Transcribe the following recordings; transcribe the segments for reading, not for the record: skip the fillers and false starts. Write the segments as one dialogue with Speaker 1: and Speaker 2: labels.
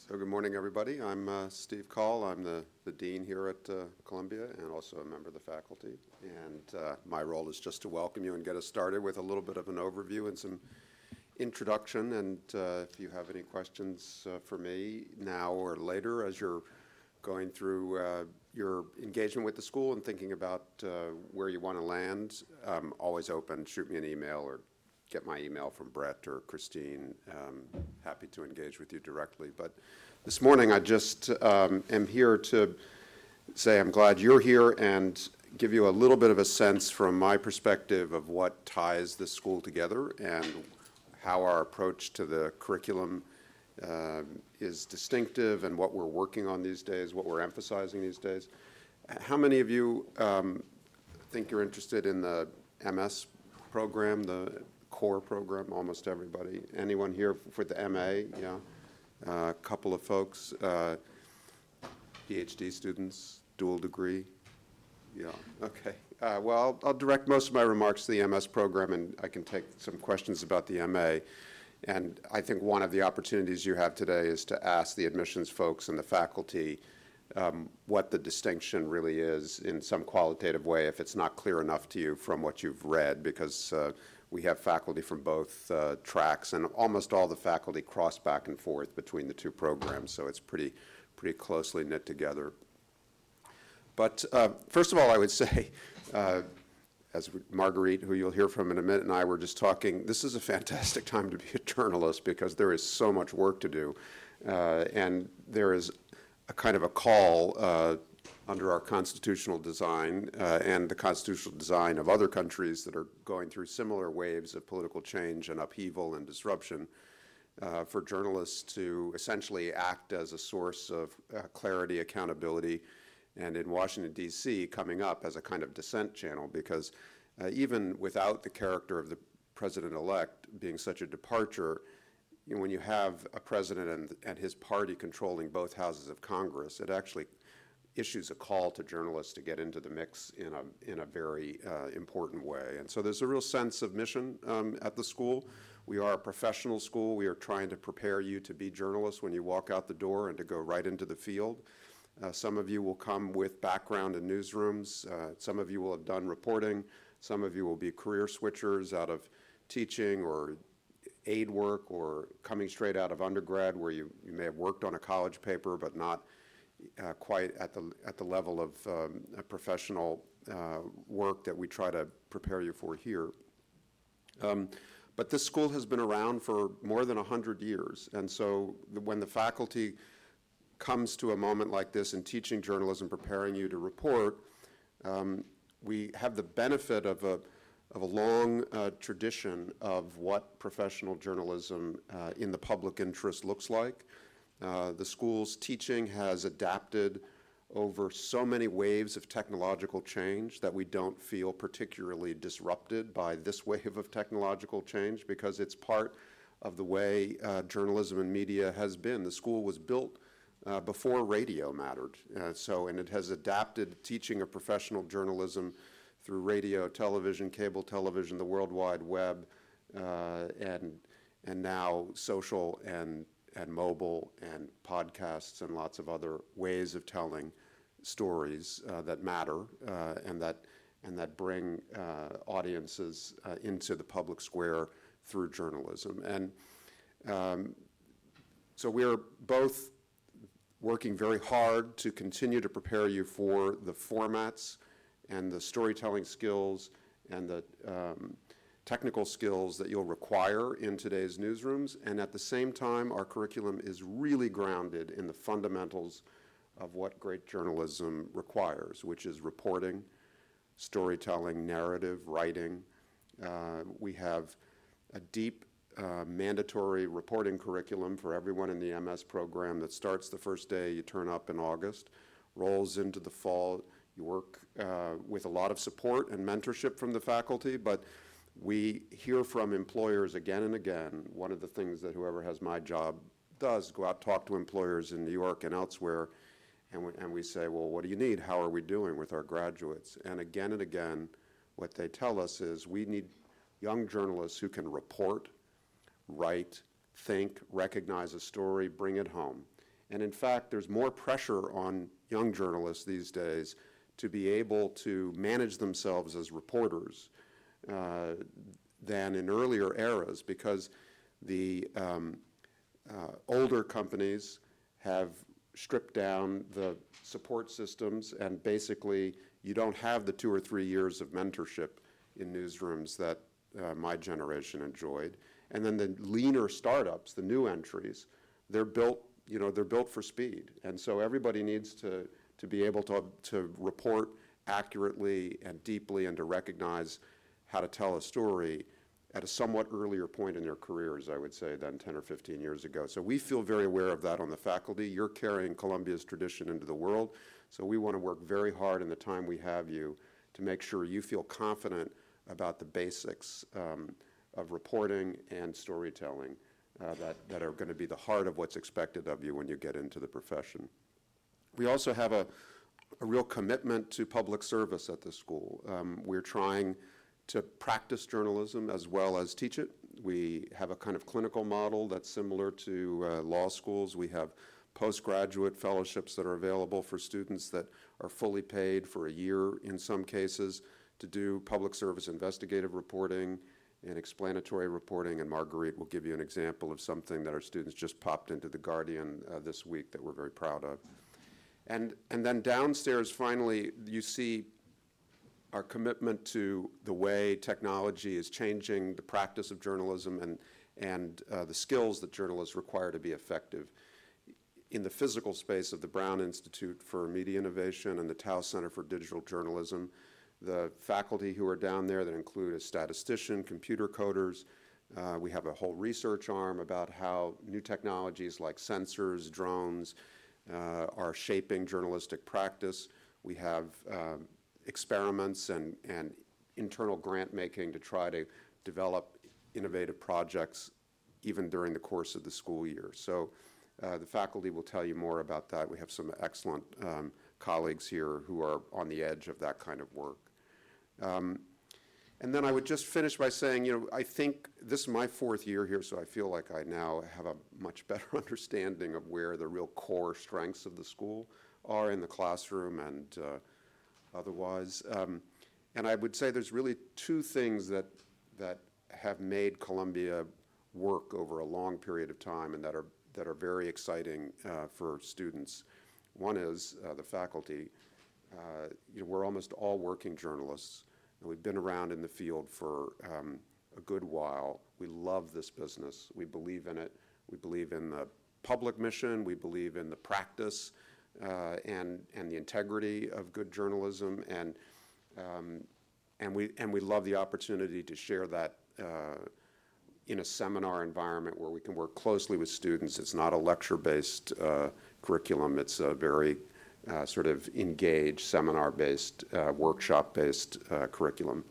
Speaker 1: So good morning, everybody. I'm Steve Call. I'm the dean here at Columbia and also a member of the faculty. And my role is just to welcome you and get us started with a little bit of an overview and some introduction. And if you have any questions for me now or later as you're going through your engagement with the school and thinking about where you want to land, I'm always open. Shoot me an email or get my email from Brett or Christine. Happy to engage with you directly. But this morning I just am here to say I'm glad you're here and give you a little bit of a sense from my perspective of what ties this school together and how our approach to the curriculum is distinctive and what we're working on these days, what we're emphasizing these days. How many of you think you're interested in the MS program, the core program? Almost everybody. Anyone here for the MA? Yeah. A couple of folks. PhD students, dual degree? Yeah, okay. Well, I'll direct most of my remarks to the MS program, and I can take some questions about the MA. And I think one of the opportunities you have today is to ask the admissions folks and the faculty what the distinction really is in some qualitative way, if it's not clear enough to you from what you've read, because we have faculty from both tracks, and almost all the faculty cross back and forth between the two programs, so it's pretty closely knit together. But first of all, I would say, as Marguerite, who you'll hear from in a minute, and I were just talking, this is a fantastic time to be a journalist because there is so much work to do, and there is a kind of a call under our constitutional design and the constitutional design of other countries that are going through similar waves of political change and upheaval and disruption for journalists to essentially act as a source of clarity, accountability, and in Washington, D.C., coming up as a kind of dissent channel, because even without the character of the president-elect being such a departure, when you have a president and his party controlling both houses of Congress, it actually issues a call to journalists to get into the mix in a very important way. And so there's a real sense of mission at the school. We are a professional school. We are trying to prepare you to be journalists when you walk out the door and to go right into the field. Some of you will come with background in newsrooms. Some of you will have done reporting. Some of you will be career switchers out of teaching or aid work or coming straight out of undergrad where you may have worked on a college paper but not quite at the level of professional work that we try to prepare you for here. But this school has been around for more than 100 years, and so when the faculty comes to a moment like this in teaching journalism, preparing you to report, we have the benefit of a long tradition of what professional journalism in the public interest looks like. The school's teaching has adapted over so many waves of technological change that we don't feel particularly disrupted by this wave of technological change because it's part of the way journalism and media has been. The school was built before radio mattered, and it has adapted teaching of professional journalism through radio, television, cable television, the World Wide Web, and now social and mobile and podcasts and lots of other ways of telling stories that matter and that bring audiences into the public square through journalism. And so we are both working very hard to continue to prepare you for the formats and the storytelling skills and the technical skills that you'll require in today's newsrooms. And at the same time, our curriculum is really grounded in the fundamentals of what great journalism requires, which is reporting, storytelling, narrative, writing. We have a deep mandatory reporting curriculum for everyone in the MS program that starts the first day you turn up in August, rolls into the fall. You work with a lot of support and mentorship from the faculty, but we hear from employers again and again. One of the things that whoever has my job does, go out, talk to employers in New York and elsewhere, and we say, well, what do you need? How are we doing with our graduates? And again, what they tell us is we need young journalists who can report, write, think, recognize a story, bring it home. And in fact, there's more pressure on young journalists these days to be able to manage themselves as reporters than in earlier eras, because the older companies have stripped down the support systems, and basically you don't have the 2 or 3 years of mentorship in newsrooms that my generation enjoyed. And then the leaner startups, the new entries, they're built for speed. And so everybody needs to be able to report accurately and deeply and to recognize how to tell a story at a somewhat earlier point in their careers, I would say, than 10 or 15 years ago. So we feel very aware of that on the faculty. You're carrying Columbia's tradition into the world, so we want to work very hard in the time we have you to make sure you feel confident about the basics of reporting and storytelling that are going to be the heart of what's expected of you when you get into the profession. We also have a real commitment to public service at the school. We're trying to practice journalism as well as teach it. We have a kind of clinical model that's similar to law schools. We have postgraduate fellowships that are available for students that are fully paid for a year in some cases to do public service investigative reporting and explanatory reporting, and Marguerite will give you an example of something that our students just popped into The Guardian this week that we're very proud of. And then downstairs, finally, you see our commitment to the way technology is changing the practice of journalism and the skills that journalists require to be effective. In the physical space of the Brown Institute for Media Innovation and the Tao Center for Digital Journalism, the faculty who are down there that include a statistician, computer coders. We have a whole research arm about how new technologies like sensors, drones, are shaping journalistic practice. We have experiments and internal grant making to try to develop innovative projects even during the course of the school year. So the faculty will tell you more about that. We have some excellent colleagues here who are on the edge of that kind of work. And then I would just finish by saying, I think this is my 4th year here, so I feel like I now have a much better understanding of where the real core strengths of the school are in the classroom and otherwise. And I would say there's really 2 things that have made Columbia work over a long period of time and that are very exciting for students. One is the faculty. We're almost all working journalists, and we've been around in the field for a good while. We love this business. We believe in it. We believe in the public mission. We believe in the practice and the integrity of good journalism, and we love the opportunity to share that in a seminar environment where we can work closely with students. It's not a lecture-based curriculum. It's a very sort of engaged, seminar-based, workshop-based curriculum.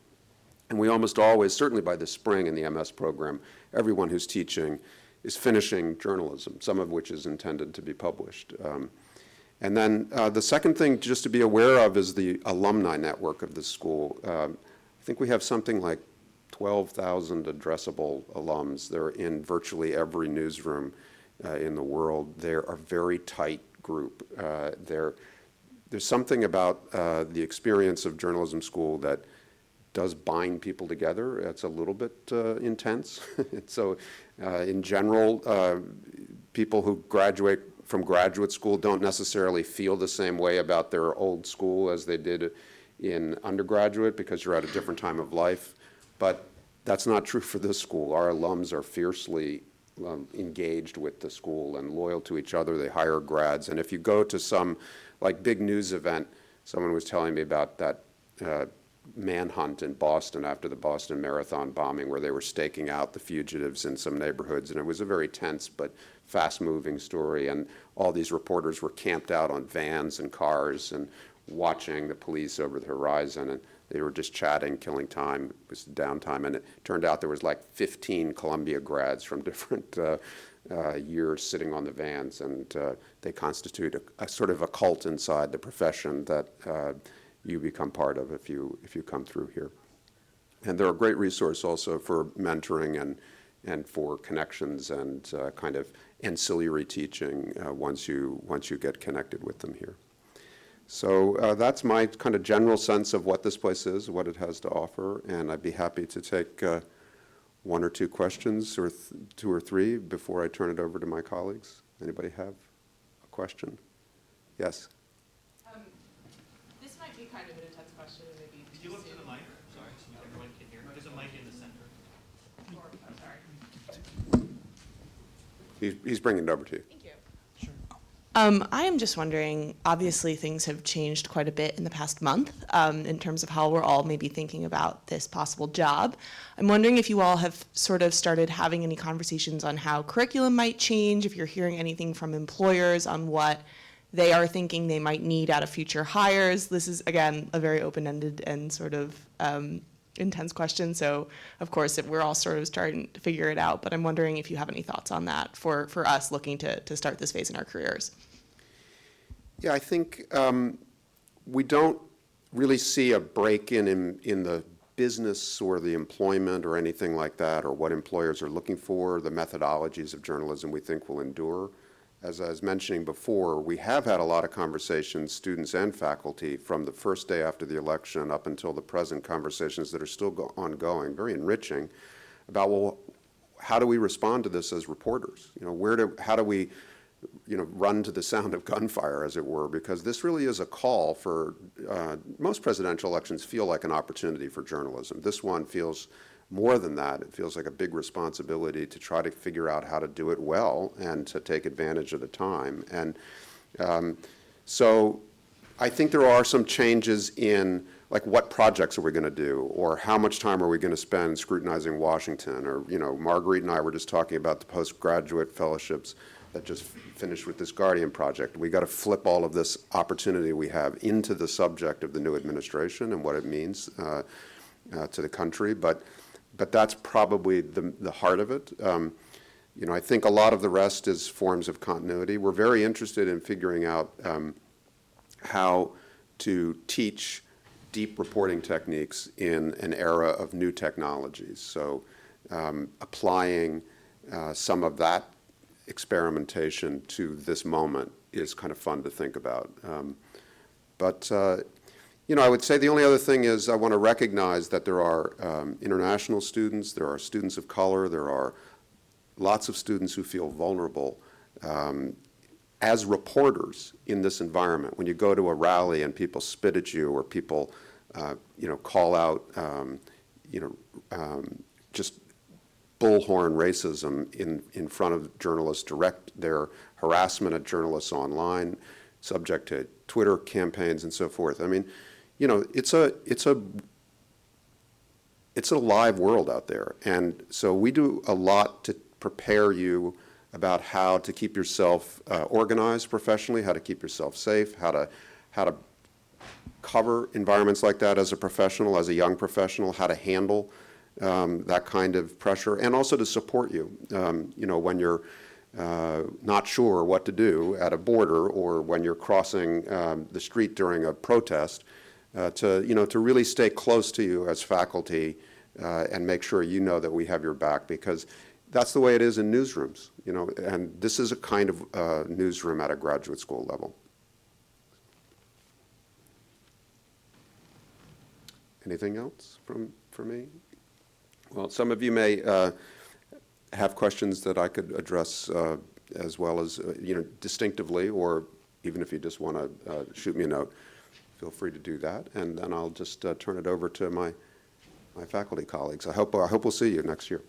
Speaker 1: And we almost always, certainly by the spring in the MS program, everyone who's teaching is finishing journalism, some of which is intended to be published. And then the second thing just to be aware of is the alumni network of the school. I think we have something like 12,000 addressable alums. They're in virtually every newsroom in the world. They're a very tight group. There's something about the experience of journalism school that does bind people together. It's a little bit intense. So in general, people who graduate from graduate school don't necessarily feel the same way about their old school as they did in undergraduate because you're at a different time of life. But that's not true for this school. Our alums are fiercely engaged with the school and loyal to each other. They hire grads. And if you go to some like big news event, someone was telling me about that manhunt in Boston after the Boston Marathon bombing where they were staking out the fugitives in some neighborhoods. And it was a very tense but fast-moving story. And all these reporters were camped out on vans and cars and watching the police over the horizon. And they were just chatting, killing time. It was downtime. And it turned out there was like 15 Columbia grads from different years sitting on the vans. And they constitute a sort of a cult inside the profession that you become part of if you come through here. And they're a great resource also for mentoring and for connections and kind of ancillary teaching once you get connected with them here. So that's my kind of general sense of what this place is, what it has to offer, and I'd be happy to take one or two questions, or two or three, before I turn it over to my colleagues. Anybody have a question? Yes?
Speaker 2: This might be kind of an intense question, and maybe
Speaker 3: Could you look to the mic? Sorry, so everyone can hear. There's a mic in the center.
Speaker 2: I'm sorry.
Speaker 1: He's bringing it over to you.
Speaker 2: Thank you. I am just wondering, obviously things have changed quite a bit in the past month in terms of how we're all maybe thinking about this possible job. I'm wondering if you all have sort of started having any conversations on how curriculum might change, if you're hearing anything from employers on what they are thinking they might need out of future hires. This is, again, a very open-ended and sort of intense question, so of course we're all sort of starting to figure it out, but I'm wondering if you have any thoughts on that for us looking to start this phase in our careers.
Speaker 1: Yeah, I think we don't really see a break in the business or the employment or anything like that, or what employers are looking for. The methodologies of journalism we think will endure. As I was mentioning before, we have had a lot of conversations, students and faculty, from the first day after the election up until the present, conversations that are still ongoing, very enriching, about, well, how do we respond to this as reporters? You know, how do we, you know, run to the sound of gunfire, as it were, because this really is a call for, most presidential elections feel like an opportunity for journalism. This one feels more than that. It feels like a big responsibility to try to figure out how to do it well and to take advantage of the time. And so I think there are some changes in, like, what projects are we going to do, or how much time are we going to spend scrutinizing Washington, or, you know, Marguerite and I were just talking about the postgraduate fellowships that just finished with this Guardian project. We got to flip all of this opportunity we have into the subject of the new administration and what it means to the country. But that's probably the heart of it. You know, I think a lot of the rest is forms of continuity. We're very interested in figuring out how to teach deep reporting techniques in an era of new technologies. So applying some of that experimentation to this moment is kind of fun to think about. You know, I would say the only other thing is I want to recognize that there are international students, there are students of color, there are lots of students who feel vulnerable as reporters in this environment. When you go to a rally and people spit at you, or people, you know, call out, you know, just bullhorn racism in front of journalists, direct their harassment of journalists online, subject to Twitter campaigns and so forth. I mean, you know, it's a live world out there, and so we do a lot to prepare you about how to keep yourself organized professionally, how to keep yourself safe, how to cover environments like that as a professional, as a young professional, how to handle that kind of pressure, and also to support you. You know, when you're not sure what to do at a border, or when you're crossing the street during a protest, to really stay close to you as faculty and make sure you know that we have your back, because that's the way it is in newsrooms, you know, and this is a kind of newsroom at a graduate school level. Anything else from me? Well, some of you may have questions that I could address as well as, you know, distinctively, or even if you just want to shoot me a note, feel free to do that, and then I'll just turn it over to my faculty colleagues. I hope we'll see you next year.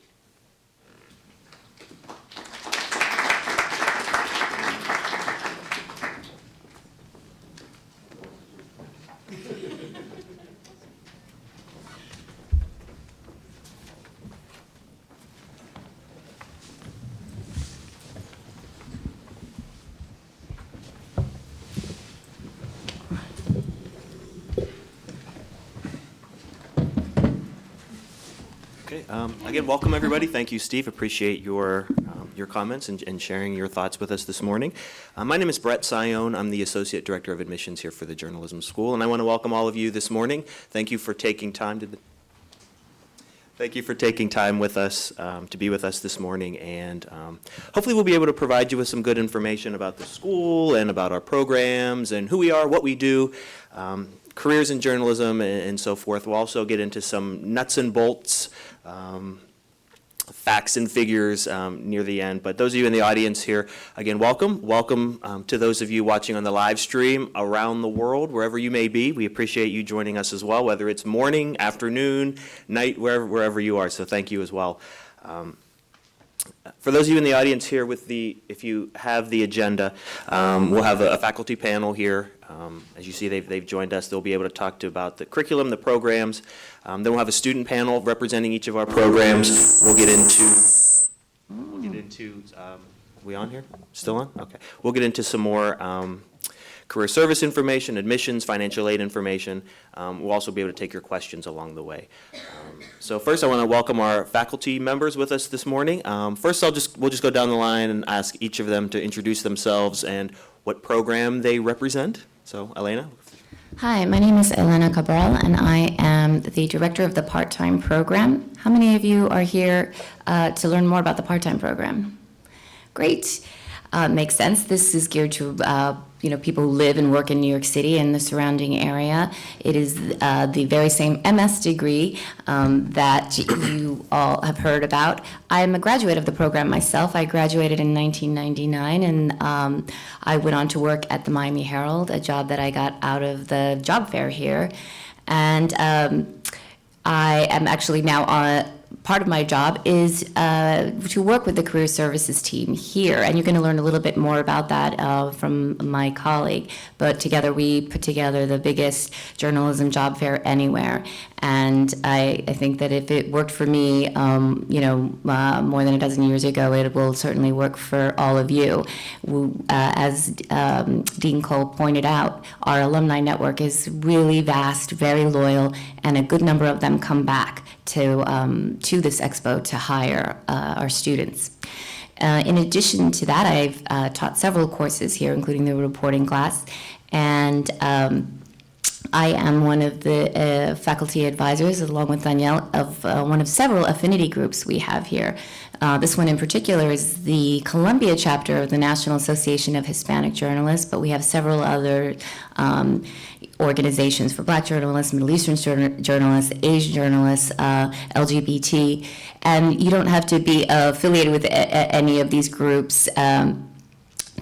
Speaker 3: Again, welcome everybody. Thank you, Steve. Appreciate your comments and sharing your thoughts with us this morning. My name is Brett Sione. I'm the Associate Director of Admissions here for the Journalism School, and I want to welcome all of you this morning. Thank you for taking time to Thank you for taking time with us, to be with us this morning, and hopefully we'll be able to provide you with some good information about the school and about our programs and who we are, what we do, careers in journalism and so forth. We'll also get into some nuts and bolts, facts and figures near the end. But those of you in the audience here, again, welcome. Welcome to those of you watching on the live stream around the world, wherever you may be. We appreciate you joining us as well, whether it's morning, afternoon, night, wherever you are. So thank you as well. For those of you in the audience here, if you have the agenda, we'll have a faculty panel here. As you see, they've joined us. They'll be able to talk about the curriculum, the programs. Then we'll have a student panel representing each of our programs. We'll get into, we on here? Still on? Okay. We'll get into some more career service information, admissions, financial aid information. We'll also be able to take your questions along the way. So first, I want to welcome our faculty members with us this morning. First, we'll just go down the line and ask each of them to introduce themselves and what program they represent. So, Elena.
Speaker 4: Hi, my name is Elena Cabral, and I am the director of the part-time program. How many of you are here to learn more about the part-time program? Great. Makes sense. This is geared to people who live and work in New York City and the surrounding area. It is the very same MS degree that you all have heard about. I'm a graduate of the program myself. I graduated in 1999, and I went on to work at the Miami Herald, a job that I got out of the job fair here. And I am actually now part of my job is to work with the career services team here, and you're going to learn a little bit more about that from my colleague. But together we put together the biggest journalism job fair anywhere, and I think that if it worked for me, more than a dozen years ago, it will certainly work for all of you. As Dean Cole pointed out, our alumni network is really vast, very loyal, and a good number of them come back to this expo to hire our students. In addition to that, I've taught several courses here, including the reporting class, and I am one of the faculty advisors, along with Danielle, of one of several affinity groups we have here. This one in particular is the Columbia chapter of the National Association of Hispanic Journalists, but we have several other organizations for Black journalists, Middle Eastern journalists, Asian journalists, LGBT, and you don't have to be affiliated with any of these groups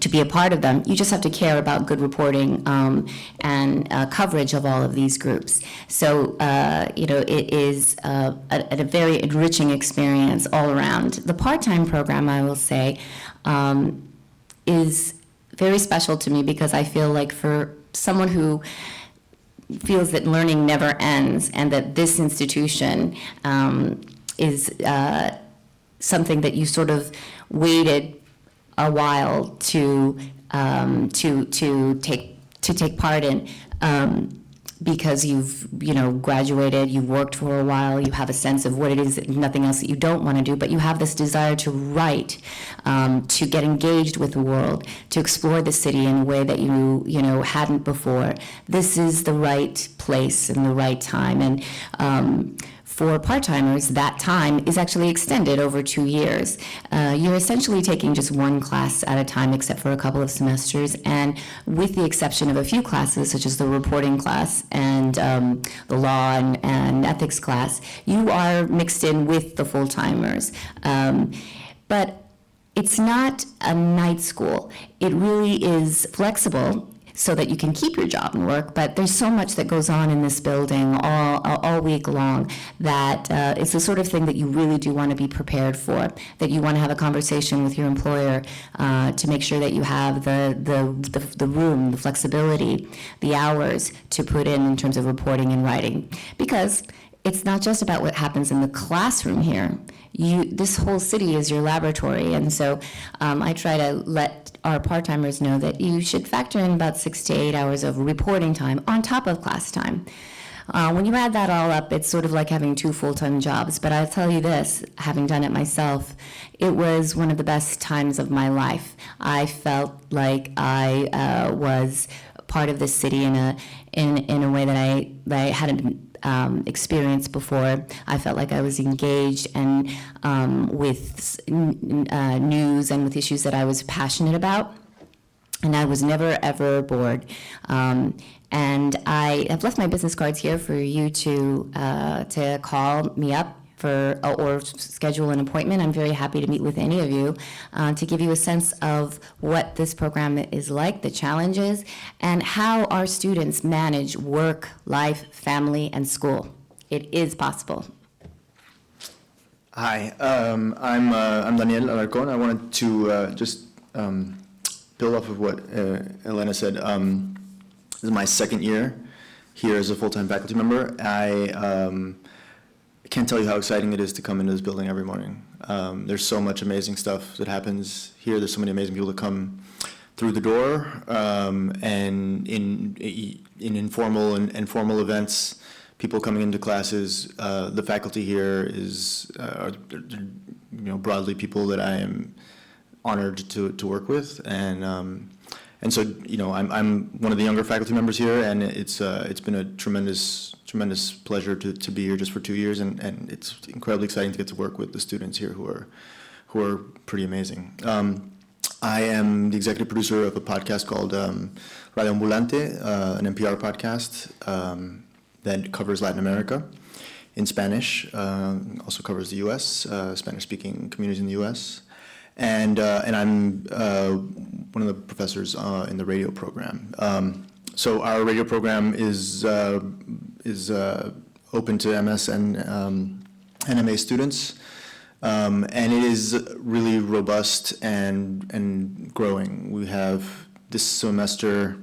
Speaker 4: to be a part of them. You just have to care about good reporting and coverage of all of these groups. So, it is a very enriching experience all around. The part-time program, I will say, is very special to me because I feel like for someone who feels that learning never ends and that this institution is something that you sort of waited a while to take part in, because you've graduated, you've worked for a while, you have a sense of what it is, nothing else that you don't want to do, but you have this desire to write, to get engaged with the world, to explore the city in a way that you hadn't before. This is the right place and the right time, and for part-timers, that time is actually extended over 2 years. You're essentially taking just one class at a time, except for a couple of semesters, and with the exception of a few classes, such as the reporting class and the law and ethics class, you are mixed in with the full-timers. But it's not a night school. It really is flexible, so that you can keep your job and work, but there's so much that goes on in this building all week long that it's the sort of thing that you really do want to be prepared for, that you want to have a conversation with your employer to make sure that you have the room, the flexibility, the hours to put in terms of reporting and writing. Because it's not just about what happens in the classroom here. This whole city is your laboratory, and so I try to let our part-timers know that you should factor in about 6 to 8 hours of reporting time on top of class time. When you add that all up, it's sort of like having 2 full-time jobs. But I'll tell you this, having done it myself, it was one of the best times of my life. I felt like I was part of the city in in a way that I hadn't experienced before. I felt like I was engaged and with news and with issues that I was passionate about. And I was never, ever bored. And I have left my business cards here for you to call me up or schedule an appointment. I'm very happy to meet with any of you to give you a sense of what this program is like, the challenges, and how our students manage work, life, family, and school. It is possible.
Speaker 5: Hi, I'm Daniel Alarcón. I wanted to just build off of what Elena said. This is my second year here as a full-time faculty member. I can't tell you how exciting it is to come into this building every morning. There's so much amazing stuff that happens here. There's so many amazing people that come through the door, and in informal and formal events, people coming into classes. The faculty here are broadly people that I am honored to work with, and so I'm one of the younger faculty members here, and it's been a tremendous pleasure to be here just for 2 years, and it's incredibly exciting to get to work with the students here who are pretty amazing. I am the executive producer of a podcast called Radio Ambulante, an NPR podcast that covers Latin America in Spanish, also covers the U.S., Spanish-speaking communities in the U.S., and I'm one of the professors in the radio program. So our radio program is open to MS and MA students, and it is really robust and growing. We have this semester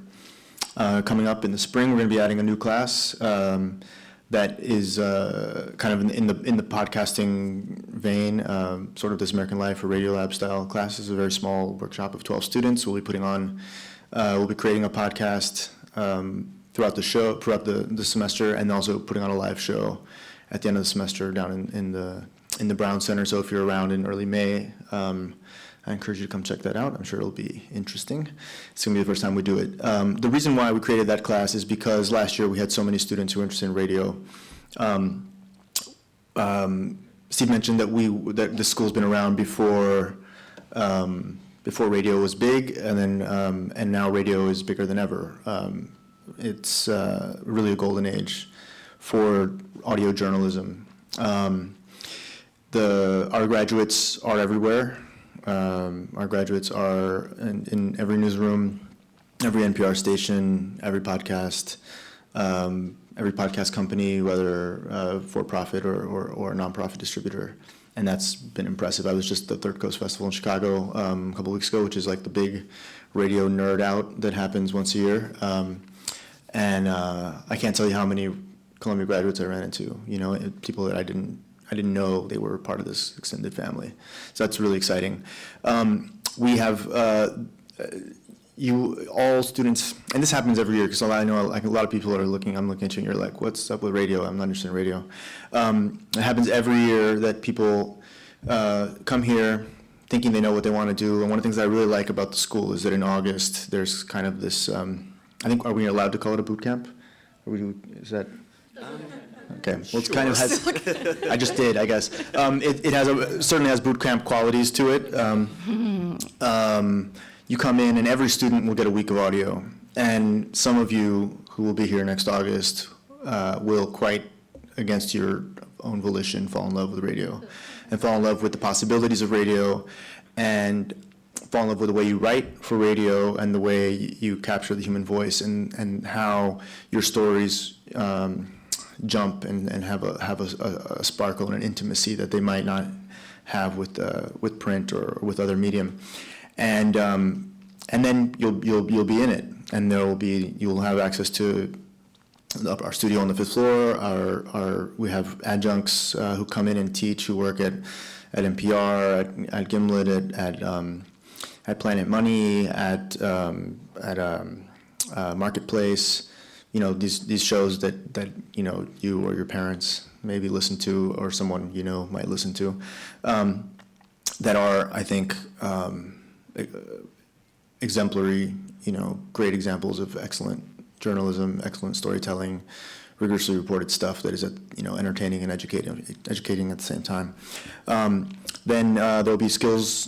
Speaker 5: coming up in the spring. We're going to be adding a new class that is kind of in the podcasting vein, sort of this American Life or Radiolab style class. It's a very small workshop of 12 students. We'll be creating a podcast throughout the semester, and also putting on a live show at the end of the semester down in the Brown Center. So if you're around in early May, I encourage you to come check that out. I'm sure it'll be interesting. It's going to be the first time we do it. The reason why we created that class is because last year we had so many students who were interested in radio. Steve mentioned that the school's been around before radio was big, and now radio is bigger than ever. It's really a golden age for audio journalism. Our graduates are everywhere. Our graduates are in every newsroom, every NPR station, every podcast company, whether for-profit or a nonprofit distributor. And that's been impressive. I was just at the Third Coast Festival in Chicago a couple weeks ago, which is like the big radio nerd out that happens once a year. And I can't tell you how many Columbia graduates I ran into, people that I didn't know they were part of this extended family. So that's really exciting. We have all students, and this happens every year, because I know like a lot of people are looking, I'm looking at you and you're like, what's up with radio? I'm not interested in radio. It happens every year that people come here thinking they know what they want to do. And one of the things I really like about the school is that in August, there's kind of this, I think, are we allowed to call it a boot camp? Is that? Okay, well, it's kind of has, I just did, I guess. It certainly has boot camp qualities to it. You come in and every student will get a week of audio. And some of you who will be here next August will, quite against your own volition, fall in love with radio and fall in love with the possibilities of radio and fall in love with the way you write for radio and the way you capture the human voice and how your stories jump and have a sparkle and an intimacy that they might not have with print or with other medium, and then you'll be in it, and you'll have access to our studio on the 5th floor. We have adjuncts who come in and teach, who work at NPR, at Gimlet, at Planet Money, at Marketplace. These shows that you or your parents maybe listen to, or someone might listen to, that are, I think, exemplary, great examples of excellent journalism, excellent storytelling, rigorously reported stuff that is, entertaining and educating at the same time. Then there'll be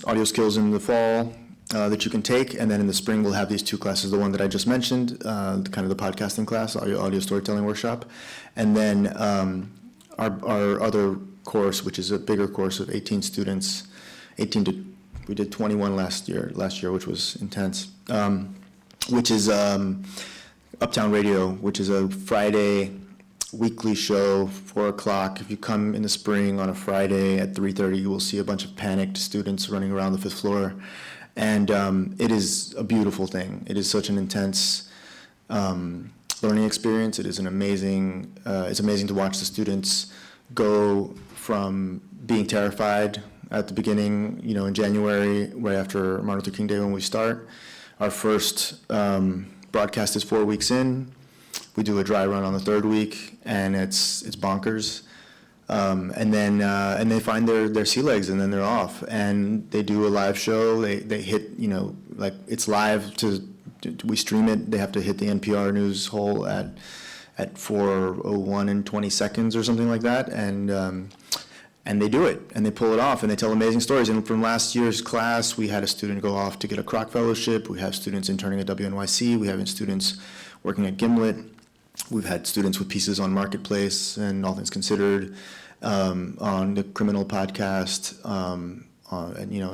Speaker 5: audio skills in the fall that you can take, and then in the spring we'll have these two classes, the one that I just mentioned, kind of the podcasting class, audio storytelling workshop, and then our other course, which is a bigger course of 18 students, we did 21 last year, which was intense, which is Uptown Radio, which is a Friday weekly show, 4 o'clock. If you come in the spring on a Friday at 3:30, you will see a bunch of panicked students running around the 5th floor. And it is a beautiful thing. It is such an intense learning experience. It is it's amazing to watch the students go from being terrified at the beginning, in January, right after Martin Luther King Day when we start. Our first broadcast is 4 weeks in. We do a dry run on the 3rd week, and it's bonkers. And then they find their sea legs, and then they're off. And they do a live show. They hit, like it's live we stream it. They have to hit the NPR news hole at 4:01 and 20 seconds or something like that. And they do it, and they pull it off, and they tell amazing stories. And from last year's class, we had a student go off to get a Kroc Fellowship. We have students interning at WNYC. We have students working at Gimlet. We've had students with pieces on Marketplace and All Things Considered, on the Criminal podcast, and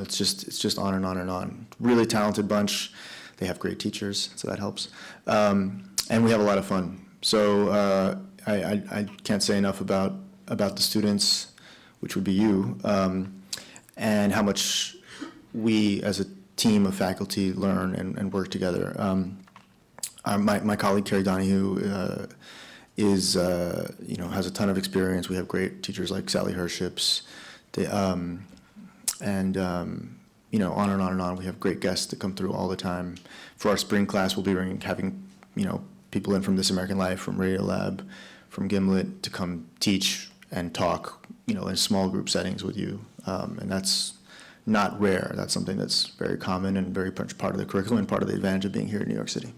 Speaker 5: it's just on and on and on. Really talented bunch. They have great teachers, so that helps. And we have a lot of fun. So I can't say enough about the students, which would be you, and how much we as a team of faculty learn and work together. My colleague Carrie Donahue has a ton of experience. We have great teachers like Sally Herships, on and on and on. We have great guests that come through all the time. For our spring class, we'll be having people in from This American Life, from Radiolab, from Gimlet to come teach and talk, in small group settings with you, and that's not rare. That's something that's very common and very much part of the curriculum and part of the advantage of being here in New York City.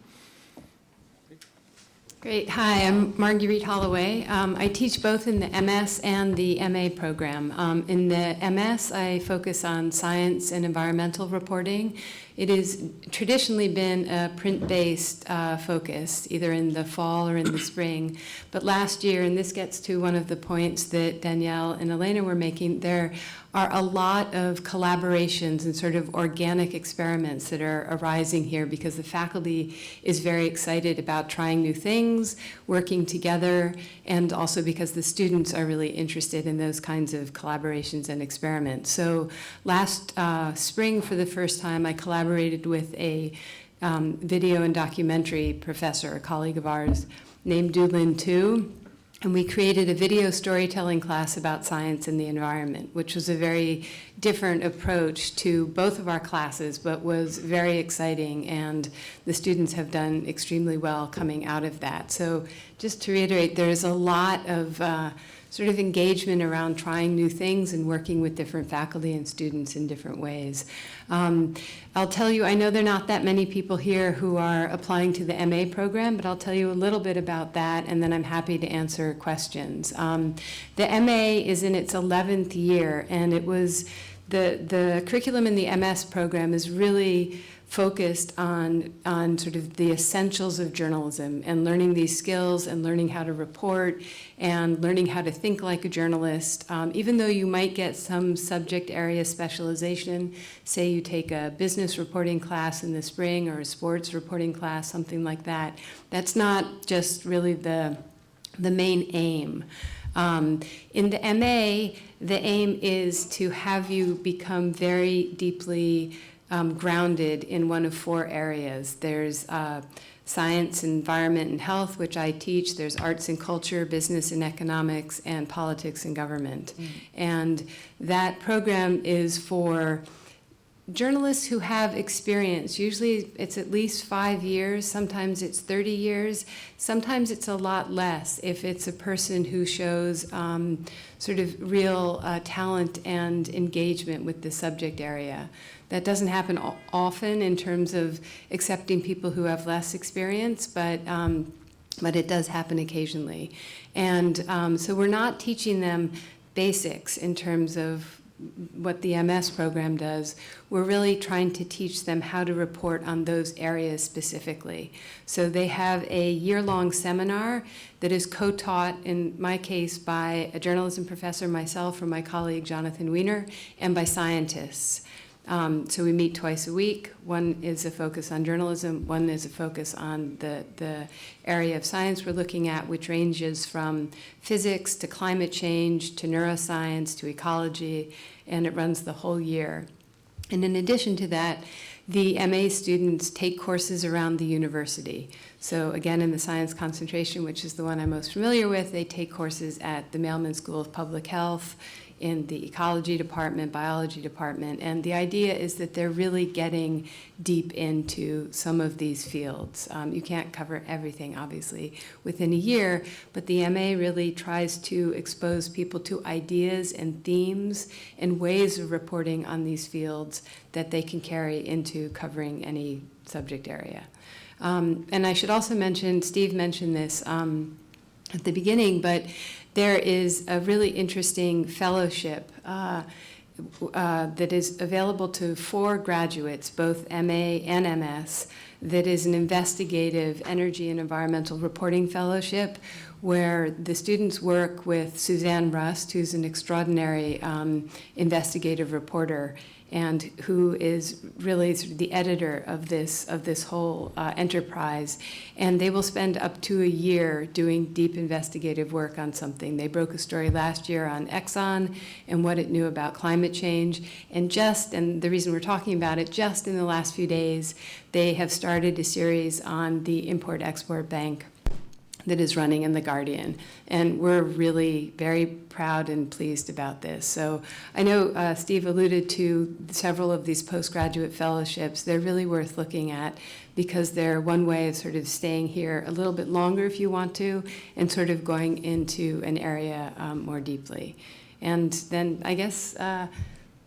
Speaker 6: Great. Hi, I'm Marguerite Holloway. I teach both in the MS and the MA program. In the MS, I focus on science and environmental reporting. It has traditionally been a print-based focus, either in the fall or in the spring. But last year, and this gets to one of the points that Danielle and Elena were making, there are a lot of collaborations and sort of organic experiments that are arising here because the faculty is very excited about trying new things, working together, and also because the students are really interested in those kinds of collaborations and experiments. So last spring, for the first time, I collaborated with a video and documentary professor, a colleague of ours, named Dulin Tu. And we created a video storytelling class about science and the environment, which was a very different approach to both of our classes, but was very exciting, and the students have done extremely well coming out of that. So just to reiterate, there's a lot of sort of engagement around trying new things and working with different faculty and students in different ways. I'll tell you, I know there are not that many people here who are applying to the MA program, but I'll tell you a little bit about that, and then I'm happy to answer questions. The MA is in its 11th year, and it was the curriculum in the MS program is really focused on sort of the essentials of journalism and learning these skills and learning how to report and learning how to think like a journalist. Even though you might get some subject area specialization, say you take a business reporting class in the spring or a sports reporting class, something like that, that's not just really the main aim. In the MA, the aim is to have you become very deeply grounded in one of 4 areas. There's science, environment, and health, which I teach. There's arts and culture, business and economics, and politics and government. And that program is for journalists who have experience, usually it's at least 5 years, sometimes it's 30 years, sometimes it's a lot less if it's a person who shows sort of real talent and engagement with the subject area. That doesn't happen often in terms of accepting people who have less experience, but it does happen occasionally. And so we're not teaching them basics in terms of what the MS program does. We're really trying to teach them how to report on those areas specifically. So they have a year-long seminar that is co-taught, in my case, by a journalism professor, myself, or my colleague Jonathan Weiner, and by scientists. So we meet twice a week. One is a focus on journalism, one is a focus on the area of science we're looking at, which ranges from physics to climate change to neuroscience to ecology, and it runs the whole year. And in addition to that, the MA students take courses around the university. So again, in the science concentration, which is the one I'm most familiar with, they take courses at the Mailman School of Public Health, in the ecology department, biology department, and the idea is that they're really getting deep into some of these fields. You can't cover everything, obviously, within a year, but the MA really tries to expose people to ideas and themes and ways of reporting on these fields that they can carry into covering any subject area. And I should also mention, Steve mentioned this at the beginning, but there is a really interesting fellowship that is available to 4 graduates, both MA and MS, that is an investigative energy and environmental reporting fellowship where the students work with Suzanne Rust, who's an extraordinary investigative reporter and who is really sort of the editor of this whole enterprise. And they will spend up to a year doing deep investigative work on something. They broke a story last year on Exxon and what it knew about climate change. And the reason we're talking about it, just in the last few days, they have started a series on the Import-Export Bank that is running in The Guardian. And we're really very proud and pleased about this. So I know Steve alluded to several of these postgraduate fellowships. They're really worth looking at because they're one way of sort of staying here a little bit longer if you want to, and sort of going into an area more deeply. And then I guess,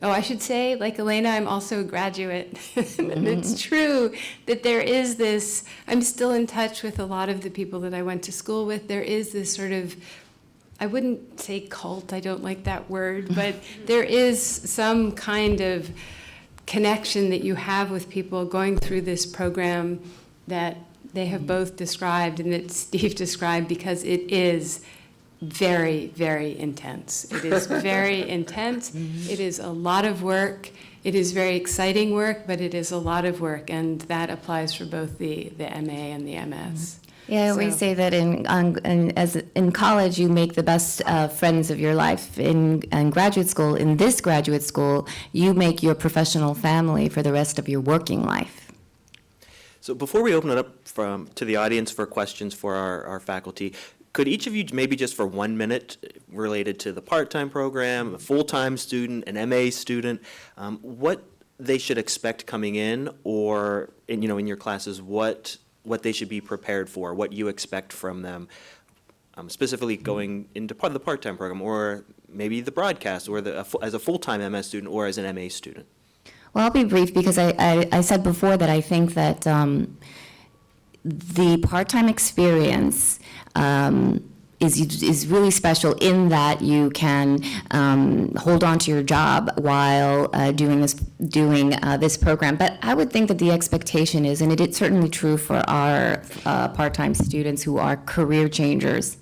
Speaker 6: I should say, like Elena, I'm also a graduate. And it's true that there is this, I'm still in touch with a lot of the people that I went to school with. There is this sort of, I wouldn't say cult, I don't like that word, but there is some kind of connection that you have with people going through this program that they have both described and that Steve described, because it is very, very intense. It is very intense. It is a lot of work. It is very exciting work, but it is a lot of work, and that applies for both the MA and the MS.
Speaker 4: Yeah, I always say that in college, you make the best friends of your life. In graduate school, in this graduate school, you make your professional family for the rest of your working life.
Speaker 3: So before we open it up to the audience for questions for our faculty, could each of you maybe just for 1 minute related to the part-time program, a full-time student, an MA student, what they should expect coming in, or in your classes, what they should be prepared for, what you expect from them, specifically going into part of the part-time program, or maybe the broadcast, or as a full-time MS student, or as an MA student?
Speaker 4: Well, I'll be brief because I said before that I think that the part-time experience is really special in that you can hold on to your job while doing this program. But I would think that the expectation is, and it's certainly true for our part-time students who are career changers,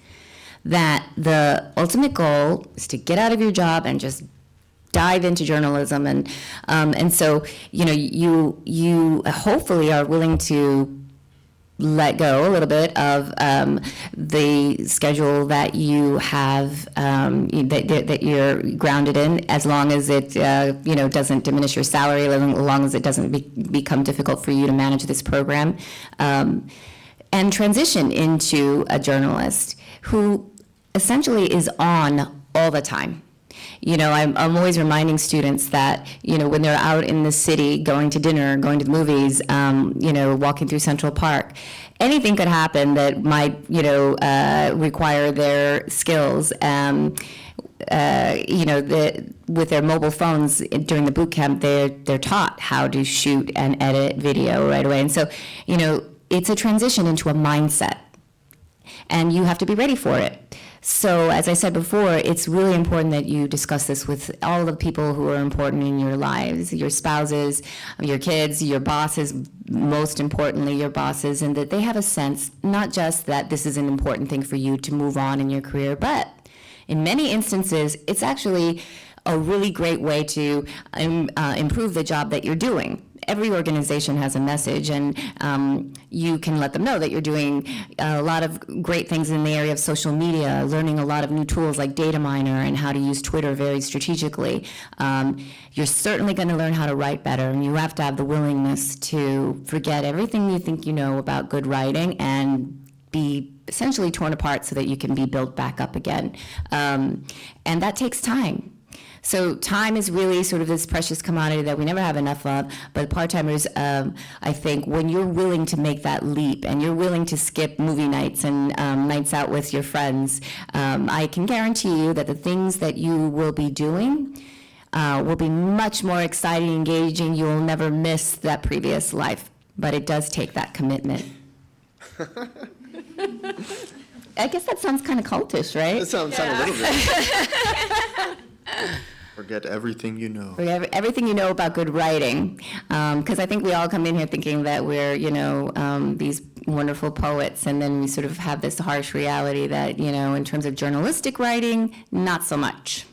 Speaker 4: that the ultimate goal is to get out of your job and just dive into journalism, and so you hopefully are willing to let go a little bit of the schedule that you have, that you're grounded in, as long as it doesn't diminish your salary, as long as it doesn't become difficult for you to manage this program, and transition into a journalist who essentially is on all the time. You know, I'm always reminding students that, you know, when they're out in the city, going to dinner, going to the movies, you know, walking through Central Park, anything could happen that might, you know, require their skills. You know, with their mobile phones during the boot camp, they're taught how to shoot and edit video right away. And so, you know, it's a transition into a mindset, and you have to be ready for it. So, as I said before, it's really important that you discuss this with all the people who are important in your lives, your spouses, your kids, your bosses, most importantly, your bosses, and that they have a sense, not just that this is an important thing for you to move on in your career, but in many instances, it's actually a really great way to improve the job that you're doing. Every organization has a message, and you can let them know that you're doing a lot of great things in the area of social media, learning a lot of new tools like Data Miner and how to use Twitter very strategically. You're certainly going to learn how to write better, and you have to have the willingness to forget everything you think you know about good writing and be essentially torn apart so that you can be built back up again. And that takes time. So time is really sort of this precious commodity that we never have enough of, but part-timers, I think, when you're willing to make that leap and you're willing to skip movie nights and nights out with your friends, I can guarantee you that the things that you will be doing will be much more exciting, engaging. You will never miss that previous life, but it does take that commitment. I guess that sounds kind of cultish, right?
Speaker 5: That sounds a little bit. Forget everything you know.
Speaker 4: Everything you know about good writing, because I think we all come in here thinking that we're, you know, these wonderful poets, and then we sort of have this harsh reality that, you know, in terms of journalistic writing, not so much.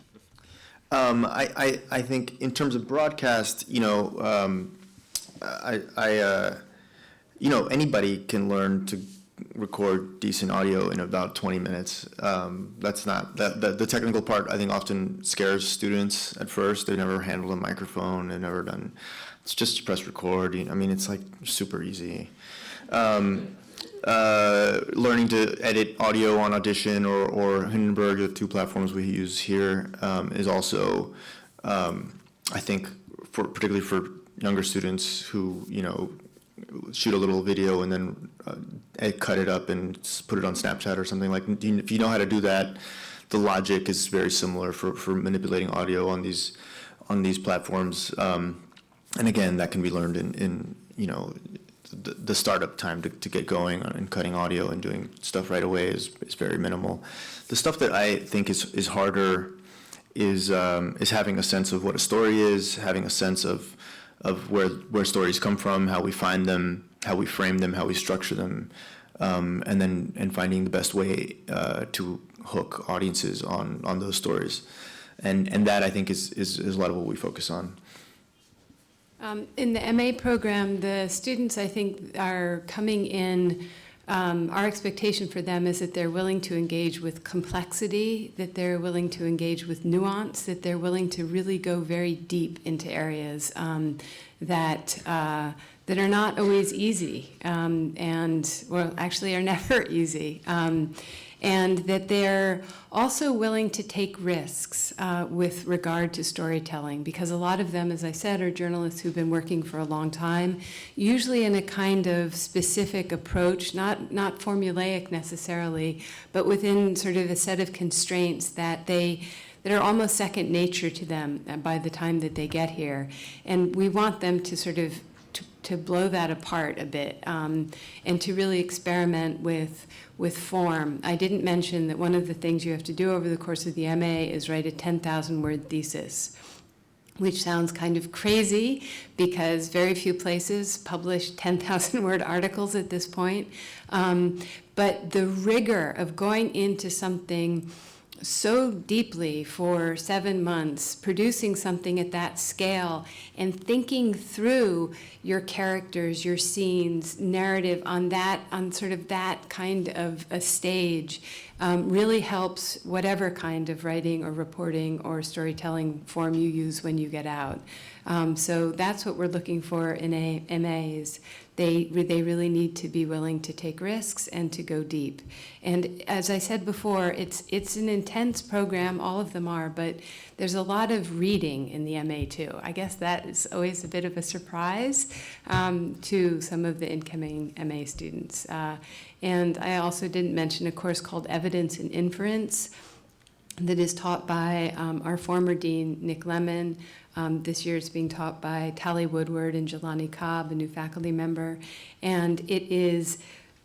Speaker 5: I think in terms of broadcast, you know, you know, anybody can learn to record decent audio in about 20 minutes. That's not, the technical part I think often scares students at first. They've never handled a microphone, they've never done, it's just press record. I mean, it's like super easy. Learning to edit audio on Audition or Hindenburg, the two platforms we use here, is also, I think, particularly for younger students who, you know, shoot a little video and then cut it up and put it on Snapchat or something. Like, if you know how to do that, the logic is very similar for manipulating audio on these platforms. And again, that can be learned in you know, the startup time to get going and cutting audio and doing stuff right away is very minimal. The stuff that I think is harder is having a sense of what a story is, having a sense of where stories come from, how we find them, how we frame them, how we structure them, and finding the best way to hook audiences on those stories, and that I think is a lot of what we focus on.
Speaker 6: In the MA program, the students, I think, are coming in. Our expectation for them is that they're willing to engage with complexity, that they're willing to engage with nuance, that they're willing to really go very deep into areas that are not always easy, and, well, actually are never easy. And that they're also willing to take risks with regard to storytelling, because a lot of them, as I said, are journalists who've been working for a long time, usually in a kind of specific approach, not formulaic necessarily, but within sort of a set of constraints that are almost second nature to them by the time that they get here. And we want them to sort of to blow that apart a bit, and to really experiment with form. I didn't mention that one of the things you have to do over the course of the MA is write a 10,000-word thesis, which sounds kind of crazy because very few places publish 10,000-word articles at this point. But the rigor of going into something so deeply for 7 months, producing something at that scale, and thinking through your characters, your scenes, narrative on sort of that kind of a stage, really helps whatever kind of writing or reporting or storytelling form you use when you get out. So that's what we're looking for in MAs. They really need to be willing to take risks and to go deep. And as I said before, it's an intense program, all of them are, but there's a lot of reading in the MA too. I guess that is always a bit of a surprise to some of the incoming MA students. And I also didn't mention a course called Evidence and Inference that is taught by our former dean, Nick Lemon. This year it's being taught by Tally Woodward and Jelani Cobb, a new faculty member. And it is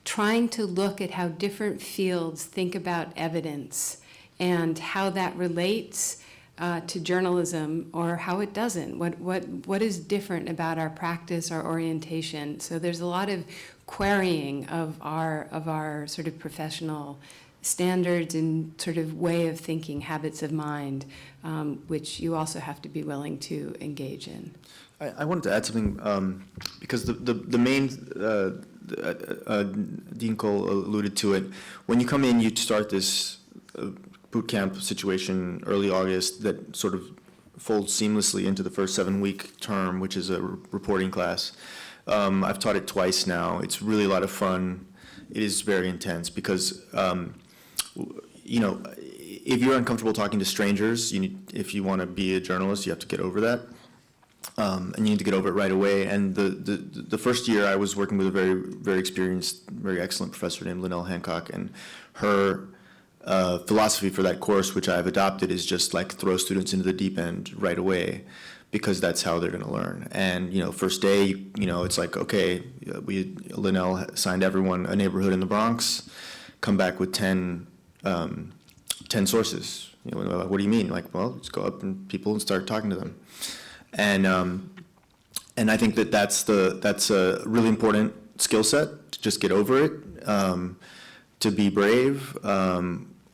Speaker 6: trying to look at how different fields think about evidence and how that relates to journalism or how it doesn't. What is different about our practice, our orientation? So there's a lot of querying of our sort of professional standards and sort of way of thinking, habits of mind, which you also have to be willing to engage in.
Speaker 5: I wanted to add something because the main Dean Cole alluded to it. When you come in, you start this boot camp situation early August that sort of folds seamlessly into the first 7-week term, which is a reporting class. I've taught it twice now. It's really a lot of fun. It is very intense because if you're uncomfortable talking to strangers, if you want to be a journalist, you have to get over that. And you need to get over it right away. And the first year I was working with a very, very experienced, very excellent professor named Linnell Hancock, and her philosophy for that course, which I've adopted, is just like throw students into the deep end right away, because that's how they're going to learn. And first day, it's like, okay, Linnell assigned everyone a neighborhood in the Bronx, come back with 10 sources. What do you mean? Like, well, just go up and people and start talking to them. And I think that's a really important skill set, to just get over it, to be brave.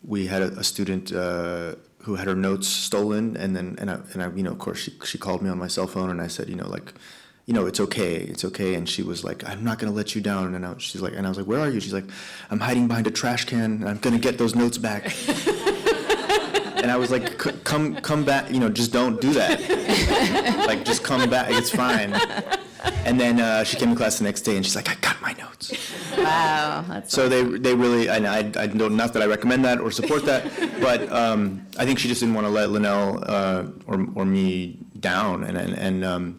Speaker 5: We had a student who had her notes stolen, and I of course she called me on my cell phone, and I said, it's okay. And she was like, I'm not going to let you down. And I was like, where are you? She's like, I'm hiding behind a trash can, and I'm going to get those notes back. And I was like, come back, just don't do that. Like, just come back, it's fine. And then she came to class the next day, and she's like, I got my notes.
Speaker 4: Wow. That's
Speaker 5: So they really, and I don't, not that I recommend that or support that, but I think she just didn't want to let Linnell or me down. And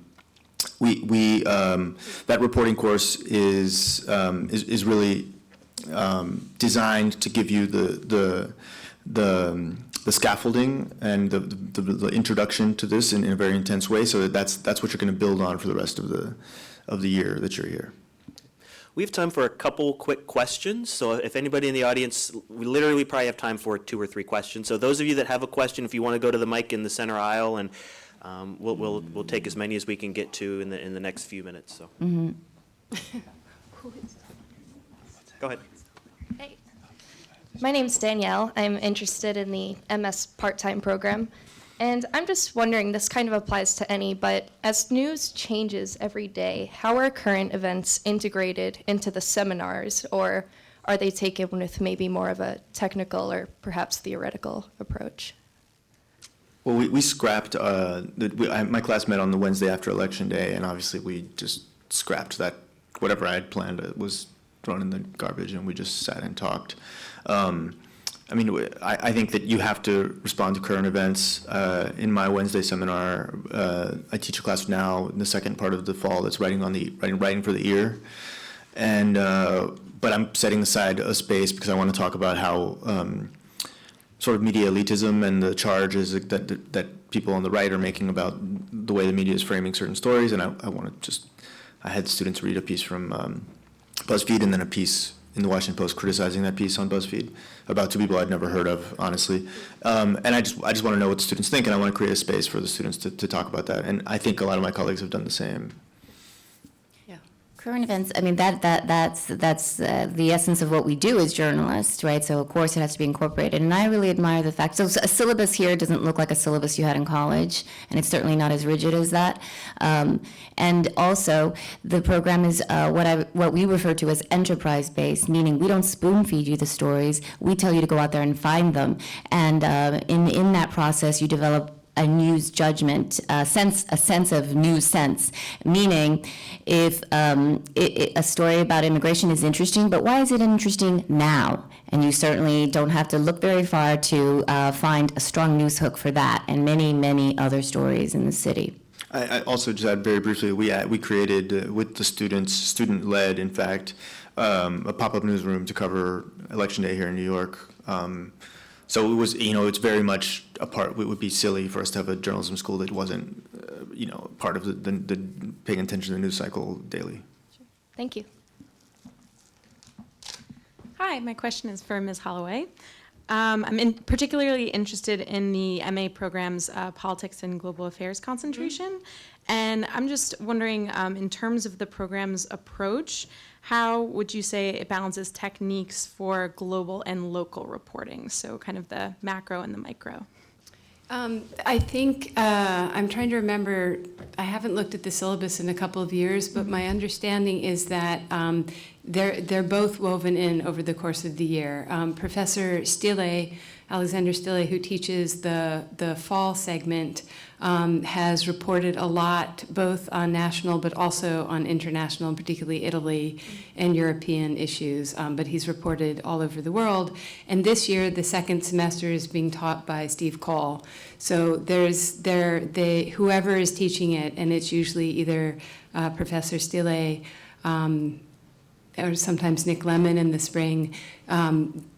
Speaker 5: we that reporting course is really designed to give you the scaffolding and the introduction to this in a very intense way, so that's what you're going to build on for the rest of the year that you're here.
Speaker 3: We have time for a couple quick questions. So if anybody in the audience, we probably have time for 2 or 3 questions. So those of you that have a question, if you want to go to the mic in the center aisle, and we'll take as many as we can get to in the next few minutes. So. Go ahead.
Speaker 7: Hey, my name's Danielle. I'm interested in the MS part-time program. And I'm just wondering, this kind of applies to any, but as news changes every day, how are current events integrated into the seminars, or are they taken with maybe more of a technical or perhaps theoretical approach?
Speaker 5: Well, we scrapped, my class met on the Wednesday after Election Day, and obviously we just scrapped that. Whatever I had planned was thrown in the garbage, and we just sat and talked. I think that you have to respond to current events. In my Wednesday seminar, I teach a class now in the second part of the fall that's writing for the ear, and but I'm setting aside a space because I want to talk about how sort of media elitism and the charges that people on the right are making about the way the media is framing certain stories, and I had students read a piece from BuzzFeed and then a piece in the Washington Post criticizing that piece on BuzzFeed about 2 people I'd never heard of, honestly. And I just want to know what the students think, and I want to create a space for the students to talk about that. And I think a lot of my colleagues have done the same.
Speaker 4: Current events, that's the essence of what we do as journalists, right? So of course it has to be incorporated, and I really admire the fact, so a syllabus here doesn't look like a syllabus you had in college, and it's certainly not as rigid as that. And also, the program is what we refer to as enterprise-based, meaning we don't spoon-feed you the stories, we tell you to go out there and find them, and in that process you develop a news judgment, a sense of news sense. Meaning, if a story about immigration is interesting, but why is it interesting now? And you certainly don't have to look very far to find a strong news hook for that, and many, many other stories in the city.
Speaker 5: I also just add very briefly, we created with the students, student-led, in fact, a pop-up newsroom to cover Election Day here in New York. So it was, it's very much a part. It would be silly for us to have a journalism school that wasn't, part of the paying attention to the news cycle daily.
Speaker 7: Thank you.
Speaker 8: Hi, my question is for Ms. Holloway. I'm particularly interested in the MA program's Politics and Global Affairs concentration. And I'm just wondering, in terms of the program's approach, how would you say it balances techniques for global and local reporting? So kind of the macro and the micro.
Speaker 6: I think, I'm trying to remember, I haven't looked at the syllabus in a couple of years, but my understanding is that they're both woven in over the course of the year. Professor Stille, Alexander Stille, who teaches the fall segment, has reported a lot, both on national but also on international, and particularly Italy and European issues. But he's reported all over the world. And this year, the second semester is being taught by Steve Cole. So whoever is teaching it, and it's usually either Professor Stille or sometimes Nick Lemon in the spring,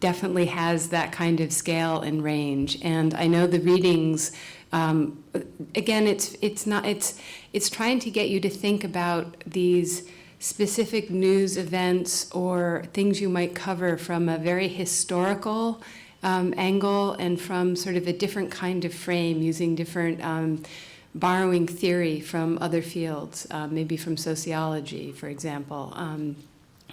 Speaker 6: definitely has that kind of scale and range. And I know the readings, again, it's trying to get you to think about these specific news events or things you might cover from a very historical angle and from sort of a different kind of frame, using different borrowing theory from other fields, maybe from sociology, for example.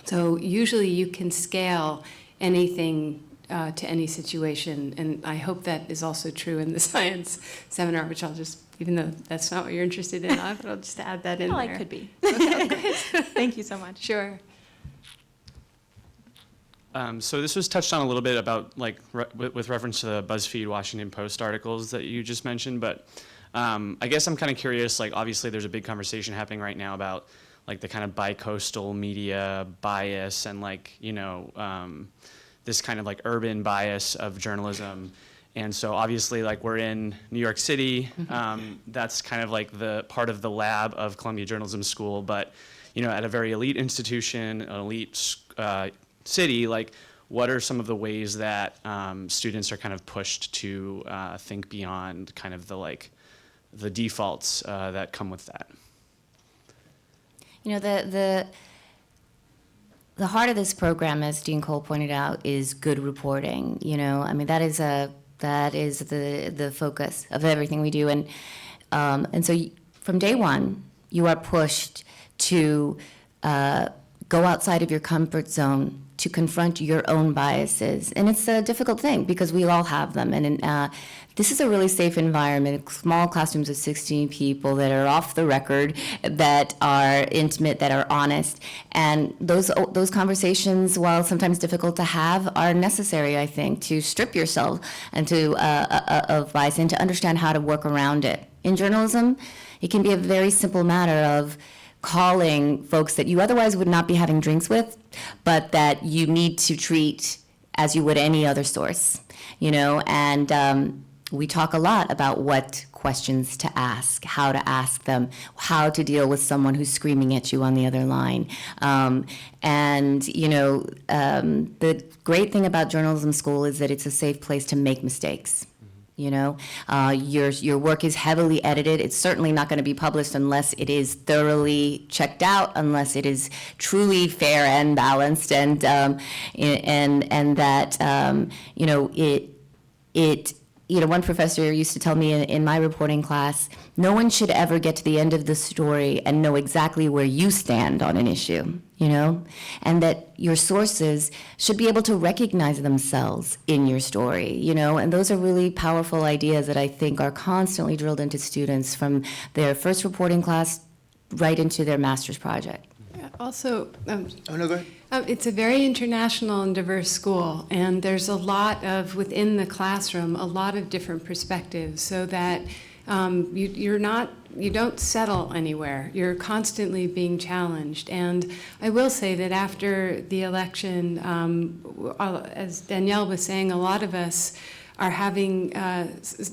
Speaker 6: So usually you can scale anything to any situation, and I hope that is also true in the science seminar, which I'll just, even though that's not what you're interested in, I'll just add that in
Speaker 8: Well,
Speaker 6: there.
Speaker 8: I could be. Thank you so much.
Speaker 6: Sure.
Speaker 9: So this was touched on a little bit about, like, with reference to the BuzzFeed Washington Post articles that you just mentioned, but I guess I'm kind of curious, like, obviously there's a big conversation happening right now about, like, the kind of bi-coastal media bias and, like, this kind of, like, urban bias of journalism. And so obviously, like, we're in New York City. That's kind of like the part of the lab of Columbia Journalism School, but, at a very elite institution, an elite city, like, what are some of the ways that students are kind of pushed to think beyond kind of the defaults that come with that?
Speaker 4: The heart of this program, as Dean Cole pointed out, is good reporting. I mean, that is the focus of everything we do, and so from day one, you are pushed to go outside of your comfort zone, to confront your own biases. And it's a difficult thing because we all have them. And this is a really safe environment, small classrooms of 16 people that are off the record, that are intimate, that are honest. And those conversations, while sometimes difficult to have, are necessary, I think, to strip yourself and of bias and to understand how to work around it. In journalism, it can be a very simple matter of calling folks that you otherwise would not be having drinks with, but that you need to treat as you would any other source, and we talk a lot about what questions to ask, how to ask them, how to deal with someone who's screaming at you on the other line. The great thing about journalism school is that it's a safe place to make mistakes. Your work is heavily edited. It's certainly not going to be published unless it is thoroughly checked out, unless it is truly fair and balanced, and that one professor used to tell me in my reporting class, no one should ever get to the end of the story and know exactly where you stand on an issue, and that your sources should be able to recognize themselves in your story, and those are really powerful ideas that I think are constantly drilled into students from their first reporting class right into their master's project.
Speaker 6: Yeah, also,
Speaker 5: Oh, no, go ahead.
Speaker 6: it's a very international and diverse school, and there's a lot of, within the classroom, a lot of different perspectives, so that You don't settle anywhere. You're constantly being challenged. And I will say that after the election, as Danielle was saying, a lot of us are having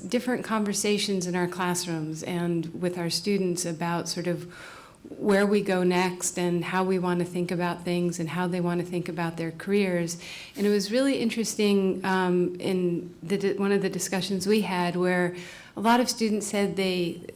Speaker 6: different conversations in our classrooms and with our students about sort of where we go next and how we want to think about things and how they want to think about their careers. And it was really interesting in one of the discussions we had where a lot of students said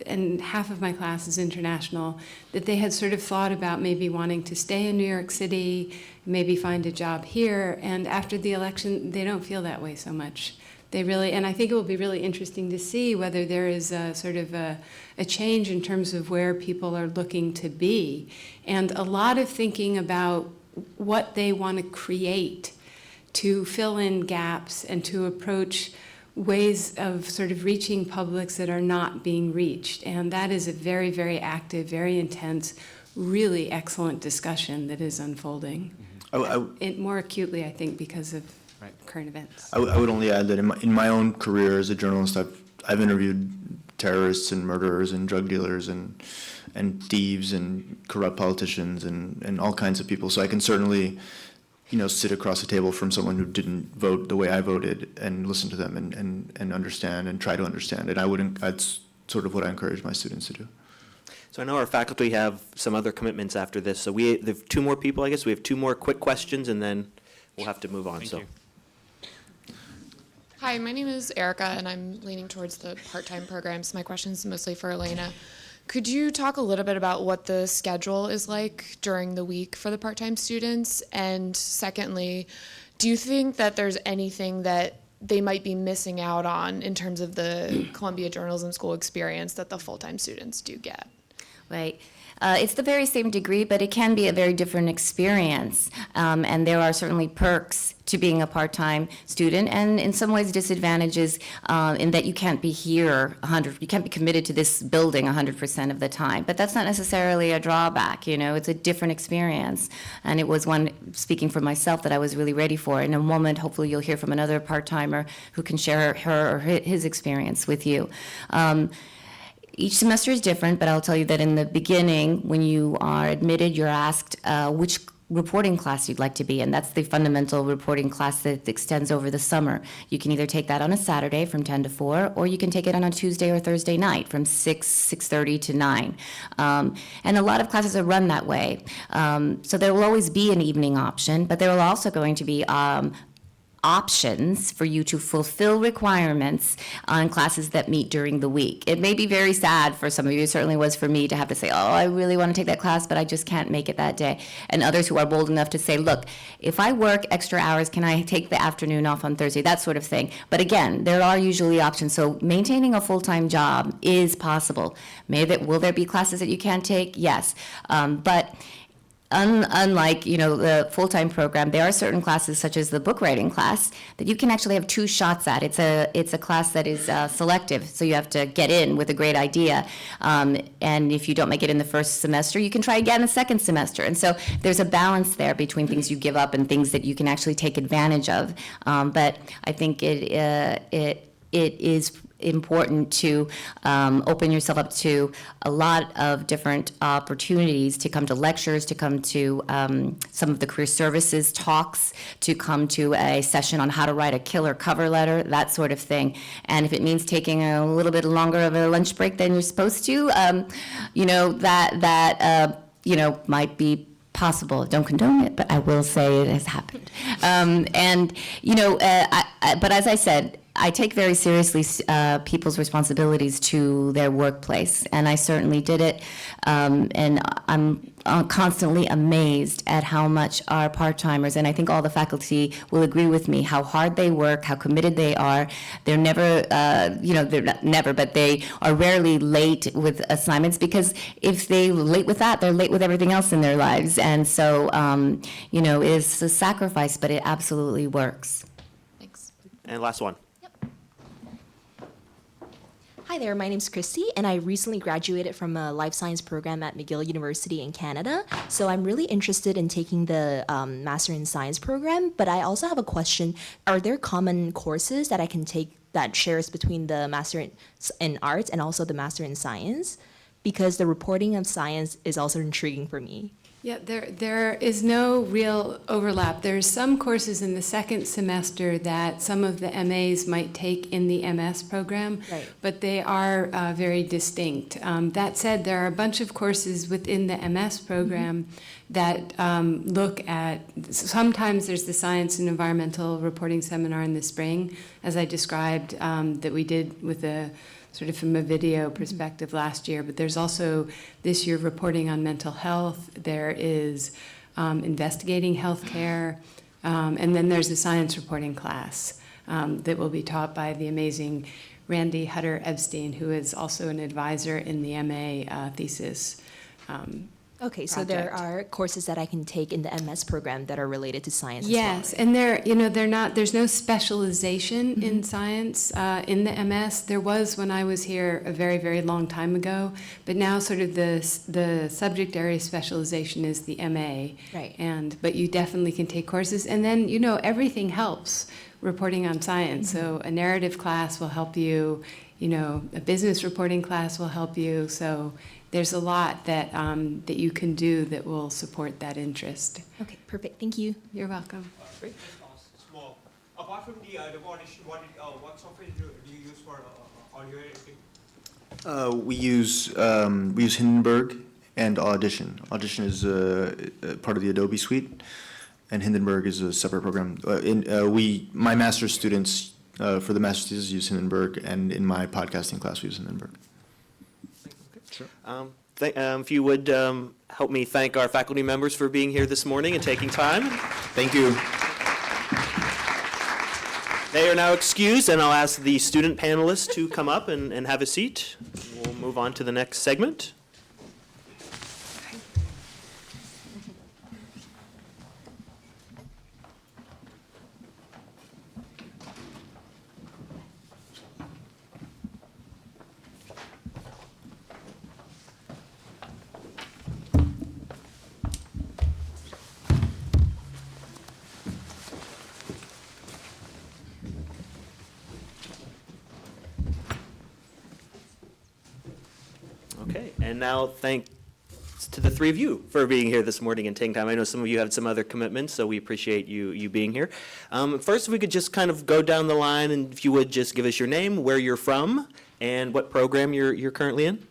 Speaker 6: and half of my class is international, that they had sort of thought about maybe wanting to stay in New York City, maybe find a job here, and after the election, they don't feel that way so much. And I think it will be really interesting to see whether there is a sort of a change in terms of where people are looking to be, and a lot of thinking about what they want to create to fill in gaps and to approach ways of sort of reaching publics that are not being reached. And that is a very, very active, very intense, really excellent discussion that is unfolding. More acutely, I think, because of current events.
Speaker 5: I would only add that in my own career as a journalist, I've interviewed terrorists and murderers and drug dealers and thieves and corrupt politicians and all kinds of people. So I can certainly, sit across the table from someone who didn't vote the way I voted and listen to them and understand and try to understand. And that's sort of what I encourage my students to do.
Speaker 3: So I know our faculty have some other commitments after this. So we have two more people, I guess. We have two more quick questions, and then we'll have to move on.
Speaker 9: Thank you.
Speaker 10: Hi, my name is Erica, and I'm leaning towards the part-time programs. My question is mostly for Elena. Could you talk a little bit about what the schedule is like during the week for the part-time students? And secondly, do you think that there's anything that they might be missing out on in terms of the Columbia Journalism School experience that the full-time students do get?
Speaker 4: Right. It's the very same degree, but it can be a very different experience. And there are certainly perks to being a part-time student, and in some ways disadvantages in that you can't be here you can't be committed to this building 100% of the time. But that's not necessarily a drawback, it's a different experience. And it was one, speaking for myself, that I was really ready for. In a moment, hopefully you'll hear from another part-timer who can share her or his experience with you. Each semester is different, but I'll tell you that in the beginning, when you are admitted, you're asked which reporting class you'd like to be in. That's the fundamental reporting class that extends over the summer. You can either take that on a Saturday from 10 to 4, or you can take it on a Tuesday or Thursday night from 6:30 to 9. And a lot of classes are run that way. So there will always be an evening option, but there will also going to be options for you to fulfill requirements on classes that meet during the week. It may be very sad for some of you, it certainly was for me, to have to say, I really want to take that class, but I just can't make it that day. And others who are bold enough to say, look, if I work extra hours, can I take the afternoon off on Thursday? That sort of thing. But again, there are usually options. So maintaining a full-time job is possible. Will there be classes that you can't take? Yes. But unlike, the full-time program, there are certain classes, such as the book writing class, that you can actually have two shots at. It's a class that is selective, so you have to get in with a great idea. And if you don't make it in the first semester, you can try again the second semester. And so there's a balance there between things you give up and things that you can actually take advantage of. But I think it is important to open yourself up to a lot of different opportunities, to come to lectures, to come to some of the career services talks, to come to a session on how to write a killer cover letter, that sort of thing. And if it means taking a little bit longer of a lunch break than you're supposed to, that might be possible. Don't condone it, but I will say it has happened. But as I said, I take very seriously people's responsibilities to their workplace, and I certainly did it. And I'm constantly amazed at how much our part-timers, and I think all the faculty will agree with me, how hard they work, how committed they are. They're never, they're not never, but they are rarely late with assignments, because if they're late with that, they're late with everything else in their lives. And so, it's a sacrifice, but it absolutely works.
Speaker 10: Thanks.
Speaker 3: And last one.
Speaker 11: Hi there, my name's Christy, and I recently graduated from a life science program at McGill University in Canada. So I'm really interested in taking the Master in Science program, but I also have a question. Are there common courses that I can take that shares between the Master in Arts and also the Master in Science? Because the reporting of science is also intriguing for me.
Speaker 6: Yeah, there is no real overlap. There's some courses in the second semester that some of the MAs might take in the MS program,
Speaker 11: Right.
Speaker 6: but they are very distinct. That said, there are a bunch of courses within the MS program that look at, sometimes there's the Science and Environmental Reporting Seminar in the spring, as I described, that we did with a sort of from a video perspective last year, but there's also this year reporting on mental health. There is investigating healthcare, and then there's a science reporting class that will be taught by the amazing Randy Hutter Epstein, who is also an advisor in the MA thesis.
Speaker 11: Okay, so there
Speaker 6: project.
Speaker 11: are courses that I can take in the MS program that are related to science
Speaker 6: Yes,
Speaker 11: as well.
Speaker 6: and they're not, there's no specialization in science in the MS. There was when I was here a very, very long time ago, but now sort of the subject area specialization is the MA.
Speaker 11: Right.
Speaker 6: But you definitely can take courses, and then, everything helps reporting on science. So a narrative class will help you, a business reporting class will help you, so there's a lot that you can do that will support that interest.
Speaker 11: Okay, perfect. Thank you.
Speaker 6: You're welcome.
Speaker 12: Small. Apart from the audition, what software do you use for audio editing?
Speaker 5: We use Hindenburg and Audition. Audition is part of the Adobe suite, and Hindenburg is a separate program. My master's students for the master's thesis use Hindenburg, and in my podcasting class we use Hindenburg. Sure.
Speaker 3: If you would help me thank our faculty members for being here this morning and taking time.
Speaker 5: Thank you.
Speaker 3: They are now excused, and I'll ask the student panelists to come up and have a seat. We'll move on to the next segment. Okay, and now thanks to the three of you for being here this morning and taking time. I know some of you have some other commitments, so we appreciate you being here. First, if we could just kind of go down the line, and if you would just give us your name, where you're from, and what program you're currently in.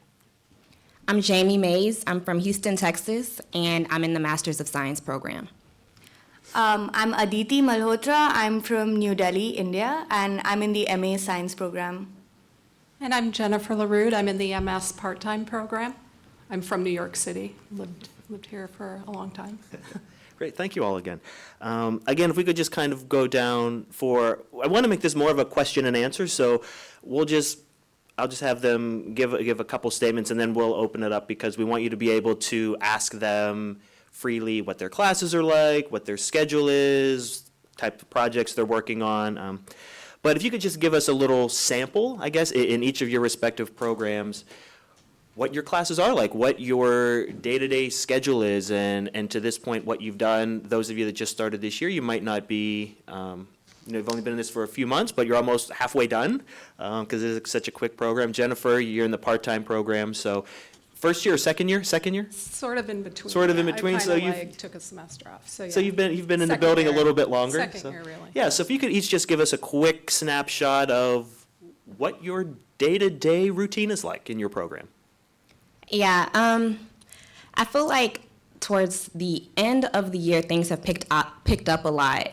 Speaker 13: I'm Jamie Mays. I'm from Houston, Texas, and I'm in the Masters of Science program.
Speaker 14: I'm Aditi Malhotra. I'm from New Delhi, India, and I'm in the MA Science program.
Speaker 15: And I'm Jennifer LaRude. I'm in the MS part-time program. I'm from New York City. Lived here for a long time.
Speaker 3: Great, thank you all again. Again, if we could just kind of go down I want to make this more of a question and answer, so I'll just have them give a couple statements, and then we'll open it up because we want you to be able to ask them freely what their classes are like, what their schedule is, type of projects they're working on. But if you could just give us a little sample, I guess, in each of your respective programs, what your classes are like, what your day-to-day schedule is, and to this point, what you've done. Those of you that just started this year, you might not be, you've only been in this for a few months, but you're almost halfway done because it's such a quick program. Jennifer, you're in the part-time program, so first year or second year? Second year?
Speaker 15: Sort of in between.
Speaker 3: Sort of in
Speaker 15: yeah.
Speaker 3: between,
Speaker 15: I
Speaker 3: so
Speaker 15: kinda,
Speaker 3: you've-
Speaker 15: took a semester off. So,
Speaker 3: So
Speaker 15: yeah.
Speaker 3: you've been in the
Speaker 15: Second
Speaker 3: building a
Speaker 15: year.
Speaker 3: little bit longer?
Speaker 15: Second
Speaker 3: so-
Speaker 15: year, really.
Speaker 3: Yeah, so if you could each just give us a quick snapshot of what your day-to-day routine is like in your program.
Speaker 13: Yeah, I feel like towards the end of the year, things have picked up a lot.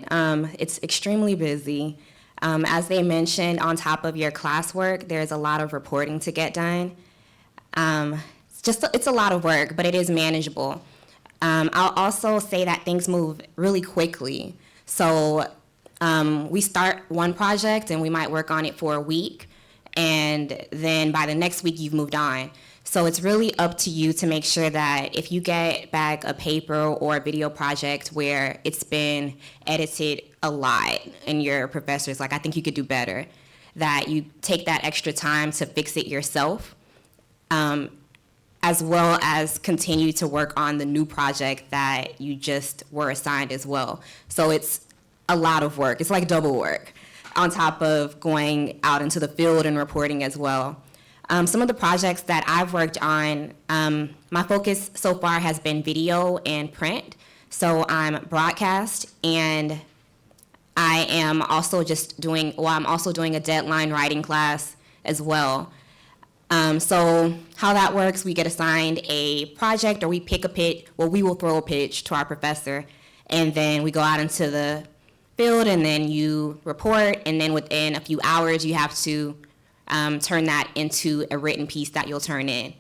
Speaker 13: It's extremely busy. As they mentioned, on top of your classwork, there's a lot of reporting to get done. It's a lot of work, but it is manageable. I'll also say that things move really quickly. So we start one project and we might work on it for a week, and then by the next week you've moved on. So it's really up to you to make sure that if you get back a paper or a video project where it's been edited a lot and your professor's like, I think you could do better, that you take that extra time to fix it yourself, as well as continue to work on the new project that you just were assigned as well. So it's a lot of work. It's like double work on top of going out into the field and reporting as well. Some of the projects that I've worked on, my focus so far has been video and print. So I'm broadcast, and I am also I'm also doing a deadline writing class as well. So how that works, we get assigned a project, or we pick a pitch, we will throw a pitch to our professor, and then we go out into the field, and then you report, and then within a few hours, you have to turn that into a written piece that you'll turn in.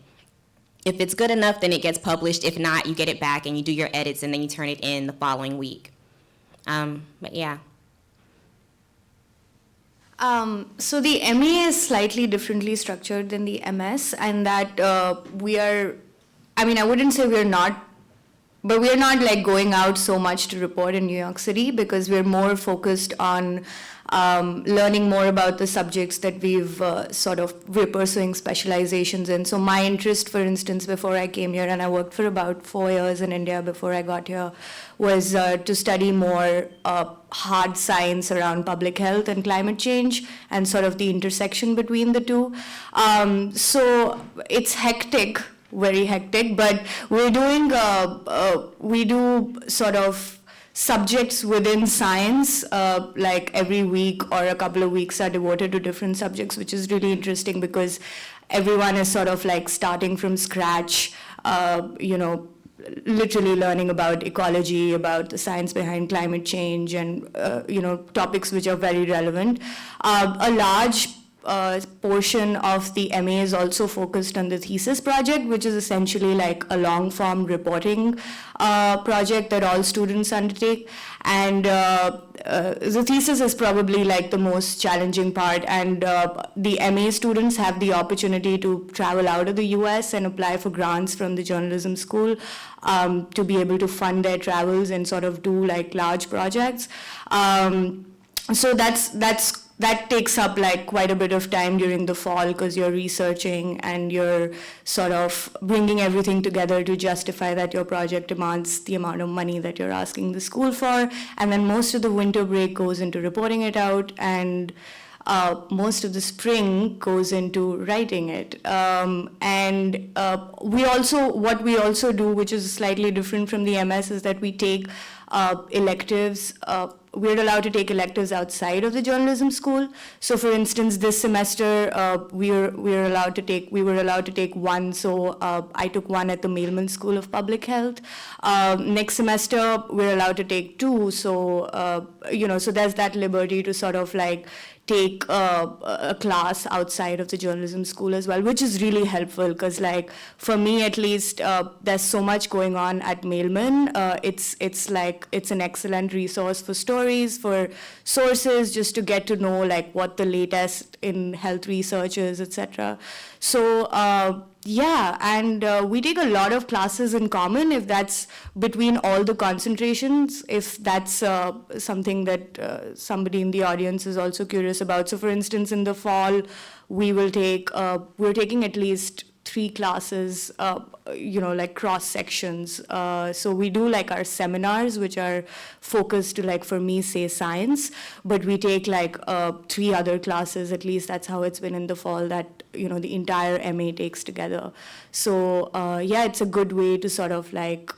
Speaker 13: If it's good enough, then it gets published. If not, you get it back and you do your edits, and then you turn it in the following week. But yeah.
Speaker 14: So the MA is slightly differently structured than the MS, and that I wouldn't say we're not, but we're not like going out so much to report in New York City, because we're more focused on learning more about the subjects that we're pursuing specializations in. So my interest, for instance, before I came here, and I worked for about 4 years in India before I got here, was to study more hard science around public health and climate change, and sort of the intersection between the two. So it's hectic, very hectic, but we're doing, we do sort of subjects within science, like every week or a couple of weeks are devoted to different subjects, which is really interesting because everyone is sort of like starting from scratch, literally learning about ecology, about the science behind climate change, and topics which are very relevant. A large portion of the MA is also focused on the thesis project, which is essentially like a long-form reporting project that all students undertake. And the thesis is probably like the most challenging part, and the MA students have the opportunity to travel out of the US and apply for grants from the journalism school to be able to fund their travels and sort of do like large projects. So that takes up like quite a bit of time during the fall, because you're researching and you're sort of bringing everything together to justify that your project demands the amount of money that you're asking the school for. And then most of the winter break goes into reporting it out, and most of the spring goes into writing it. And what we also do, which is slightly different from the MS, is that we take electives. We're allowed to take electives outside of the journalism school. So, for instance, this semester we were allowed to take one. So I took one at the Mailman School of Public Health. Next semester we're allowed to take two. So so there's that liberty to sort of like take a class outside of the journalism school as well, which is really helpful, because like for me at least, there's so much going on at Mailman. It's an excellent resource for stories, for sources, just to get to know like what the latest in health research is, etc. So we take a lot of classes in common, if that's between all the concentrations, if that's something that somebody in the audience is also curious about. So for instance, in the fall, we're taking at least 3 classes, like cross sections. So we do like our seminars, which are focused to, like, for me, say science, but we take like 3 other classes, at least that's how it's been in the fall, that, the entire MA takes together. So it's a good way to sort of like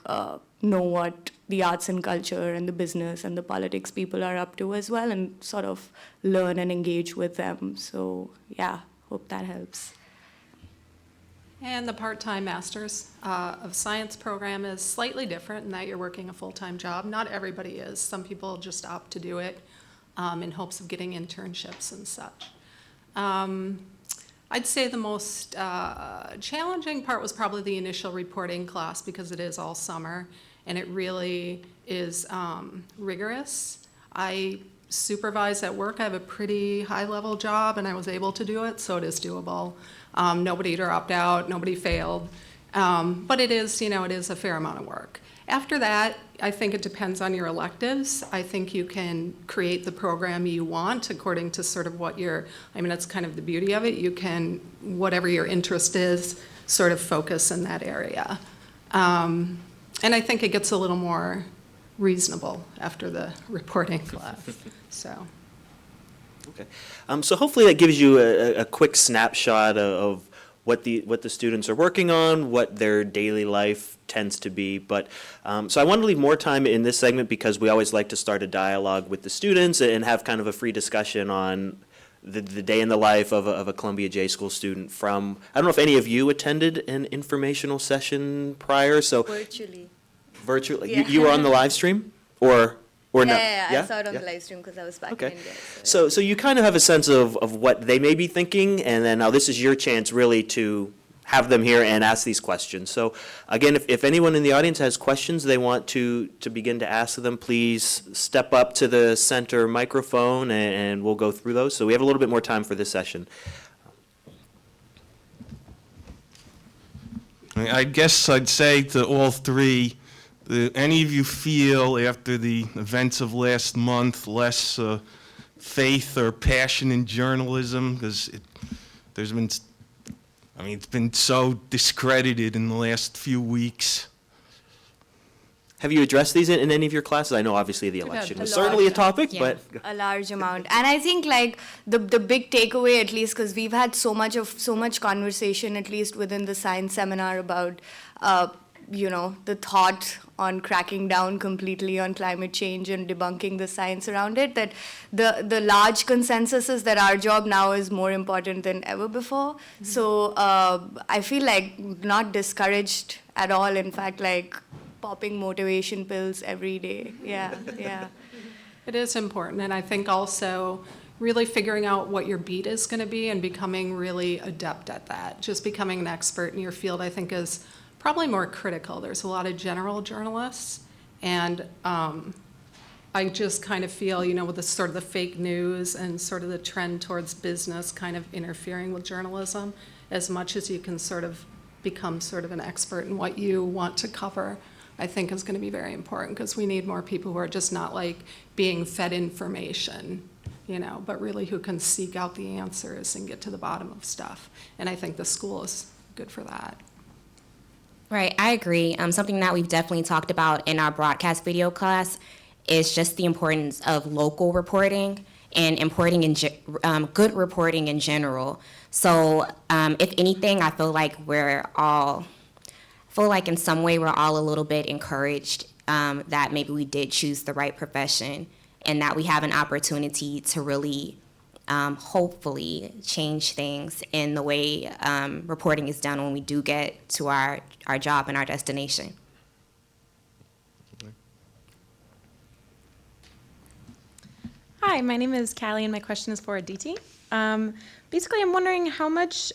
Speaker 14: know what the arts and culture and the business and the politics people are up to as well, and sort of learn and engage with them. So hope that helps.
Speaker 15: And the part-time Masters of Science program is slightly different in that you're working a full-time job. Not everybody is. Some people just opt to do it in hopes of getting internships and such. I'd say the most challenging part was probably the initial reporting class, because it is all summer and it really is rigorous. I supervise at work. I have a pretty high-level job, and I was able to do it, so it is doable. Nobody dropped out, nobody failed, but it is, it is a fair amount of work. After that, I think it depends on your electives. I think you can create the program you want according to sort of what that's kind of the beauty of it. You can, whatever your interest is, sort of focus in that area. And I think it gets a little more reasonable after the reporting class, so.
Speaker 3: Okay. So hopefully that gives you a quick snapshot of what the students are working on, what their daily life tends to be. But so I want to leave more time in this segment because we always like to start a dialogue with the students and have kind of a free discussion on the day in the life of a Columbia J School student from, I don't know if any of you attended an informational session prior, so.
Speaker 16: Virtually.
Speaker 3: Virtually?
Speaker 16: Yeah.
Speaker 3: You were on the live stream or no?
Speaker 16: Yeah, I saw it on the live stream because I was back in India.
Speaker 3: So you kind of have a sense of what they may be thinking, and then now this is your chance really to have them here and ask these questions. So again, if anyone in the audience has questions they want to begin to ask them, please step up to the center microphone and we'll go through those. So we have a little bit more time for this session.
Speaker 17: I guess I'd say to all three, any of you feel after the events of last month less faith or passion in journalism, because it's been so discredited in the last few weeks.
Speaker 3: Have you addressed these in any of your classes? I know obviously the election was certainly a topic, but.
Speaker 14: A large amount. And I think like the big takeaway, at least, because we've had so much conversation, at least within the science seminar, about the thought on cracking down completely on climate change and debunking the science around it, that the large consensus is that our job now is more important than ever before. Mm-hmm. So I feel like not discouraged at all. In fact, like popping motivation pills every day. Yeah.
Speaker 15: It is important, and I think also really figuring out what your beat is going to be and becoming really adept at that. Just becoming an expert in your field, I think, is probably more critical. There's a lot of general journalists, and I just kind of feel, with the sort of the fake news and sort of the trend towards business kind of interfering with journalism, as much as you can sort of become sort of an expert in what you want to cover, I think is going to be very important, because we need more people who are just not like being fed information, but really who can seek out the answers and get to the bottom of stuff. And I think the school is good for that.
Speaker 13: Right, I agree. Something that we've definitely talked about in our broadcast video class is just the importance of local reporting and good reporting in general. So if anything, I feel like in some way we're all a little bit encouraged that maybe we did choose the right profession and that we have an opportunity to really hopefully change things in the way reporting is done when we do get to our job and our destination.
Speaker 8: Hi, my name is Callie, and my question is for Aditi. Basically, I'm wondering how much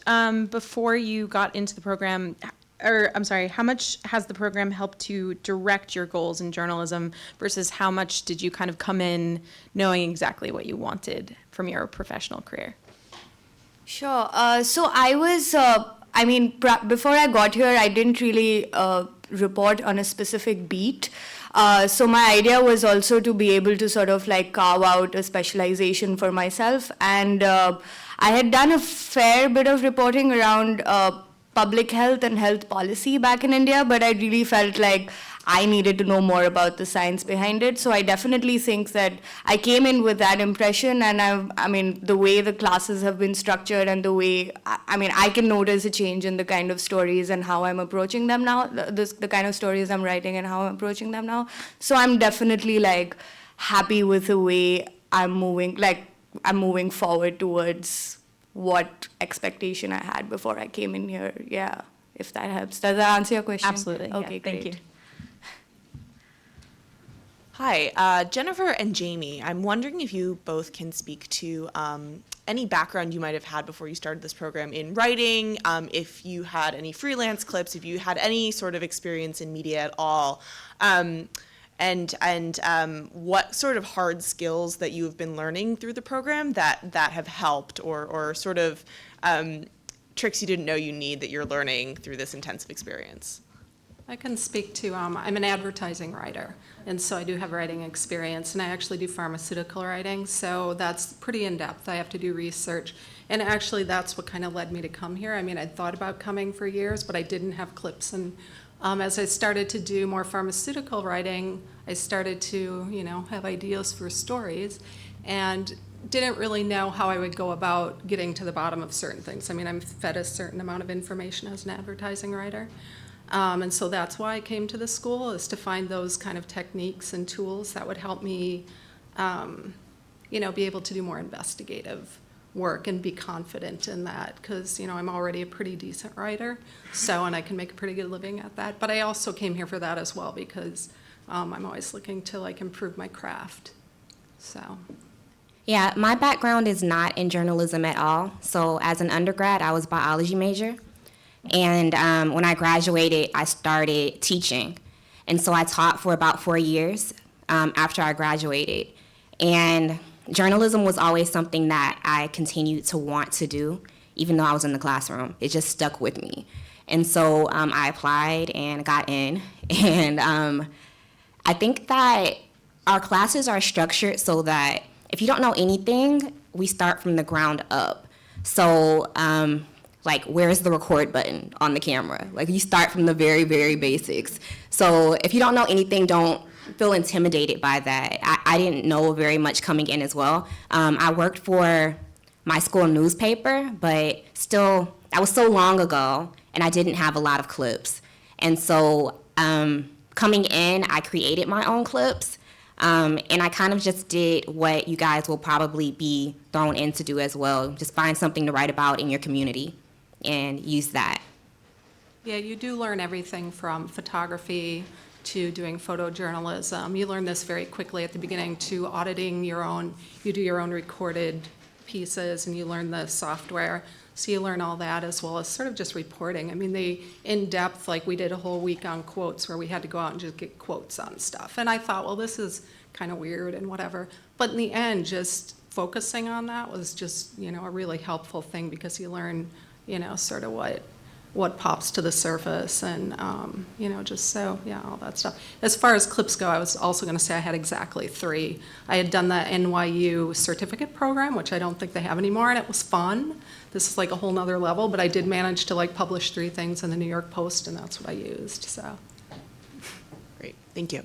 Speaker 8: before you got into the program, how much has the program helped to direct your goals in journalism versus how much did you kind of come in knowing exactly what you wanted from your professional career?
Speaker 14: Sure. So I was, before I got here, I didn't really report on a specific beat. So my idea was also to be able to sort of like carve out a specialization for myself. And I had done a fair bit of reporting around public health and health policy back in India, but I really felt like I needed to know more about the science behind it. So I definitely think that I came in with that impression, and the way the classes have been structured and the way, I can notice a change in the kind of stories and how I'm approaching them now, the kind of stories I'm writing and how I'm approaching them now. So I'm definitely like happy with the way I'm moving forward towards what expectation I had before I came in here. Yeah, if that helps. Does that answer your question?
Speaker 8: Absolutely.
Speaker 14: Okay,
Speaker 8: yeah,
Speaker 14: great.
Speaker 8: Thank you.
Speaker 2: Hi, Jennifer and Jamie. I'm wondering if you both can speak to any background you might have had before you started this program in writing, if you had any freelance clips, if you had any sort of experience in media at all, and what sort of hard skills that you have been learning through the program that have helped, or sort of tricks you didn't know you need that you're learning through this intensive experience.
Speaker 15: I can speak to, I'm an advertising writer, and so I do have writing experience, and I actually do pharmaceutical writing, so that's pretty in-depth. I have to do research, and actually that's what kind of led me to come here. I mean, I'd thought about coming for years, but I didn't have clips, and as I started to do more pharmaceutical writing, I started to, have ideas for stories, and didn't really know how I would go about getting to the bottom of certain things. I mean, I'm fed a certain amount of information as an advertising writer. And so that's why I came to the school, is to find those kind of techniques and tools that would help me, be able to do more investigative work and be confident in that, because, I'm already a pretty decent writer, and I can make a pretty good living at that. But I also came here for that as well, because I'm always looking to, improve my craft, so.
Speaker 13: Yeah, my background is not in journalism at all. So as an undergrad, I was a biology major. And when I graduated, I started teaching. And so I taught for about 4 years after I graduated. And journalism was always something that I continued to want to do, even though I was in the classroom. It just stuck with me. And so I applied and got in. And I think that our classes are structured so that if you don't know anything, we start from the ground up. So, where's the record button on the camera? You start from the very, very basics. So if you don't know anything, don't feel intimidated by that. I didn't know very much coming in as well. I worked for my school newspaper, but still, that was so long ago, and I didn't have a lot of clips. And so coming in, I created my own clips. And I kind of just did what you guys will probably be thrown in to do as well. Just find something to write about in your community and use that.
Speaker 15: Yeah, you do learn everything from photography to doing photojournalism. You learn this very quickly at the beginning, to auditing you do your own recorded pieces, and you learn the software. So you learn all that, as well as sort of just reporting. I mean, they in-depth, we did a whole week on quotes where we had to go out and just get quotes on stuff. And I thought, well, this is kind of weird and whatever. But in the end, just focusing on that was just, a really helpful thing, because you learn, sort of what pops to the surface, and, all that stuff. As far as clips go, I was also going to say I had exactly 3. I had done the NYU certificate program, which I don't think they have anymore, and it was fun. This is a whole nother level, but I did manage to publish 3 things in the New York Post, and that's what I used, so.
Speaker 2: Great, thank you.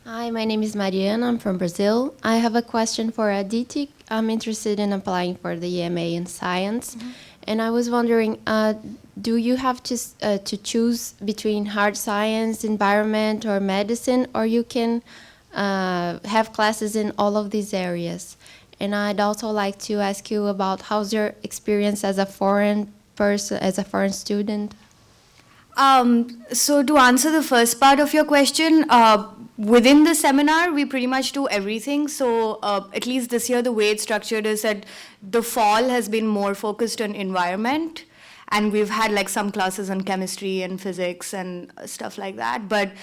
Speaker 18: Hi, my name is Mariana. I'm from Brazil. I have a question for Aditi. I'm interested in applying for the EMA in science, and I was wondering, do you have to choose between hard science, environment, or medicine, or you can have classes in all of these areas? And I'd also like to ask you about how's your experience as a foreign person, as a foreign student?
Speaker 14: So to answer the first part of your question, within the seminar, we pretty much do everything. So at least this year, the way it's structured is that the fall has been more focused on environment. And we've had some classes on chemistry and physics and stuff like that. But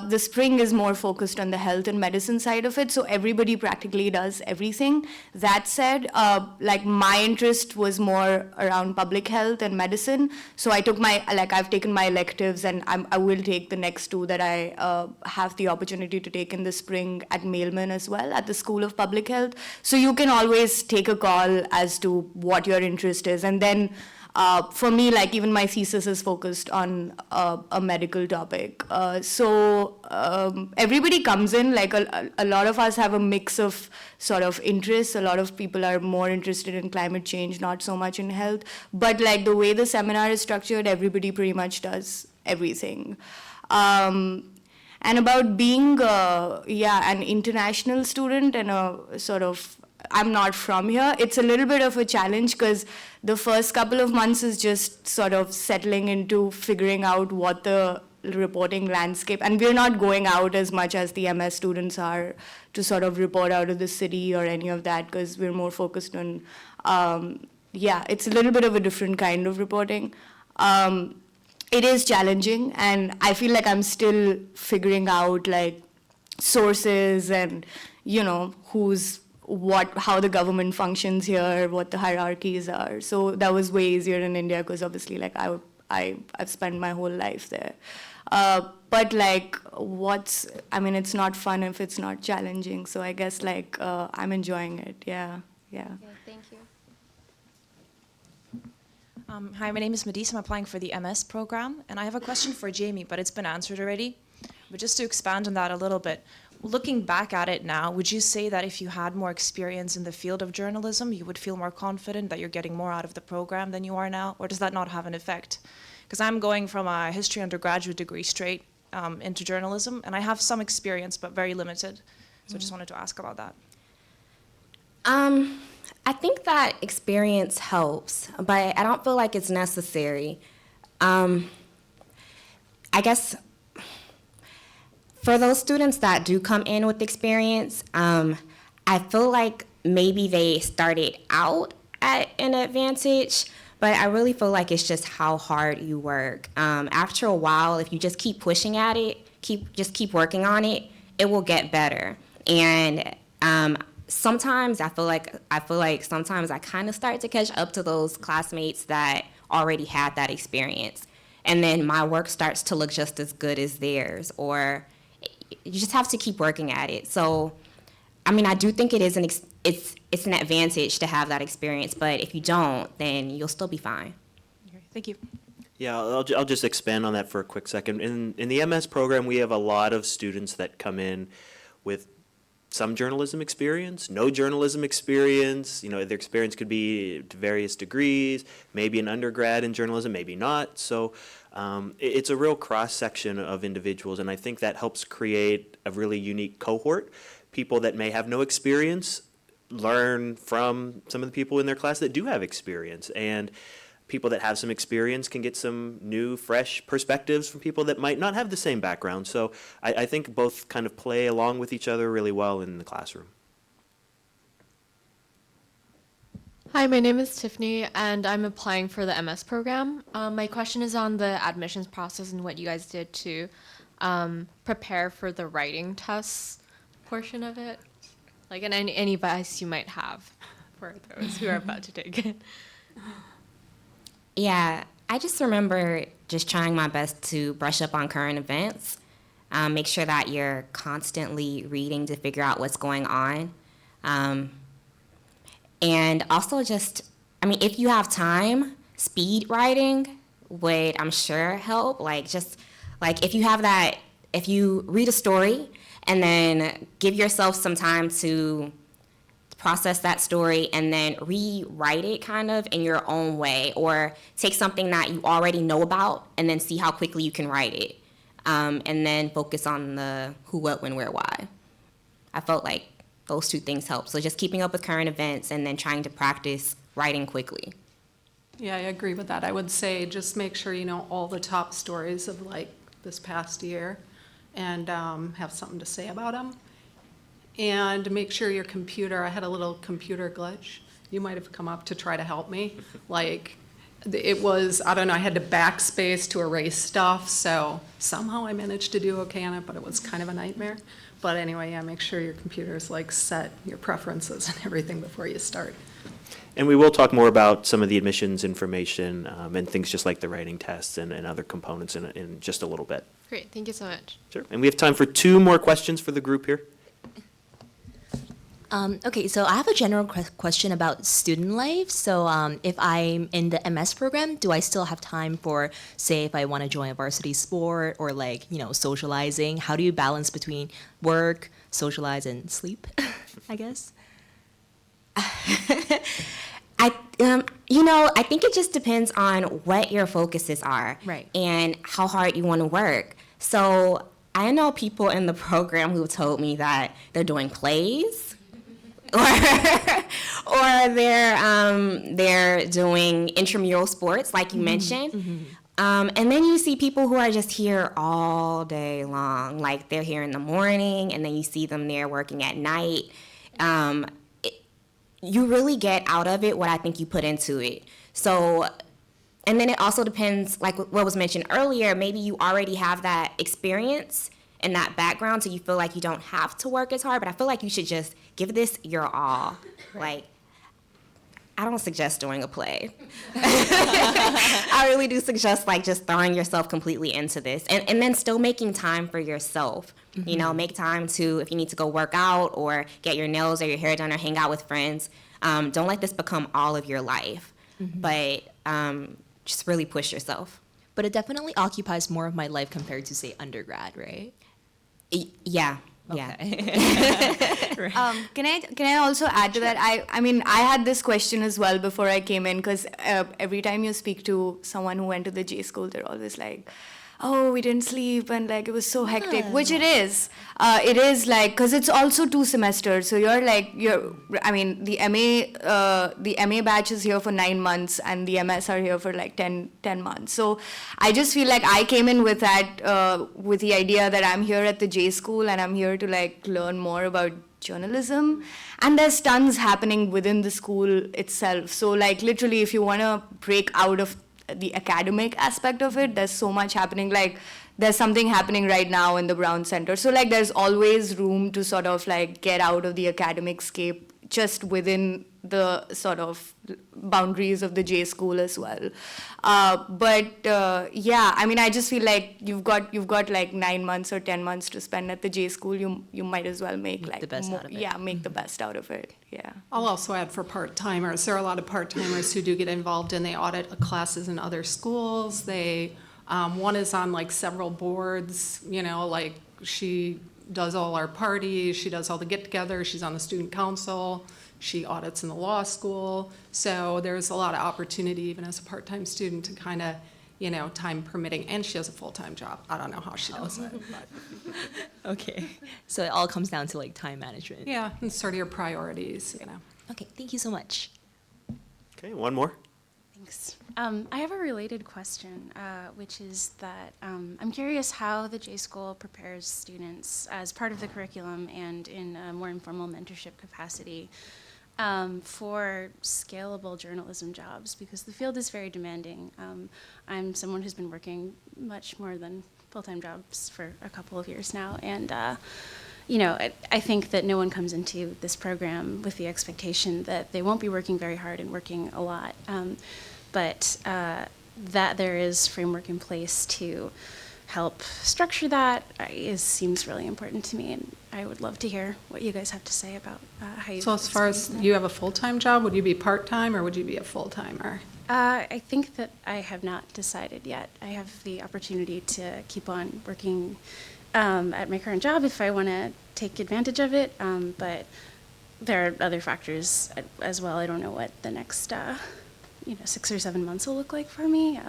Speaker 14: the spring is more focused on the health and medicine side of it. So everybody practically does everything. That said, my interest was more around public health and medicine. So I took I've taken my electives, and I will take the next 2 that I have the opportunity to take in the spring at Mailman as well, at the School of Public Health. So you can always take a call as to what your interest is. And then for me, even my thesis is focused on a medical topic. So everybody comes in, a lot of us have a mix of sort of interests. A lot of people are more interested in climate change, not so much in health. But the way the seminar is structured, everybody pretty much does everything. And about being, an international student and a sort of, I'm not from here, it's a little bit of a challenge, because the first couple of months is just sort of settling into figuring out what the reporting landscape, and we're not going out as much as the MS students are to sort of report out of the city or any of that, because we're more focused on, it's a little bit of a different kind of reporting. It is challenging, and I feel like I'm still figuring out sources and, how the government functions here, what the hierarchies are. So that was way easier in India, because obviously I've spent my whole life there. But like, it's not fun if it's not challenging. So I guess like I'm enjoying it. Yeah.
Speaker 18: Thank you.
Speaker 19: Hi, my name is Madis. I'm applying for the MS program, and I have a question for Jamie, but it's been answered already. But just to expand on that a little bit, looking back at it now, would you say that if you had more experience in the field of journalism, you would feel more confident that you're getting more out of the program than you are now, or does that not have an effect? Because I'm going from a history undergraduate degree straight into journalism, and I have some experience, but very limited. So I just wanted to ask about that.
Speaker 13: I think that experience helps, but I don't feel like it's necessary. I guess for those students that do come in with experience, I feel like maybe they started out at an advantage, but I really feel like it's just how hard you work. After a while, if you just keep pushing at it, keep working on it, it will get better. And sometimes I feel like sometimes I kind of start to catch up to those classmates that already had that experience, and then my work starts to look just as good as theirs, or you just have to keep working at it. So, I mean, I do think it is it's an advantage to have that experience, but if you don't, then you'll still be fine.
Speaker 19: Thank you.
Speaker 3: Yeah, I'll just expand on that for a quick second. In the MS program, we have a lot of students that come in with some journalism experience, no journalism experience. You know, their experience could be to various degrees, maybe an undergrad in journalism, maybe not. So it's a real cross-section of individuals, and I think that helps create a really unique cohort. People that may have no experience learn from some of the people in their class that do have experience, and people that have some experience can get some new, fresh perspectives from people that might not have the same background. So I think both kind of play along with each other really well in the classroom.
Speaker 20: Hi, my name is Tiffany, and I'm applying for the MS program. My question is on the admissions process and what you guys did to prepare for the writing tests portion of it. Like, and any advice you might have for those who are about to take it.
Speaker 13: Yeah, I just remember just trying my best to brush up on current events, make sure that you're constantly reading to figure out what's going on. And also just, I mean, if you have time, speed writing would, I'm sure, help. Like, just, like, if you have that, if you read a story and then give yourself some time to process that story and then rewrite it kind of in your own way, or take something that you already know about and then see how quickly you can write it, and then focus on the who, what, when, where, why. I felt like those two things help. So just keeping up with current events and then trying to practice writing quickly.
Speaker 15: Yeah, I agree with that. I would say just make sure you know all the top stories of like this past year and have something to say about them. And make sure your computer, I had a little computer glitch. You might have come up to try to help me. Like, it was, I don't know, I had to backspace to erase stuff, so somehow I managed to do okay on it, but it was kind of a nightmare. But anyway, yeah, make sure your computer's like set your preferences and everything before you start.
Speaker 3: And we will talk more about some of the admissions information and things just like the writing tests and other components in just a little bit.
Speaker 20: Great, thank you so much.
Speaker 3: Sure. And we have time for 2 more questions for the group here.
Speaker 11: Okay, so I have a general question about student life. So if I'm in the MS program, do I still have time for, say, if I want to join a varsity sport or like, you know, socializing? How do you balance between work, socialize, and sleep, I guess?
Speaker 13: I think it just depends on what your focuses are.
Speaker 11: Right.
Speaker 13: And how hard you want to work. So I know people in the program who told me that they're doing plays, or they're doing intramural sports, like you mentioned. And then you see people who are just here all day long, like they're here in the morning, and then you see them there working at night. You really get out of it what I think you put into it. So, and then it also depends, like what was mentioned earlier, maybe you already have that experience and that background, so you feel like you don't have to work as hard, but I feel like you should just give this your all. Like, I don't suggest doing a play. I really do suggest like just throwing yourself completely into this and then still making time for yourself. You know, make time to, if you need to go work out or get your nails or your hair done or hang out with friends. Don't let this become all of your life, but just really push yourself.
Speaker 11: But it definitely occupies more of my life compared to, say, undergrad, right?
Speaker 13: Yeah.
Speaker 14: Can I also add to that? I mean, I had this question as well before I came in, because every time you speak to someone who went to the J school, they're always like, oh, we didn't sleep and like it was so hectic, which it is. It is like, because it's also 2 semesters, so I mean, the MA batch is here for 9 months and the MS are here for like 10 months. So I just feel like I came in with that, with the idea that I'm here at the J school and I'm here to like learn more about journalism, and there's tons happening within the school itself. So like literally, if you want to break out of the academic aspect of it, there's so much happening. Like there's something happening right now in the Brown Center, so like there's always room to sort of like get out of the academic scape just within the sort of boundaries of the J school as well. Yeah, I mean, I just feel like you've got like 9 months or 10 months to spend at the J school. You might as well make like
Speaker 11: the best out of it.
Speaker 14: Yeah, make the best out of it. Yeah.
Speaker 15: I'll also add for part-timers, there are a lot of part-timers who do get involved and they audit classes in other schools. They, one is on like several boards, you know, like she does all our parties, she does all the get-togethers, she's on the student council, she audits in the law school. So there's a lot of opportunity even as a part-time student to kind of, you know, time permitting, and she has a full-time job. I don't know how she does it, but.
Speaker 11: Okay. So it all comes down to like time management.
Speaker 15: Yeah, and sort of your priorities, you know.
Speaker 11: Okay, thank you so much.
Speaker 3: Okay, one more.
Speaker 21: Thanks. I have a related question, which is that I'm curious how the J School prepares students as part of the curriculum and in a more informal mentorship capacity for scalable journalism jobs, because the field is very demanding. I'm someone who's been working much more than full-time jobs for a couple of years now, and you know, I think that no one comes into this program with the expectation that they won't be working very hard and working a lot, but that there is framework in place to help structure that seems really important to me, and I would love to hear what you guys have to say about how you.
Speaker 15: So as far as you have a full-time job, would you be part-time or would you be a full-timer?
Speaker 21: I think that I have not decided yet. I have the opportunity to keep on working at my current job if I want to take advantage of it, but there are other factors as well. I don't know what the next 6 or 7 months will look like for me,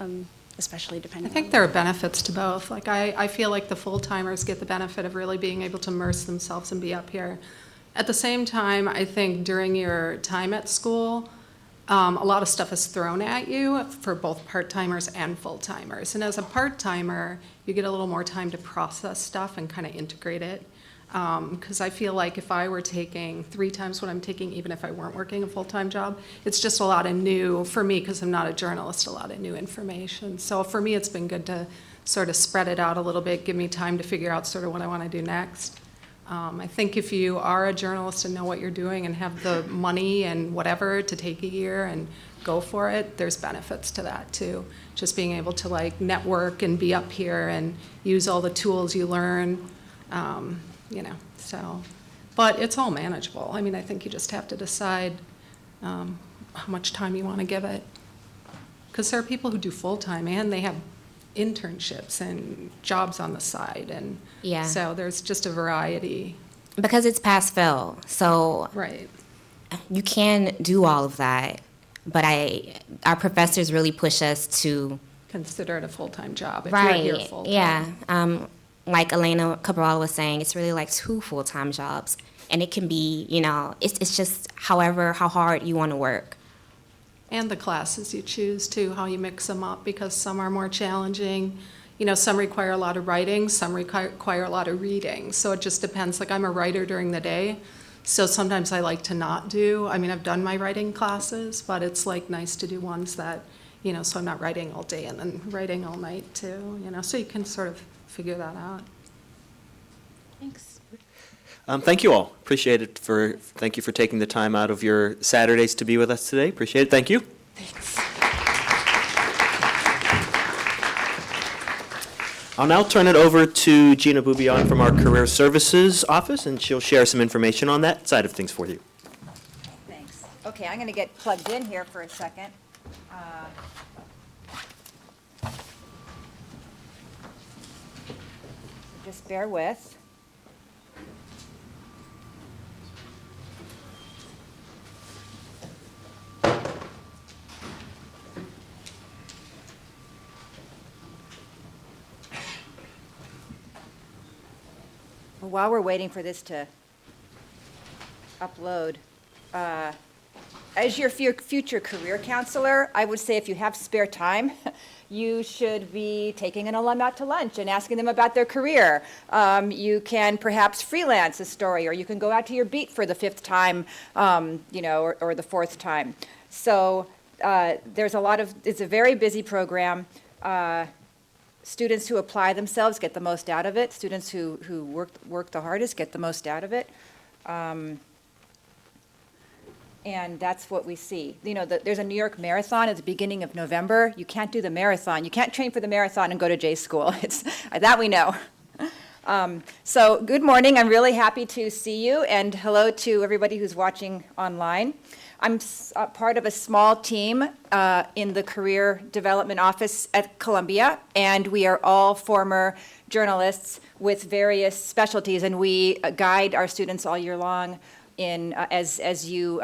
Speaker 21: especially depending
Speaker 15: I think there are benefits to both. Like I feel like the full-timers get the benefit of really being able to immerse themselves and be up here. At the same time, I think during your time at school, a lot of stuff is thrown at you for both part-timers and full-timers. And as a part-timer, you get a little more time to process stuff and kind of integrate it. Because I feel like if I were taking 3 times what I'm taking, even if I weren't working a full-time job, it's just a lot of new, for me, because I'm not a journalist, a lot of new information. So for me, it's been good to sort of spread it out a little bit, give me time to figure out sort of what I want to do next. I think if you are a journalist and know what you're doing and have the money and whatever to take a year and go for it, there's benefits to that too. Just being able to like network and be up here and use all the tools you learn. So, but it's all manageable. I mean, I think you just have to decide how much time you want to give it. Because there are people who do full-time and they have internships and jobs on the side. And
Speaker 13: Yeah.
Speaker 15: so there's just a variety.
Speaker 13: Because it's pass-fail, so
Speaker 15: Right.
Speaker 13: you can do all of that, but our professors really push us to
Speaker 15: Consider it a full-time job if
Speaker 13: right,
Speaker 15: you're here full-time.
Speaker 13: yeah. Like Elena Cabral was saying, it's really like 2 full-time jobs, and it can be, it's just how hard you want to work.
Speaker 15: And the classes you choose too, how you mix them up, because some are more challenging. Some require a lot of writing, some require a lot of reading. So it just depends. Like I'm a writer during the day, so sometimes I like to not do. I mean, I've done my writing classes, but it's like nice to do ones that, so I'm not writing all day and then writing all night too, so you can sort of figure that out.
Speaker 21: Thanks.
Speaker 3: Thank you all. Appreciate it. Thank you for taking the time out of your Saturdays to be with us today. Appreciate it. Thank you. I'll now turn it over to Gina Boubion from our Career Services Office, and she'll share some information on that side of things for you.
Speaker 1: Thanks. Okay, I'm going to get plugged in here for a second. Just bear with. While we're waiting for this to upload, as your future career counselor, I would say if you have spare time, you should be taking an alum out to lunch and asking them about their career. You can perhaps freelance a story, or you can go out to your beat for the 5th time, or the 4th time. So there's it's a very busy program. Students who apply themselves get the most out of it. Students who work the hardest get the most out of it. And that's what we see. There's a New York Marathon at the beginning of November. You can't do the marathon. You can't train for the marathon and go to J school. It's that we know. So good morning. I'm really happy to see you, and hello to everybody who's watching online. I'm part of a small team in the Career Development Office at Columbia, and we are all former journalists with various specialties, and we guide our students all year long in as you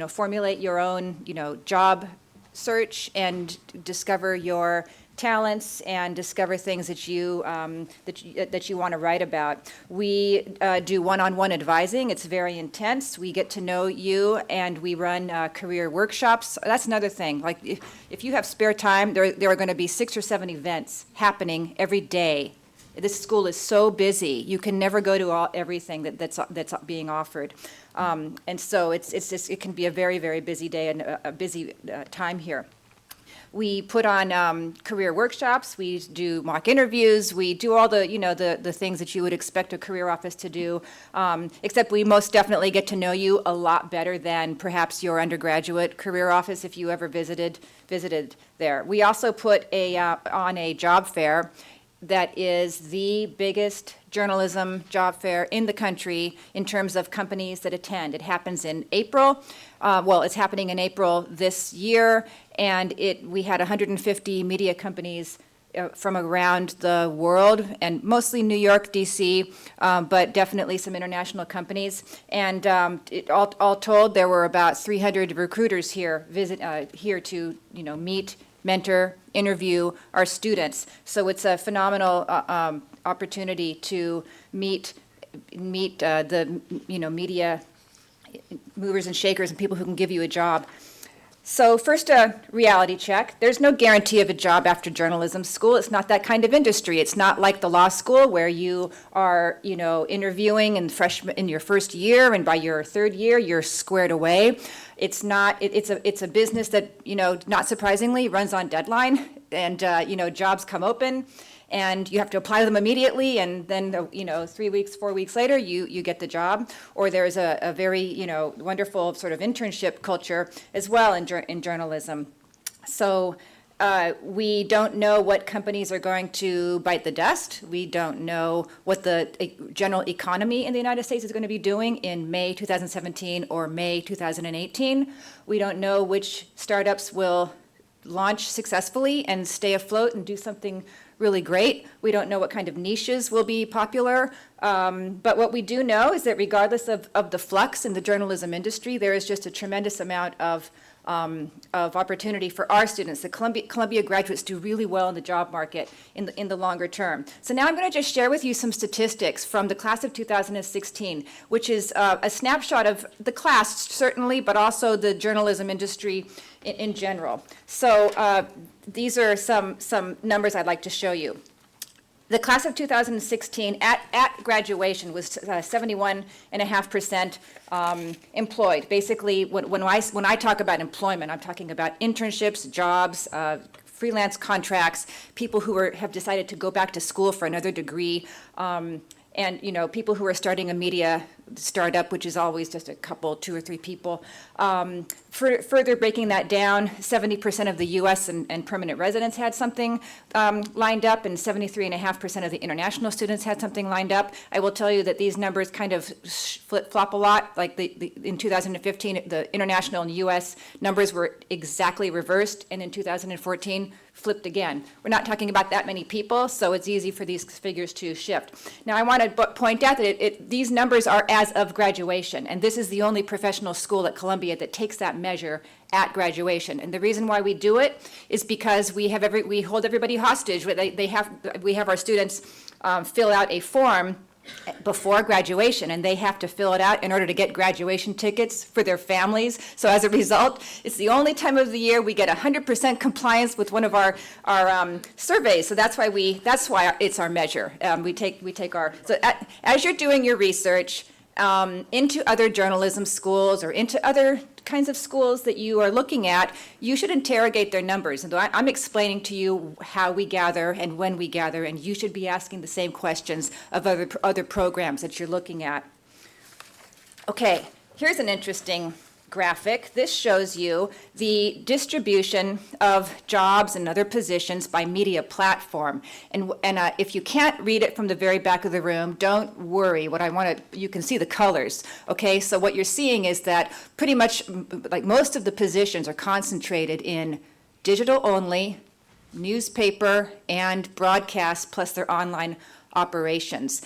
Speaker 1: formulate your own job search and discover your talents and discover things that you want to write about. We do one-on-one advising. It's very intense. We get to know you, and we run career workshops. That's another thing. Like if you have spare time, there are going to be 6 or 7 events happening every day. This school is so busy. You can never go to everything that's being offered, and so it can be a very, very busy day and a busy time here. We put on career workshops. We do mock interviews. We do all the things that you would expect a career office to do, except we most definitely get to know you a lot better than perhaps your undergraduate career office if you ever visited there. We also put on a job fair that is the biggest journalism job fair in the country in terms of companies that attend. It happens in April. It's happening in April this year, and we had 150 media companies from around the world, and mostly New York, D.C., but definitely some international companies. And all told, there were about 300 recruiters here to meet, mentor, interview our students. So it's a phenomenal opportunity to meet the media movers and shakers and people who can give you a job. So first, a reality check. There's no guarantee of a job after journalism school. It's not that kind of industry. It's not like the law school where you are, interviewing in your first year, and by your 3rd year, you're squared away. It's not. It's a business that, not surprisingly, runs on deadline, and jobs come open, and you have to apply them immediately, and then 3 weeks, 4 weeks later, you get the job. Or there's a very wonderful sort of internship culture as well in journalism. So we don't know what companies are going to bite the dust. We don't know what the general economy in the United States is going to be doing in May 2017 or May 2018. We don't know which startups will launch successfully and stay afloat and do something really great. We don't know what kind of niches will be popular. But what we do know is that regardless of the flux in the journalism industry, there is just a tremendous amount of opportunity for our students. The Columbia graduates do really well in the job market in the longer term. So now I'm going to just share with you some statistics from the class of 2016, which is a snapshot of the class, certainly, but also the journalism industry in general. So these are some numbers I'd like to show you. The class of 2016 at graduation was 71.5% employed. Basically, when I talk about employment, I'm talking about internships, jobs, freelance contracts, people who have decided to go back to school for another degree, and people who are starting a media startup, which is always just a couple, 2 or 3 people. Further breaking that down, 70% of the US and permanent residents had something lined up, and 73.5% of the international students had something lined up. I will tell you that these numbers kind of flip-flop a lot. Like in 2015, the international and US numbers were exactly reversed, and in 2014, flipped again. We're not talking about that many people, so it's easy for these figures to shift. Now, I want to point out that these numbers are as of graduation, and this is the only professional school at Columbia that takes that measure at graduation. And the reason why we do it is because we hold everybody hostage. We have our students fill out a form before graduation, and they have to fill it out in order to get graduation tickets for their families. So as a result, it's the only time of the year we get 100% compliance with one of our surveys. So that's why it's our measure. As you're doing your research into other journalism schools or into other kinds of schools that you are looking at, you should interrogate their numbers. And I'm explaining to you how we gather and when we gather, and you should be asking the same questions of other programs that you're looking at. Okay, here's an interesting graphic. This shows you the distribution of jobs and other positions by media platform. And if you can't read it from the very back of the room, don't worry. You can see the colors. Okay, so what you're seeing is that pretty much like most of the positions are concentrated in digital only, newspaper, and broadcast, plus their online operations.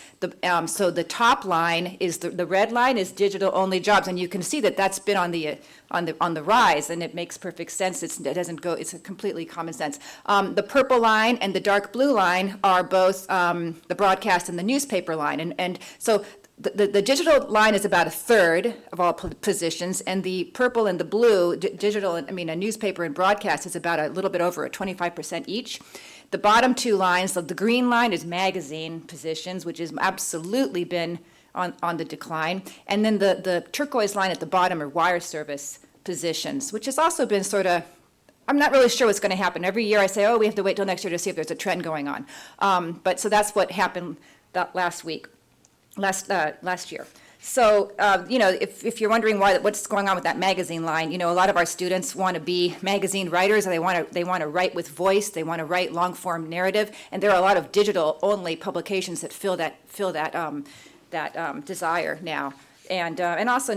Speaker 1: So the top line is the red line is digital only jobs, and you can see that that's been on the rise, and it makes perfect sense. It's a completely common sense. The purple line and the dark blue line are both the broadcast and the newspaper line, and so the digital line is about a third of all positions, and the purple and the blue, a newspaper and broadcast is about a little bit over 25% each. The bottom 2 lines, the green line is magazine positions, which has absolutely been on the decline. And then the turquoise line at the bottom are wire service positions, which has also been sort of, I'm not really sure what's going to happen. Every year I say, we have to wait till next year to see if there's a trend going on. But so that's what happened last year. So, if you're wondering what's going on with that magazine line, a lot of our students want to be magazine writers, and they want to write with voice, they want to write long-form narrative, and there are a lot of digital-only publications that fill that desire now. And also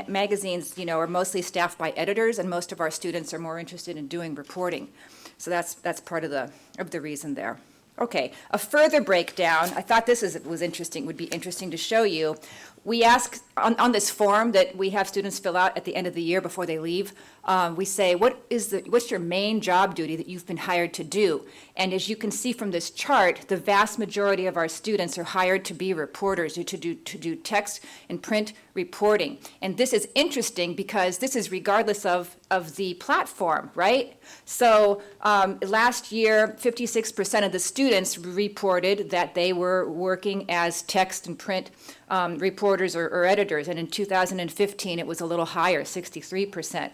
Speaker 1: magazines, are mostly staffed by editors, and most of our students are more interested in doing reporting. So that's part of the reason there. Okay, a further breakdown. I thought this would be interesting to show you. We ask on this form that we have students fill out at the end of the year before they leave. We say, what's your main job duty that you've been hired to do? And as you can see from this chart, the vast majority of our students are hired to be reporters, to do text and print reporting. And this is interesting because this is regardless of the platform, right? So last year, 56% of the students reported that they were working as text and print reporters or editors, and in 2015 it was a little higher, 63%.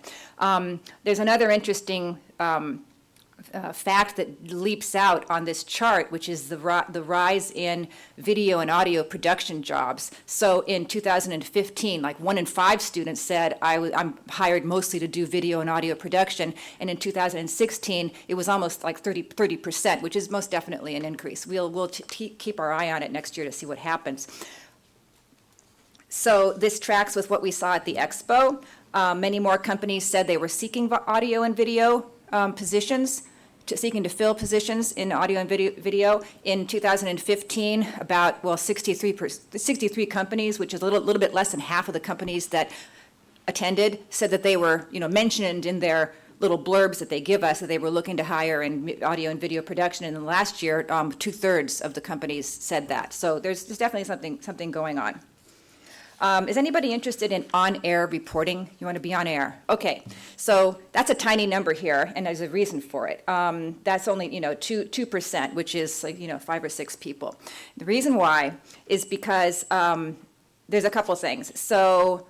Speaker 1: There's another interesting fact that leaps out on this chart, which is the rise in video and audio production jobs. So in 2015, like 1 in 5 students said, I'm hired mostly to do video and audio production, and in 2016, it was almost like 30%, which is most definitely an increase. We'll keep our eye on it next year to see what happens. So this tracks with what we saw at the expo. Many more companies said they were seeking audio and video positions, seeking to fill positions in audio and video. In 2015, about 63 companies, which is a little bit less than half of the companies that attended, said that they were mentioned in their little blurbs that they give us that they were looking to hire in audio and video production. And then last year, 2/3 of the companies said that. So there's definitely something going on. Is anybody interested in on-air reporting? You want to be on air? Okay, so that's a tiny number here, and there's a reason for it. That's only 2%, which is like 5 or 6 people. The reason why is because there's a couple things. So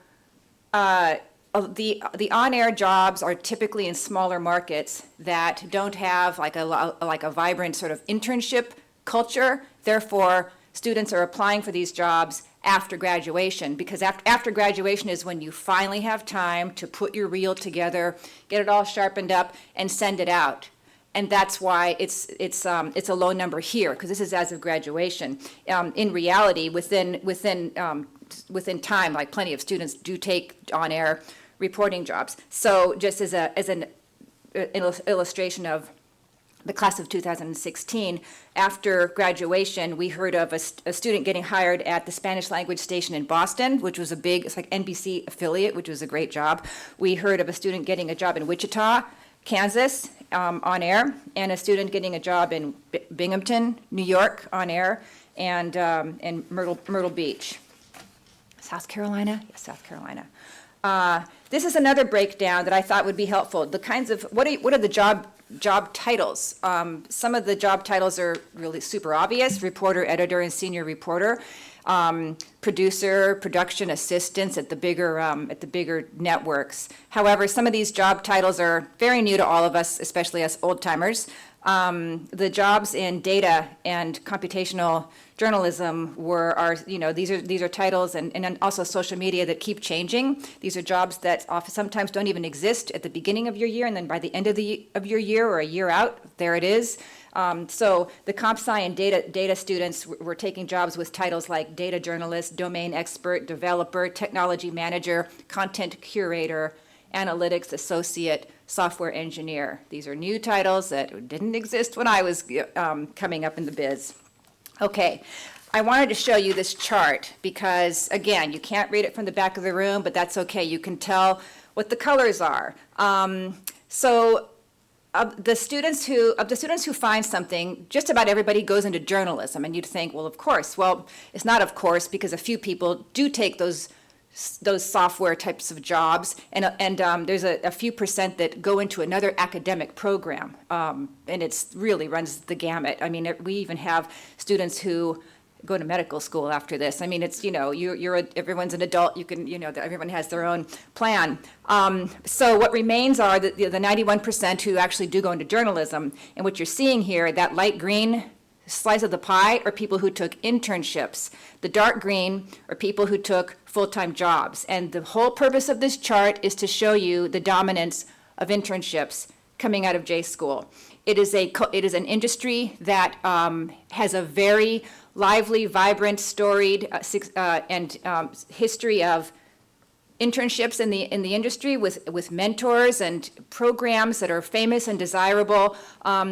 Speaker 1: the on-air jobs are typically in smaller markets that don't have like a vibrant sort of internship culture. Therefore, students are applying for these jobs after graduation, because after graduation is when you finally have time to put your reel together, get it all sharpened up, and send it out. And that's why it's a low number here, because this is as of graduation. In reality, within time, like plenty of students do take on-air reporting jobs. So just as an illustration of the class of 2016, after graduation, we heard of a student getting hired at the Spanish language station in Boston, which was it's like NBC affiliate, which was a great job. We heard of a student getting a job in Wichita, Kansas, on air, and a student getting a job in Binghamton, New York, on air, and Myrtle Beach. South Carolina? Yes, South Carolina. This is another breakdown that I thought would be helpful. The kinds of, what are the job titles? Some of the job titles are really super obvious: reporter, editor, and senior reporter. Producer, production assistants at the bigger networks. However, some of these job titles are very new to all of us, especially us old timers. The jobs in data and computational journalism these are titles, and also social media that keep changing. These are jobs that sometimes don't even exist at the beginning of your year, and then by the end of your year or a year out, there it is. So the comp sci and data students were taking jobs with titles like data journalist, domain expert, developer, technology manager, content curator, analytics associate, software engineer. These are new titles that didn't exist when I was coming up in the biz. Okay, I wanted to show you this chart because, again, you can't read it from the back of the room, but that's okay. You can tell what the colors are. Of the students who find something, just about everybody goes into journalism, and you'd think, well, of course. Well, it's not of course, because a few people do take those software types of jobs, and there's a few percent that go into another academic program, and it really runs the gamut. I mean, we even have students who go to medical school after this. I mean, it's, everyone's an adult, everyone has their own plan. So what remains are the 91% who actually do go into journalism, and what you're seeing here, that light green slice of the pie are people who took internships. The dark green are people who took full-time jobs. And the whole purpose of this chart is to show you the dominance of internships coming out of J-School. It is an industry that has a very lively, vibrant, storied history of internships in the industry with mentors and programs that are famous and desirable.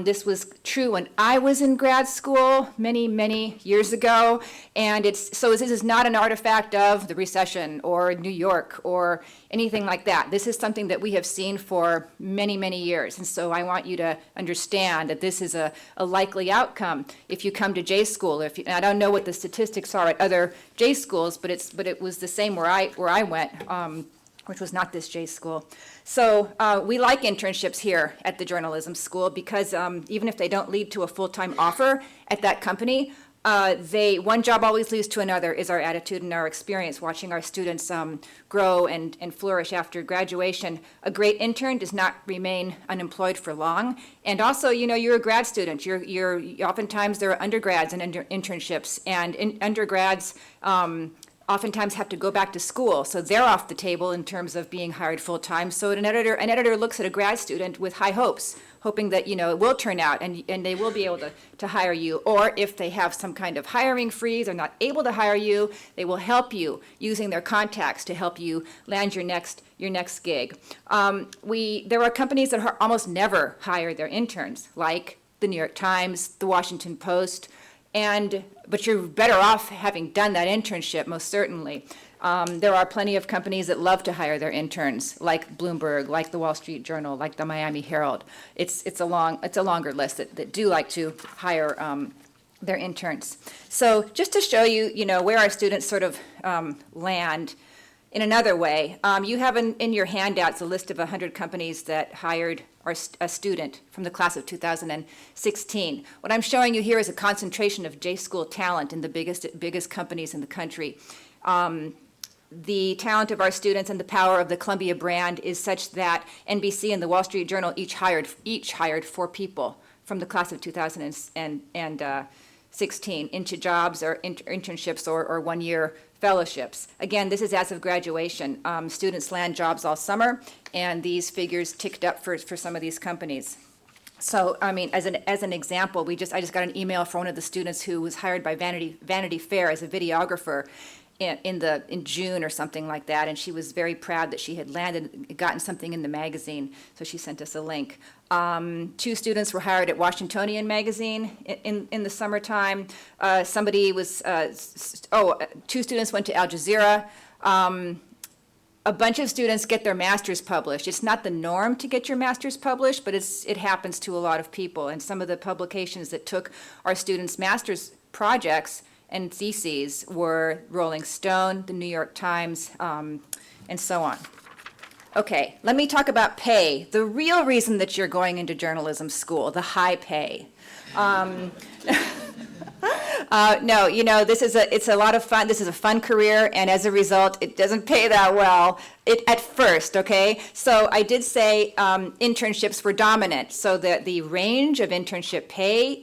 Speaker 1: This was true when I was in grad school many years ago, and this is not an artifact of the recession or New York or anything like that. This is something that we have seen for many years, and so I want you to understand that this is a likely outcome if you come to J School. I don't know what the statistics are at other J Schools, but it was the same where I went, which was not this J School. So we like internships here at the journalism school because even if they don't lead to a full-time offer at that company, one job always leads to another is our attitude and our experience watching our students grow and flourish after graduation. A great intern does not remain unemployed for long. And also, you're a grad student. You're oftentimes there are undergrads and internships, and undergrads oftentimes have to go back to school, so they're off the table in terms of being hired full-time. So an editor looks at a grad student with high hopes, hoping that it will turn out and they will be able to hire you. Or if they have some kind of hiring freeze or not able to hire you, they will help you using their contacts to help you land your next gig. There are companies that almost never hire their interns, like the New York Times, the Washington Post, but you're better off having done that internship, most certainly. There are plenty of companies that love to hire their interns, like Bloomberg, like the Wall Street Journal, like the Miami Herald. It's a longer list that do like to hire their interns. So just to show you, where our students sort of land in another way, you have in your handouts a list of 100 companies that hired a student from the class of 2016. What I'm showing you here is a concentration of J-School talent in the biggest companies in the country. The talent of our students and the power of the Columbia brand is such that NBC and the Wall Street Journal each hired 4 people from the class of 2016. 16 into jobs or internships or one-year fellowships. Again, this is as of graduation. Students land jobs all summer, and these figures ticked up for some of these companies. So, I mean, as an example, I just got an email from one of the students who was hired by Vanity Fair as a videographer in June or something like that, and she was very proud that she had gotten something in the magazine, so she sent us a link. 2 students were hired at Washingtonian magazine in the summertime. 2 students went to Al Jazeera. A bunch of students get their masters published. It's not the norm to get your masters published, but it happens to a lot of people. And some of the publications that took our students' masters projects and theses were Rolling Stone, the New York Times, and so on. Okay, let me talk about pay. The real reason that you're going into journalism school, the high pay. No, it's a lot of fun. This is a fun career, and as a result, it doesn't pay that well at first, okay? So I did say internships were dominant. So the range of internship pay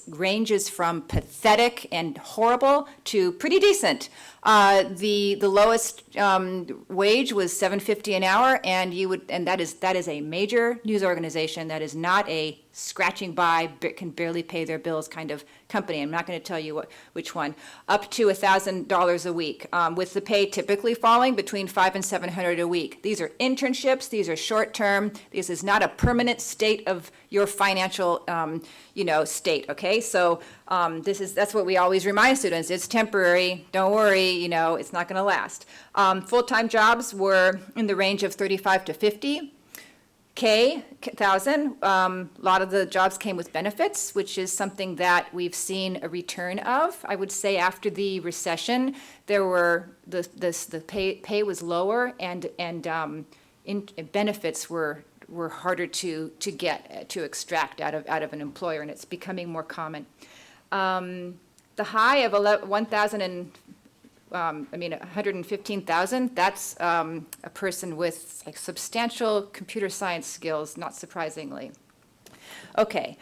Speaker 1: ranges from pathetic and horrible to pretty decent. The lowest wage was $7.50 an hour, and that is a major news organization. That is not a scratching by, can barely pay their bills kind of company. I'm not going to tell you which one. Up to $1,000 a week, with the pay typically falling between $500 and $700 a week. These are internships. These are short term. This is not a permanent state of your financial, state. Okay, so that's what we always remind students. It's temporary. Don't worry. It's not going to last. Full-time jobs were in the range of 35 to 50. $1,000. A lot of the jobs came with benefits, which is something that we've seen a return of. I would say after the recession, the pay was lower, and benefits were harder to extract out of an employer, and it's becoming more common. The high of 115,000, that's a person with substantial computer science skills, not surprisingly. Okay,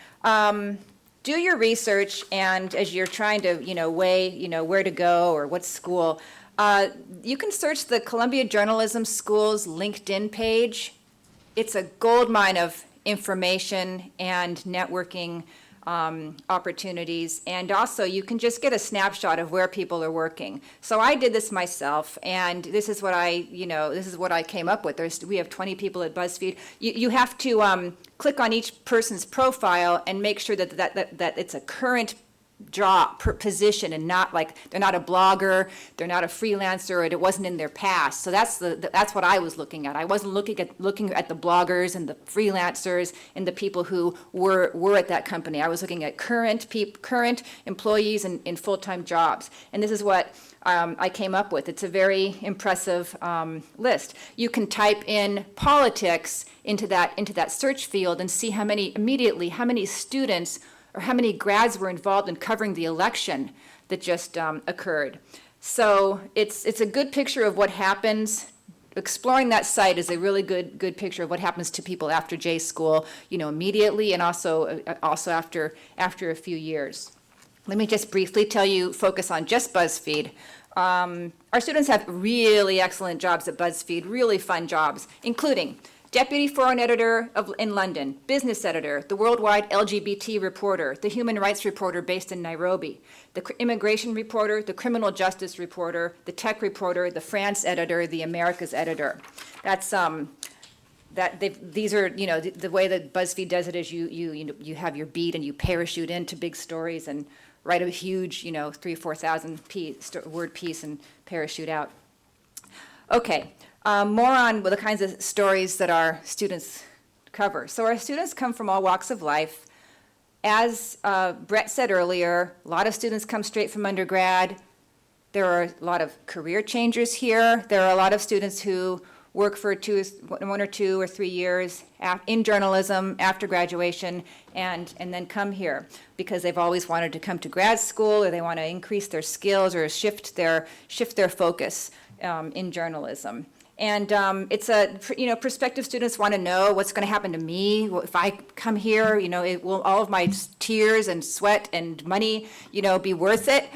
Speaker 1: do your research, and as you're trying to, weigh, where to go or what school, you can search the Columbia Journalism School's LinkedIn page. It's a goldmine of information and networking opportunities, and also you can just get a snapshot of where people are working. So I did this myself, and this is what I came up with. We have 20 people at BuzzFeed. You have to click on each person's profile and make sure that it's a current job position, and not they're not a blogger, they're not a freelancer, or it wasn't in their past. So that's what I was looking at. I wasn't looking at the bloggers and the freelancers and the people who were at that company. I was looking at current employees in full-time jobs, and this is what I came up with. It's a very impressive list. You can type in politics into that search field and see how many students or how many grads were involved in covering the election that just occurred. So it's a good picture of what happens. Exploring that site is a really good picture of what happens to people after J school, immediately, and also after a few years. Let me just briefly focus on just BuzzFeed. Our students have really excellent jobs at BuzzFeed, really fun jobs, including Deputy Foreign Editor in London, Business Editor, the Worldwide LGBT Reporter, the Human Rights Reporter based in Nairobi, the Immigration Reporter, the Criminal Justice Reporter, the Tech Reporter, the France Editor, the Americas Editor. That's these are the way that BuzzFeed does it is you have your beat and you parachute into big stories and write a huge 3,000 or 4,000 word piece and parachute out. Okay. More on the kinds of stories that our students cover. So our students come from all walks of life. As Brett said earlier, a lot of students come straight from undergrad. There are a lot of career changers here. There are a lot of students who work for 1 or 2 or 3 years in journalism after graduation and then come here because they've always wanted to come to grad school, or they want to increase their skills or shift their focus in journalism. And it's prospective students want to know what's going to happen to me if I come here. Will all of my tears and sweat and money, be worth it?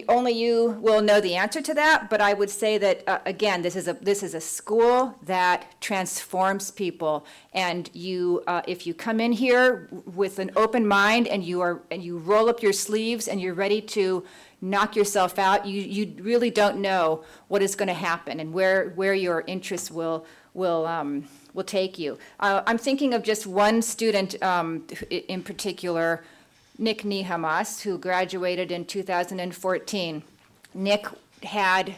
Speaker 1: Only you will know the answer to that. But I would say that again, this is a school that transforms people. And if you come in here with an open mind and you roll up your sleeves and you're ready to knock yourself out, you really don't know what is going to happen and where your interests will take you. I'm thinking of just one student in particular, Nick Nihamas, who graduated in 2014. Nick had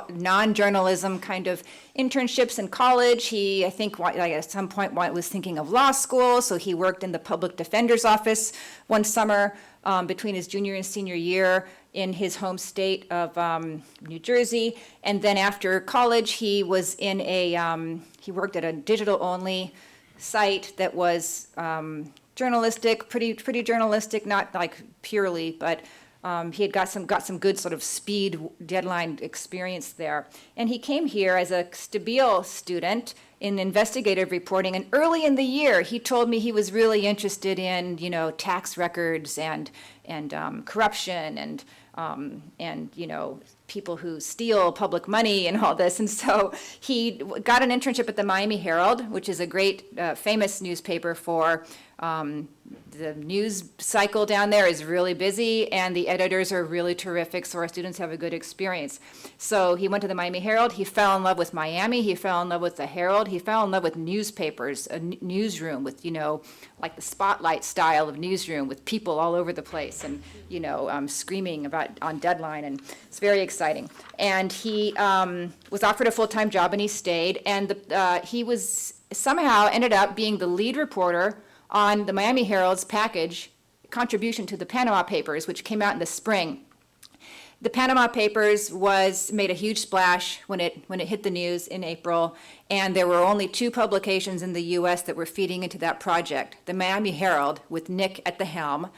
Speaker 1: non-journalism kind of internships in college. He, I think, at some point was thinking of law school, so he worked in the public defender's office one summer between his junior and senior year in his home state of New Jersey. And then after college, he was he worked at a digital-only site that was journalistic, pretty journalistic, not like purely, but he had got some good sort of speed deadline experience there. And he came here as a Stabile student in investigative reporting. And early in the year, he told me he was really interested in, tax records and corruption and people who steal public money and all this. And so he got an internship at the Miami Herald, which is a great, famous newspaper for the news cycle down there is really busy, and the editors are really terrific, so our students have a good experience. So he went to the Miami Herald. He fell in love with Miami. He fell in love with the Herald. He fell in love with newspapers, a newsroom with, like the Spotlight style of newsroom with people all over the place and, screaming on deadline, and it's very exciting. And he was offered a full-time job, and he stayed, and he was somehow ended up being the lead reporter on the Miami Herald's package contribution to the Panama Papers, which came out in the spring. The Panama Papers made a huge splash when it hit the news in April, and there were only 2 publications in the U.S. that were feeding into that project: the Miami Herald, with Nick at the helm,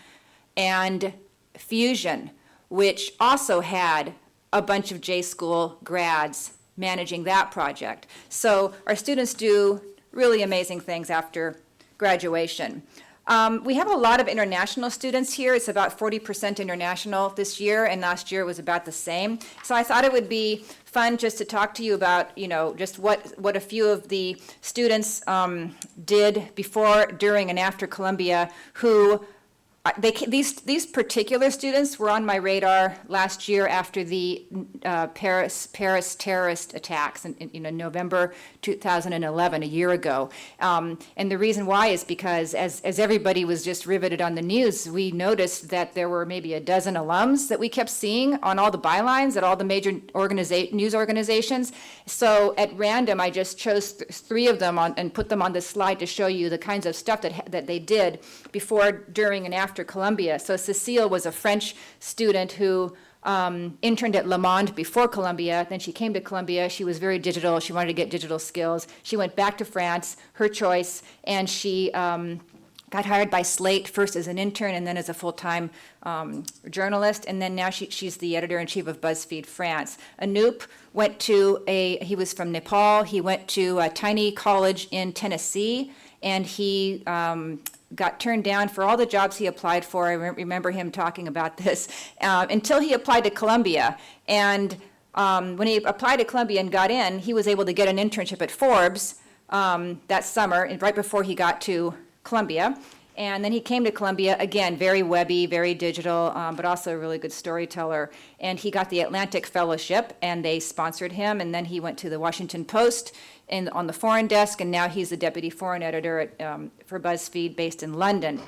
Speaker 1: and Fusion, which also had a bunch of J-School grads managing that project. So our students do really amazing things after graduation. We have a lot of international students here. It's about 40% international this year, and last year it was about the same. So I thought it would be fun just to talk to you about, just what a few of the students did before, during, and after Columbia, who these particular students were on my radar last year after the Paris terrorist attacks in November 2011, a year ago. And the reason why is because as everybody was just riveted on the news, we noticed that there were maybe a dozen alums that we kept seeing on all the bylines at all the major news organizations. So at random, I just chose 3 of them and put them on this slide to show you the kinds of stuff that they did before, during, and after Columbia. So Cecile was a French student who interned at Le Monde before Columbia. Then she came to Columbia. She was very digital. She wanted to get digital skills. She went back to France, her choice, and she got hired by Slate, first as an intern and then as a full-time journalist, and then now she's the editor-in-chief of BuzzFeed France. Anoop he was from Nepal. He went to a tiny college in Tennessee, and he got turned down for all the jobs he applied for. I remember him talking about this, until he applied to Columbia. And when he applied to Columbia and got in, he was able to get an internship at Forbes that summer, right before he got to Columbia. And then he came to Columbia, again, very webby, very digital, but also a really good storyteller. And he got the Atlantic Fellowship, and they sponsored him. And then he went to the Washington Post on the foreign desk, and now he's the deputy foreign editor for BuzzFeed, based in London.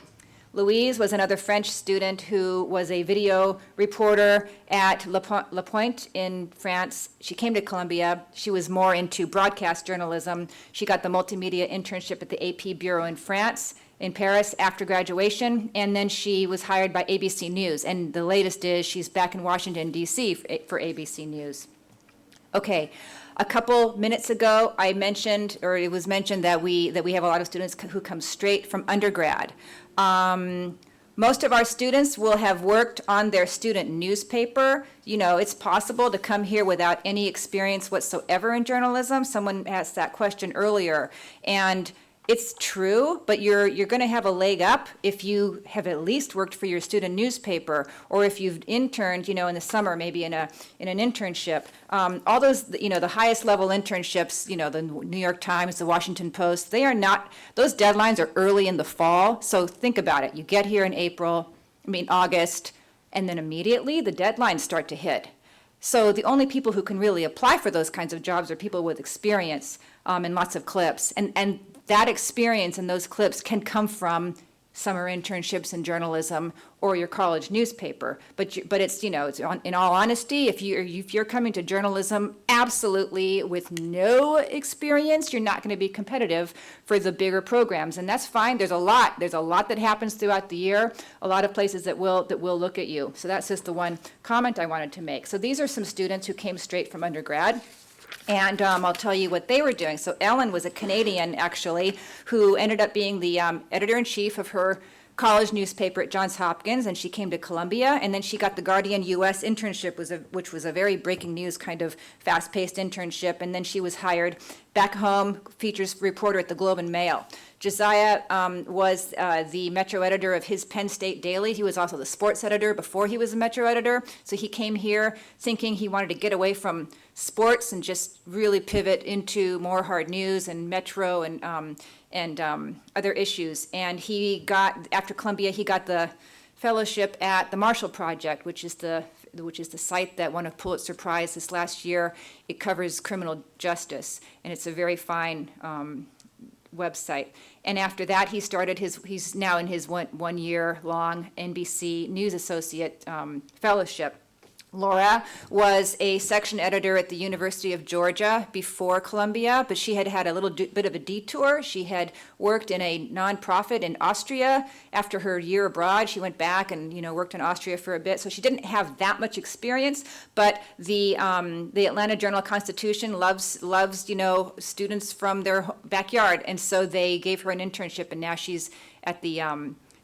Speaker 1: Louise was another French student who was a video reporter at La Pointe in France. She came to Columbia. She was more into broadcast journalism. She got the multimedia internship at the AP Bureau in France, in Paris, after graduation, and then she was hired by ABC News. And the latest is she's back in Washington, D.C. for ABC News. Okay. A couple minutes ago, it was mentioned that we have a lot of students who come straight from undergrad. Most of our students will have worked on their student newspaper. You know, it's possible to come here without any experience whatsoever in journalism. Someone asked that question earlier. And it's true, but you're going to have a leg up if you have at least worked for your student newspaper, or if you've interned, you know, in the summer, maybe in an internship. All those, you know, the highest level internships, you know, the New York Times, the Washington Post, they are not, those deadlines are early in the fall. So think about it. You get here in August, and then immediately the deadlines start to hit. So the only people who can really apply for those kinds of jobs are people with experience and lots of clips. And that experience and those clips can come from summer internships in journalism or your college newspaper. But it's, you know, in all honesty, if you're coming to journalism absolutely with no experience, you're not going to be competitive for the bigger programs, and that's fine. There's a lot that happens throughout the year. A lot of places that will look at you. So that's just the one comment I wanted to make. So these are some students who came straight from undergrad. And I'll tell you what they were doing. So Ellen was a Canadian, actually, who ended up being the editor-in-chief of her college newspaper at Johns Hopkins, and she came to Columbia, and then she got the Guardian U.S. internship, which was a very breaking news kind of fast-paced internship, and then she was hired back home, features reporter at the Globe and Mail. Josiah was the Metro editor of his Penn State Daily. He was also the sports editor before he was a Metro editor. So he came here thinking he wanted to get away from sports and just really pivot into more hard news and Metro and other issues. And he got, after Columbia, he got the fellowship at the Marshall Project, which is the site that won a Pulitzer Prize this last year. It covers criminal justice, and it's a very fine website. And after that, he's now in his one year long NBC News Associate fellowship. Laura was a section editor at the University of Georgia before Columbia, but she had had a little bit of a detour. She had worked in a nonprofit in Austria. After her year abroad, she went back and, you know, worked in Austria for a bit. So she didn't have that much experience, but the Atlanta Journal-Constitution loves, you know, students from their backyard. And so they gave her an internship, and now she's at the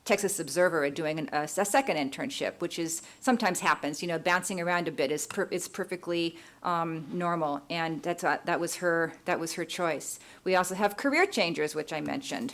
Speaker 1: Texas Observer doing a second internship, which is sometimes happens. You know, bouncing around a bit is perfectly normal, and that was her choice. We also have career changers, which I mentioned.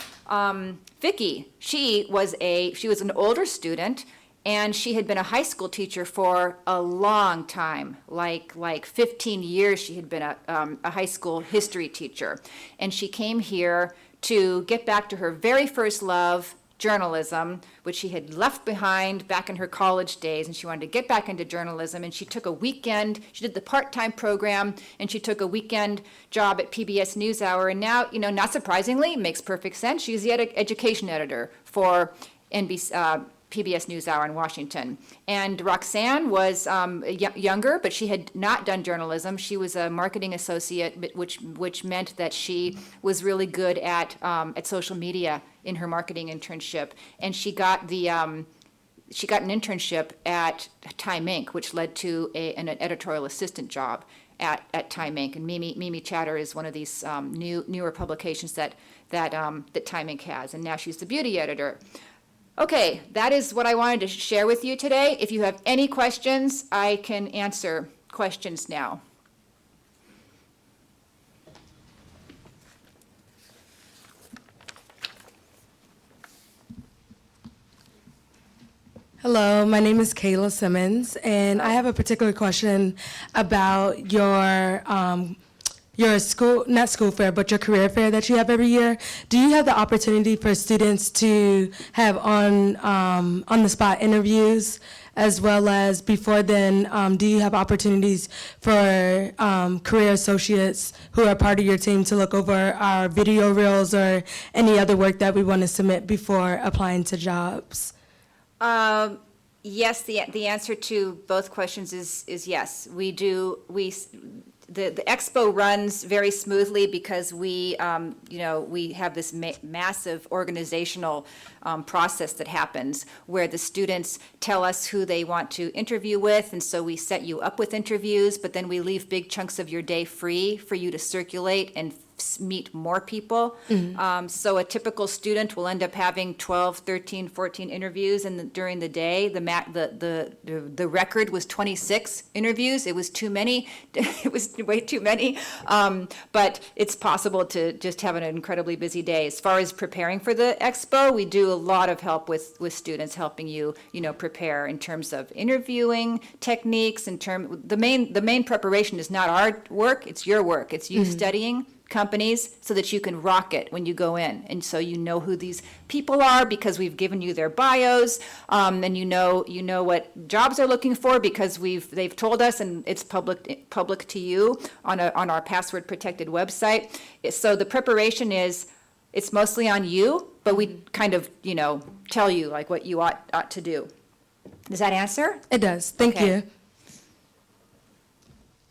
Speaker 1: Vicki, she was an older student, and she had been a high school teacher for a long time, like 15 years. She had been a high school history teacher, and she came here to get back to her very first love, journalism, which she had left behind back in her college days, and she wanted to get back into journalism, and she took a weekend, she did the part-time program, and she took a weekend job at PBS NewsHour, and now, you know, not surprisingly, makes perfect sense, she's the education editor for PBS NewsHour in Washington. And Roxanne was younger, but she had not done journalism. She was a marketing associate, which meant that she was really good at social media in her marketing internship. And she got an internship at Time Inc., which led to an editorial assistant job at Time Inc. And Mimi Chatter is one of these newer publications that Time Inc. has. And now she's the beauty editor. Okay, that is what I wanted to share with you today. If you have any questions, I can answer questions now.
Speaker 7: Hello, my name is Kayla Simmons, and I have a particular question about your not school fair, but your career fair that you have every year. Do you have the opportunity for students to have on the spot interviews, as well as before then, do you have opportunities for career associates who are part of your team to look over our video reels or any other work that we want to submit before applying to jobs?
Speaker 1: Yes, the answer to both questions is yes. We do. The expo runs very smoothly because we have this massive organizational process that happens where the students tell us who they want to interview with, and so we set you up with interviews, but then we leave big chunks of your day free for you to circulate and meet more people. So a typical student will end up having 12, 13, 14 interviews during the day. The record was 26 interviews. It was too many. It was way too many. But it's possible to just have an incredibly busy day. As far as preparing for the expo, we do a lot of help with students, helping you prepare in terms of interviewing techniques. The main preparation is not our work; it's your work. It's you studying companies so that you can rock it when you go in, and so you know who these people are because we've given you their bios, and you know what jobs they're looking for because they've told us, and it's public to you on our password protected website. So the preparation it's mostly on you, but we kind of tell you like what you ought to do. Does that answer?
Speaker 7: It does. Thank
Speaker 1: Okay.
Speaker 7: you.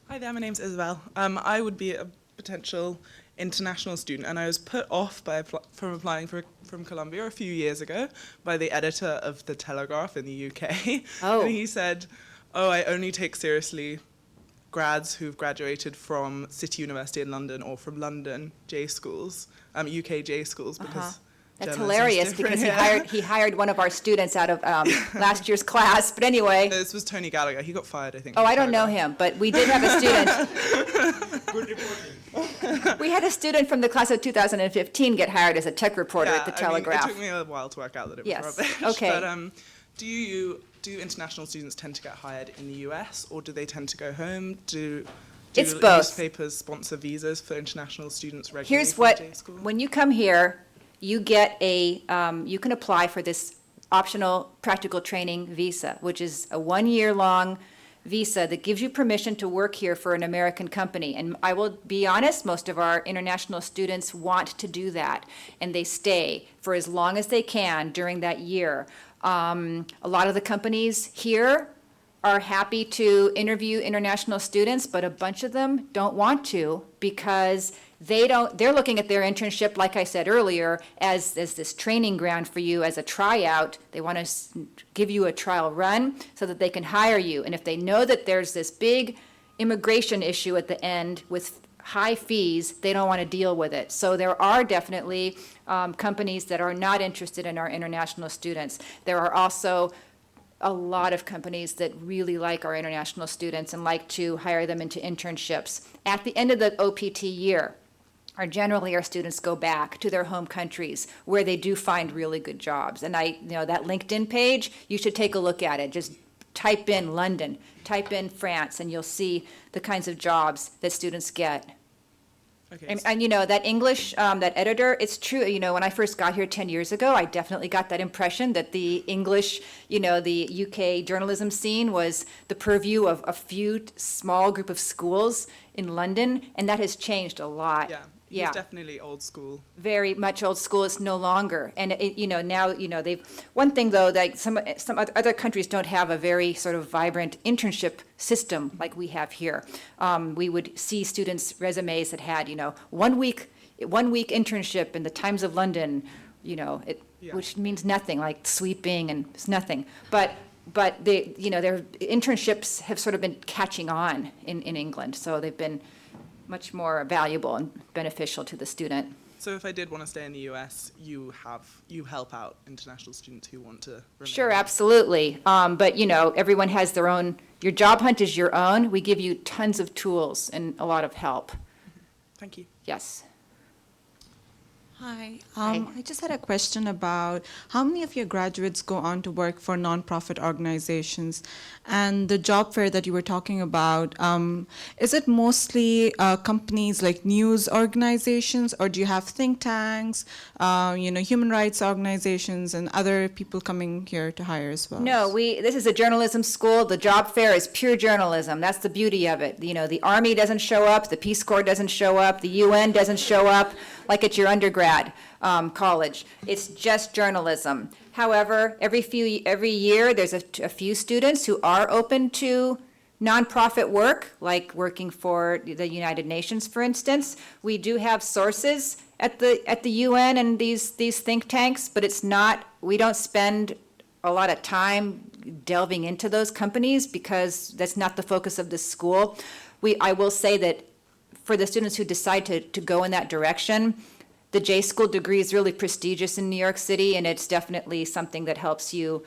Speaker 2: Hi there, my name's Isabel. I would be a potential international student, and I was put off from applying from Columbia a few years ago by the editor of The Telegraph in the UK.
Speaker 1: Oh.
Speaker 2: And he said, I only take seriously grads who've graduated from City University in London or from London J schools, UK J schools, because
Speaker 1: That's
Speaker 2: journalism's
Speaker 1: hilarious
Speaker 2: different,
Speaker 1: because
Speaker 2: yeah.
Speaker 1: he hired one of our students out of last year's class. But anyway,
Speaker 2: This was Tony Gallagher. He got fired, I think.
Speaker 1: oh,
Speaker 2: from
Speaker 1: I don't know
Speaker 2: Telegraph.
Speaker 1: him, but we did have a student.
Speaker 12: Good reporting.
Speaker 1: We had a student from the class of 2015 get hired as a tech reporter at the Telegraph.
Speaker 2: It took me a while to work out that it was
Speaker 1: Yes,
Speaker 2: rubbish.
Speaker 1: okay.
Speaker 2: But do international students tend to get hired in the US, or do they tend to go home? Do
Speaker 1: It's both.
Speaker 2: newspapers sponsor visas for international students regularly
Speaker 1: Here's
Speaker 2: from
Speaker 1: what,
Speaker 2: J school?
Speaker 1: when you come here, you get you can apply for this optional practical training visa, which is a 1-year-long visa that gives you permission to work here for an American company. And I will be honest, most of our international students want to do that, and they stay for as long as they can during that year. A lot of the companies here are happy to interview international students, but a bunch of them don't want to because they're looking at their internship, like I said earlier, as this training ground for you as a tryout. They want to give you a trial run so that they can hire you. And if they know that there's this big immigration issue at the end with high fees, they don't want to deal with it. So there are definitely companies that are not interested in our international students. There are also a lot of companies that really like our international students and like to hire them into internships. At the end of the OPT year, generally our students go back to their home countries where they do find really good jobs. And that LinkedIn page, you should take a look at it. Just type in London, type in France, and you'll see the kinds of jobs that students get.
Speaker 2: Okay,
Speaker 1: And that English, that editor, it's true, when I first got here 10 years ago, I definitely got that impression that the English, the UK journalism scene was the purview of a few small group of schools in London, and that has changed a lot.
Speaker 2: Yeah, he's definitely old school.
Speaker 1: Very much old school. It's no longer. And now, they've, one thing though, that some other countries don't have a very sort of vibrant internship system like we have here. We would see students' resumes that had, 1 week internship in the Times of London, which means nothing, like sweeping and it's nothing. But they, their internships have sort of been catching on in England. So they've been much more valuable and beneficial to the student.
Speaker 2: So if I did want to stay in the US, you help out international students who want to remain.
Speaker 1: Sure, absolutely. But everyone has their own. Your job hunt is your own. We give you tons of tools and a lot of help.
Speaker 2: Thank you.
Speaker 1: Yes.
Speaker 9: Hi. I just had a question about how many of your graduates go on to work for nonprofit organizations, and the job fair that you were talking about. Is it mostly companies like news organizations, or do you have think tanks, human rights organizations, and other people coming here to hire as well?
Speaker 1: No, this is a journalism school. The job fair is pure journalism. That's the beauty of it. The Army doesn't show up, the Peace Corps doesn't show up, the UN doesn't show up like at your undergrad college. It's just journalism. However, every year there's a few students who are open to nonprofit work, like working for the United Nations, for instance. We do have sources at the UN and these think tanks, but we don't spend a lot of time delving into those companies because that's not the focus of this school. I will say that for the students who decide to go in that direction, the J School degree is really prestigious in New York City, and it's definitely something that helps you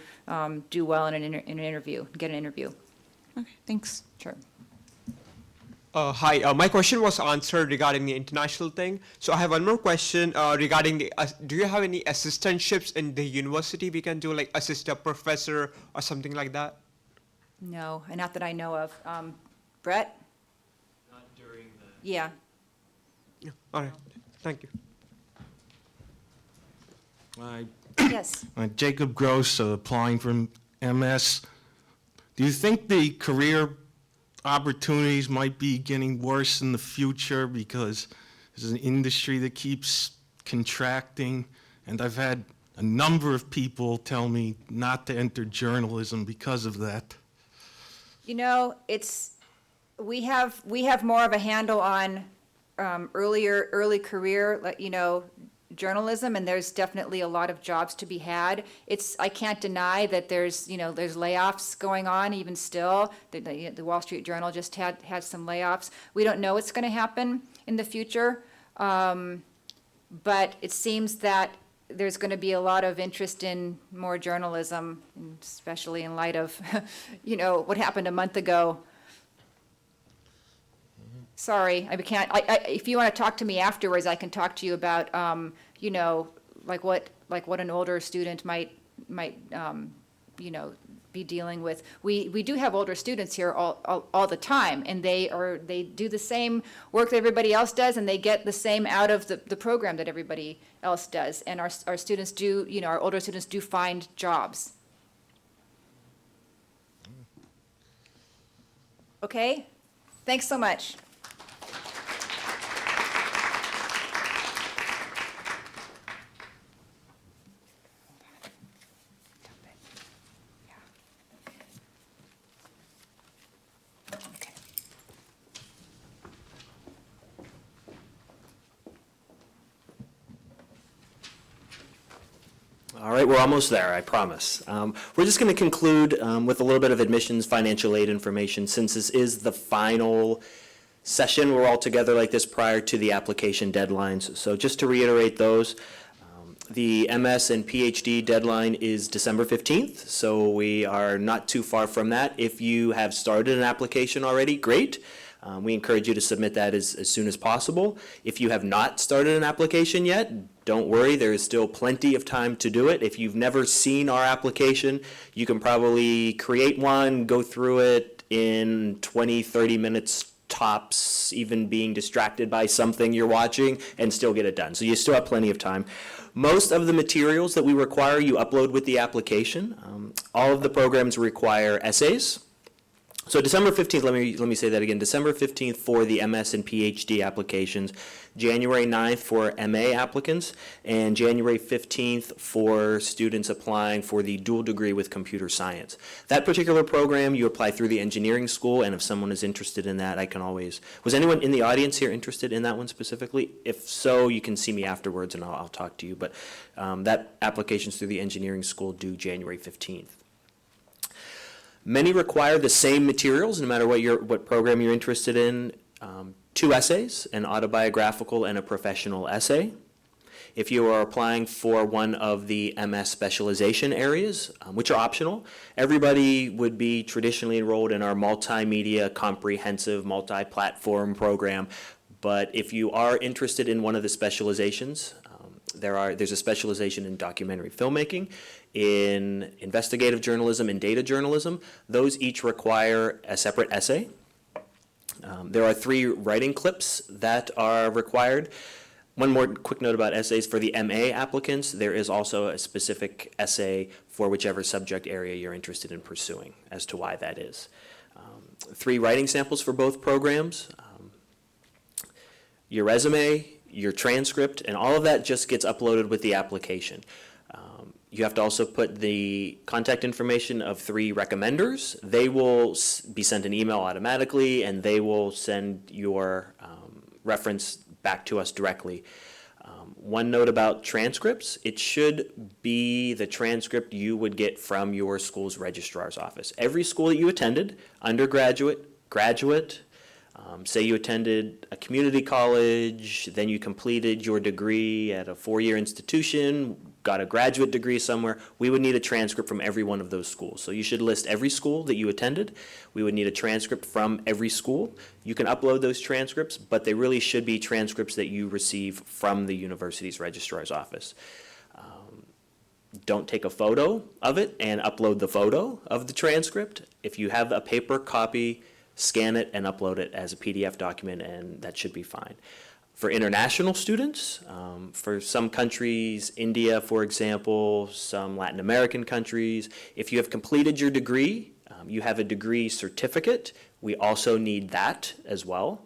Speaker 1: do well in an interview, get an interview.
Speaker 9: Okay, thanks.
Speaker 1: Sure.
Speaker 12: Hi, my question was answered regarding the international thing. So I have one more question regarding the, do you have any assistantships in the university we can do, like assistant professor or something like that?
Speaker 1: No, not that I know of. Brett?
Speaker 12: Not during the...
Speaker 1: Yeah.
Speaker 12: Yeah, all right, thank you.
Speaker 1: Yes.
Speaker 17: Jacob Gross, applying for MS. Do you think the career opportunities might be getting worse in the future because there's an industry that keeps contracting? And I've had a number of people tell me not to enter journalism because of that.
Speaker 1: You know, we have more of a handle on early career, like, you know, journalism, and there's definitely a lot of jobs to be had. I can't deny that there's layoffs going on even still. The Wall Street Journal just had some layoffs. We don't know what's going to happen in the future, but it seems that there's going to be a lot of interest in more journalism, especially in light of, you know, what happened a month ago. Sorry, I can't. If you want to talk to me afterwards, I can talk to you about, you know, like what an older student might, you know, be dealing with. We do have older students here all the time, and they do the same work that everybody else does, and they get the same out of the program that everybody else does. And our students do, you know, our older students do find jobs. Okay? Thanks so much.
Speaker 3: All right, we're almost there, I promise. We're just going to conclude with a little bit of admissions financial aid information, since this is the final session we're all together like this prior to the application deadlines. So just to reiterate those, the MS and PhD deadline is December 15th, so we are not too far from that. If you have started an application already, great. We encourage you to submit that as soon as possible. If you have not started an application yet, don't worry, there is still plenty of time to do it. If you've never seen our application, you can probably create one, go through it in 20, 30 minutes tops, even being distracted by something you're watching, and still get it done. So you still have plenty of time. Most of the materials that we require you upload with the application. All of the programs require essays. So December 15th, let me say that again, December 15th for the MS and PhD applications, January 9th for MA applicants, and January 15th for students applying for the dual degree with computer science. That particular program, you apply through the engineering school, and if someone is interested in that, I can always, was anyone in the audience here interested in that one specifically? If so, you can see me afterwards and I'll talk to you, but that application's through the engineering school due January 15th. Many require the same materials, no matter what program you're interested in. 2 essays, an autobiographical and a professional essay. If you are applying for one of the MS specialization areas, which are optional, everybody would be traditionally enrolled in our multimedia, comprehensive, multi-platform program. But if you are interested in one of the specializations, there's a specialization in documentary filmmaking, in investigative journalism, and data journalism. Those each require a separate essay. There are 3 writing clips that are required. One more quick note about essays. For the MA applicants, there is also a specific essay for whichever subject area you're interested in pursuing as to why that is. 3 writing samples for both programs. Your resume, your transcript, and all of that just gets uploaded with the application. You have to also put the contact information of 3 recommenders. They will be sent an email automatically, and they will send your reference back to us directly. One note about transcripts, it should be the transcript you would get from your school's registrar's office. Every school that you attended, undergraduate, graduate, Say you attended a community college, then you completed your degree at a four-year institution, got a graduate degree somewhere, we would need a transcript from every one of those schools. So you should list every school that you attended. We would need a transcript from every school. You can upload those transcripts, but they really should be transcripts that you receive from the university's registrar's office. Don't take a photo of it and upload the photo of the transcript. If you have a paper copy, scan it and upload it as a PDF document, and that should be fine. For international students, for some countries, India, for example, some Latin American countries, if you have completed your degree, you have a degree certificate, we also need that as well.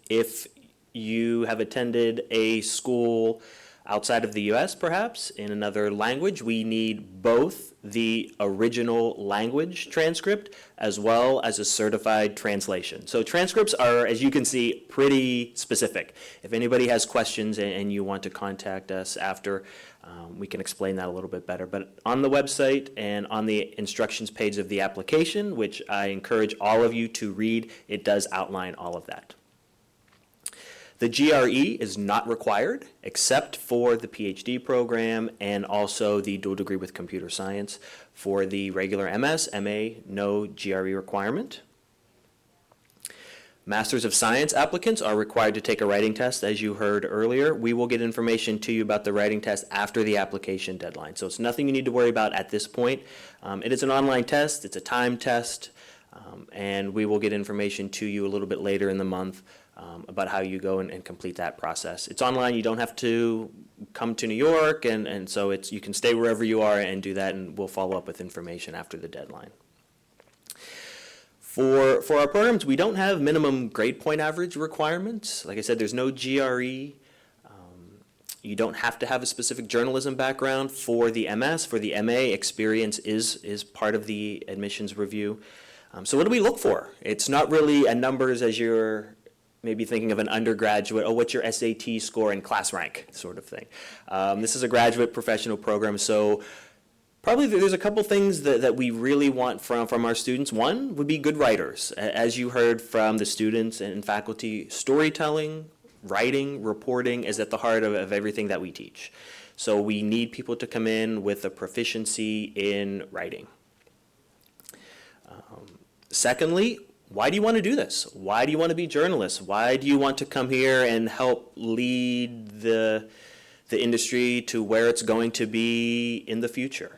Speaker 3: If you have attended a school outside of the US, perhaps, in another language, we need both the original language transcript as well as a certified translation. So transcripts are, as you can see, pretty specific. If anybody has questions and you want to contact us after, we can explain that a little bit better. But on the website and on the instructions page of the application, which I encourage all of you to read, it does outline all of that. The GRE is not required except for the PhD program and also the dual degree with computer science. For the regular MS, MA, no GRE requirement. Masters of Science applicants are required to take a writing test, as you heard earlier. We will get information to you about the writing test after the application deadline. So it's nothing you need to worry about at this point. It is an online test, it's a timed test, and we will get information to you a little bit later in the month about how you go and complete that process. It's online, you don't have to come to New York, and so you can stay wherever you are and do that, and we'll follow up with information after the deadline. For our programs, we don't have minimum grade point average requirements. Like I said, there's no GRE. You don't have to have a specific journalism background for the MS. For the MA, experience is part of the admissions review. So what do we look for? It's not really a numbers as you're maybe thinking of an undergraduate, oh, what's your SAT score and class rank sort of thing. This is a graduate professional program, so probably there's a couple things that we really want from our students. One would be good writers. As you heard from the students and faculty, storytelling, writing, reporting is at the heart of everything that we teach. So we need people to come in with a proficiency in writing. Secondly, why do you want to do this? Why do you want to be journalists? Why do you want to come here and help lead the industry to where it's going to be in the future?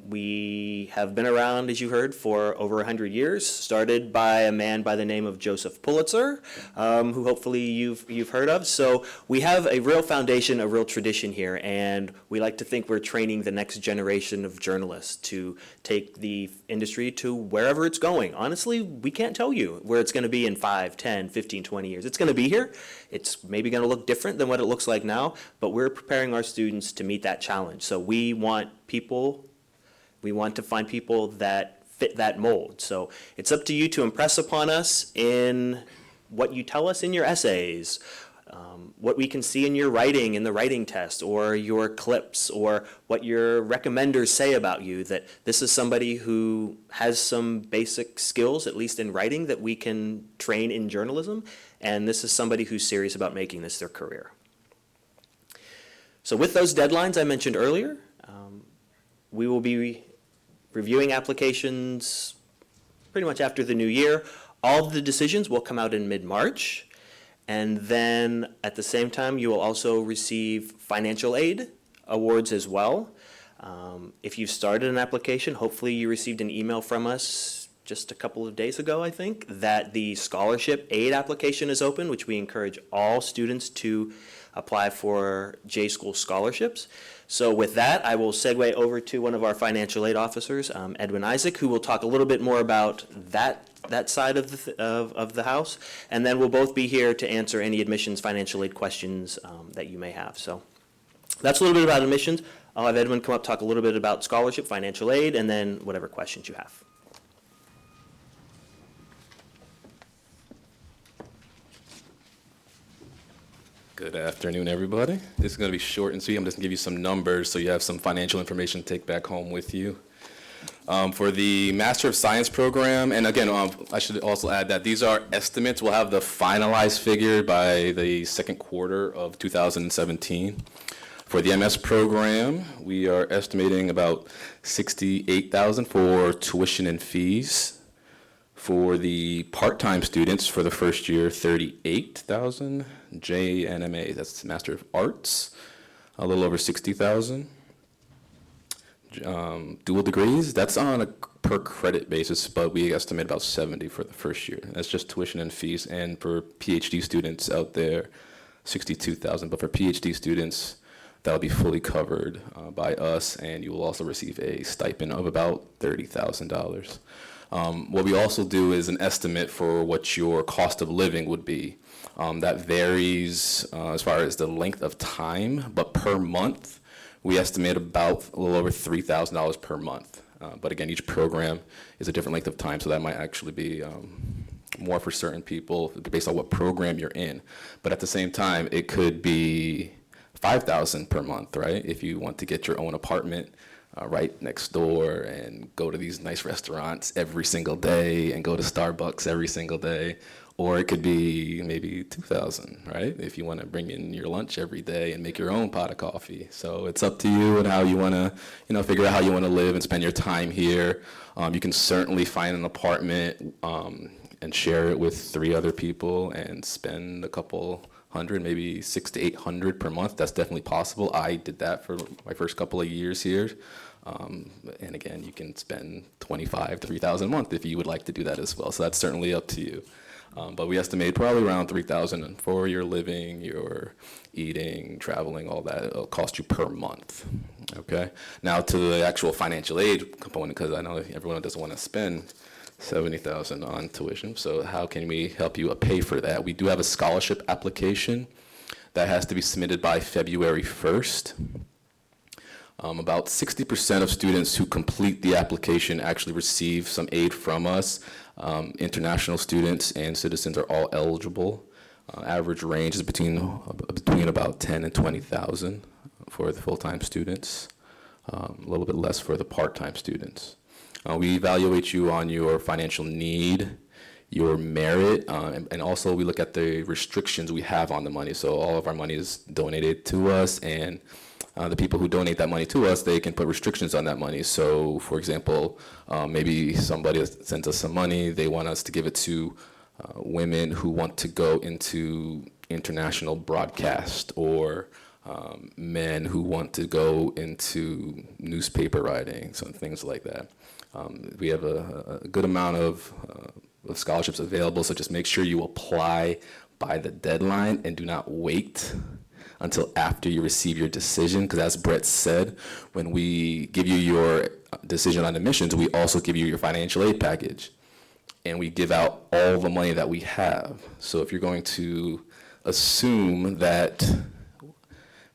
Speaker 3: We have been around, as you heard, for over 100 years, started by a man by the name of Joseph Pulitzer, who hopefully you've heard of. So we have a real foundation, a real tradition here, and we like to think we're training the next generation of journalists to take the industry to wherever it's going. Honestly, we can't tell you where it's going to be in 5, 10, 15, 20 years. It's going to be here. It's maybe going to look different than what it looks like now, but we're preparing our students to meet that challenge. So we want to find people that fit that mold. So it's up to you to impress upon us in what you tell us in your essays, what we can see in your writing in the writing test, or your clips, or what your recommenders say about you, that this is somebody who has some basic skills, at least in writing, that we can train in journalism, and this is somebody who's serious about making this their career. So with those deadlines I mentioned earlier, we will be reviewing applications pretty much after the new year. All of the decisions will come out in mid-March, and then at the same time you will also receive financial aid awards as well. If you've started an application, hopefully you received an email from us just a couple of days ago, I think, that the scholarship aid application is open, which we encourage all students to apply for J-School scholarships. So with that, I will segue over to one of our financial aid officers, Edwin Isaac, who will talk a little bit more about that side of the house, and then we'll both be here to answer any admissions financial aid questions that you may have. So that's a little bit about admissions. I'll have Edwin come up, talk a little bit about scholarship, financial aid, and then whatever questions you have.
Speaker 4: Good afternoon, everybody. This is going to be short and sweet. I'm just going to give you some numbers so you have some financial information to take back home with you. For the Master of Science program, and again, I should also add that these are estimates. We'll have the finalized figure by the second quarter of 2017. For the MS program, we are estimating about $68,000 for tuition and fees. For the part-time students for the first year, $38,000. JNMA, that's Master of Arts, a little over $60,000. Dual degrees, that's on a per credit basis, but we estimate about 70 for the first year. That's just tuition and fees. And for PhD students out there, 62,000. But for PhD students, that'll be fully covered by us, and you will also receive a stipend of about $30,000. What we also do is an estimate for what your cost of living would be. That varies as far as the length of time, but per month, we estimate about a little over $3,000 per month. But again, each program is a different length of time, so that might actually be more for certain people based on what program you're in. But at the same time, it could be $5,000 per month, right? If you want to get your own apartment right next door and go to these nice restaurants every single day and go to Starbucks every single day. Or it could be maybe $2,000, right? If you want to bring in your lunch every day and make your own pot of coffee. So it's up to you and how you want to, figure out how you want to live and spend your time here. You can certainly find an apartment and share it with 3 other people and spend a couple hundred, maybe $600 to $800 per month. That's definitely possible. I did that for my first couple of years here. And again, you can spend $2,500 to $3,000 a month if you would like to do that as well. So that's certainly up to you. But we estimate probably around $3,000 for your living, your eating, traveling, all that. It'll cost you per month. Okay. Now to the actual financial aid component, because I know everyone doesn't want to spend $70,000 on tuition. So how can we help you pay for that? We do have a scholarship application that has to be submitted by February 1st. About 60% of students who complete the application actually receive some aid from us. International students and citizens are all eligible. Average range is between about 10 and 20,000 for the full-time students. A little bit less for the part-time students. We evaluate you on your financial need, your merit, and also we look at the restrictions we have on the money. So all of our money is donated to us, and the people who donate that money to us, they can put restrictions on that money. So, for example, maybe somebody sends us some money, they want us to give it to women who want to go into international broadcast, or men who want to go into newspaper writing, so things like that. We have a good amount of scholarships available, so just make sure you apply by the deadline and do not wait until after you receive your decision, because as Brett said, when we give you your decision on admissions, we also give you your financial aid package, and we give out all the money that we have. So if you're going to assume that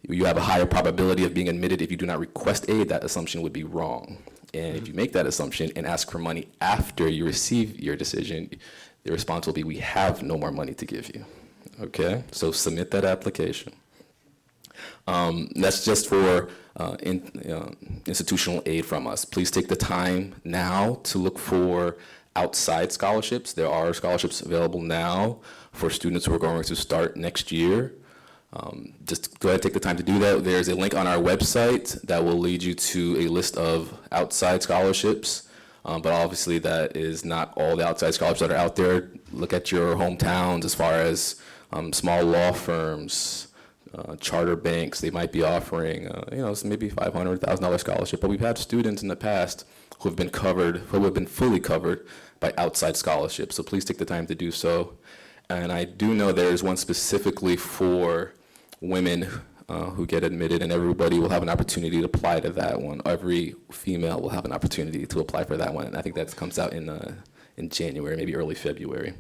Speaker 4: you have a higher probability of being admitted if you do not request aid, that assumption would be wrong. And if you make that assumption and ask for money after you receive your decision, the response will be, we have no more money to give you. Okay, so submit that application. That's just for institutional aid from us. Please take the time now to look for outside scholarships. There are scholarships available now for students who are going to start next year. Just go ahead and take the time to do that. There's a link on our website that will lead you to a list of outside scholarships. But obviously that is not all the outside scholarships that are out there. Look at your hometowns as far as small law firms, charter banks. They might be offering, maybe $500,000, $1,000 scholarship. But we've had students in the past who have been fully covered by outside scholarships. So please take the time to do so. And I do know there is one specifically for women who get admitted, and everybody will have an opportunity to apply to that one. Every female will have an opportunity to apply for that one, and I think that comes out in January, maybe early February.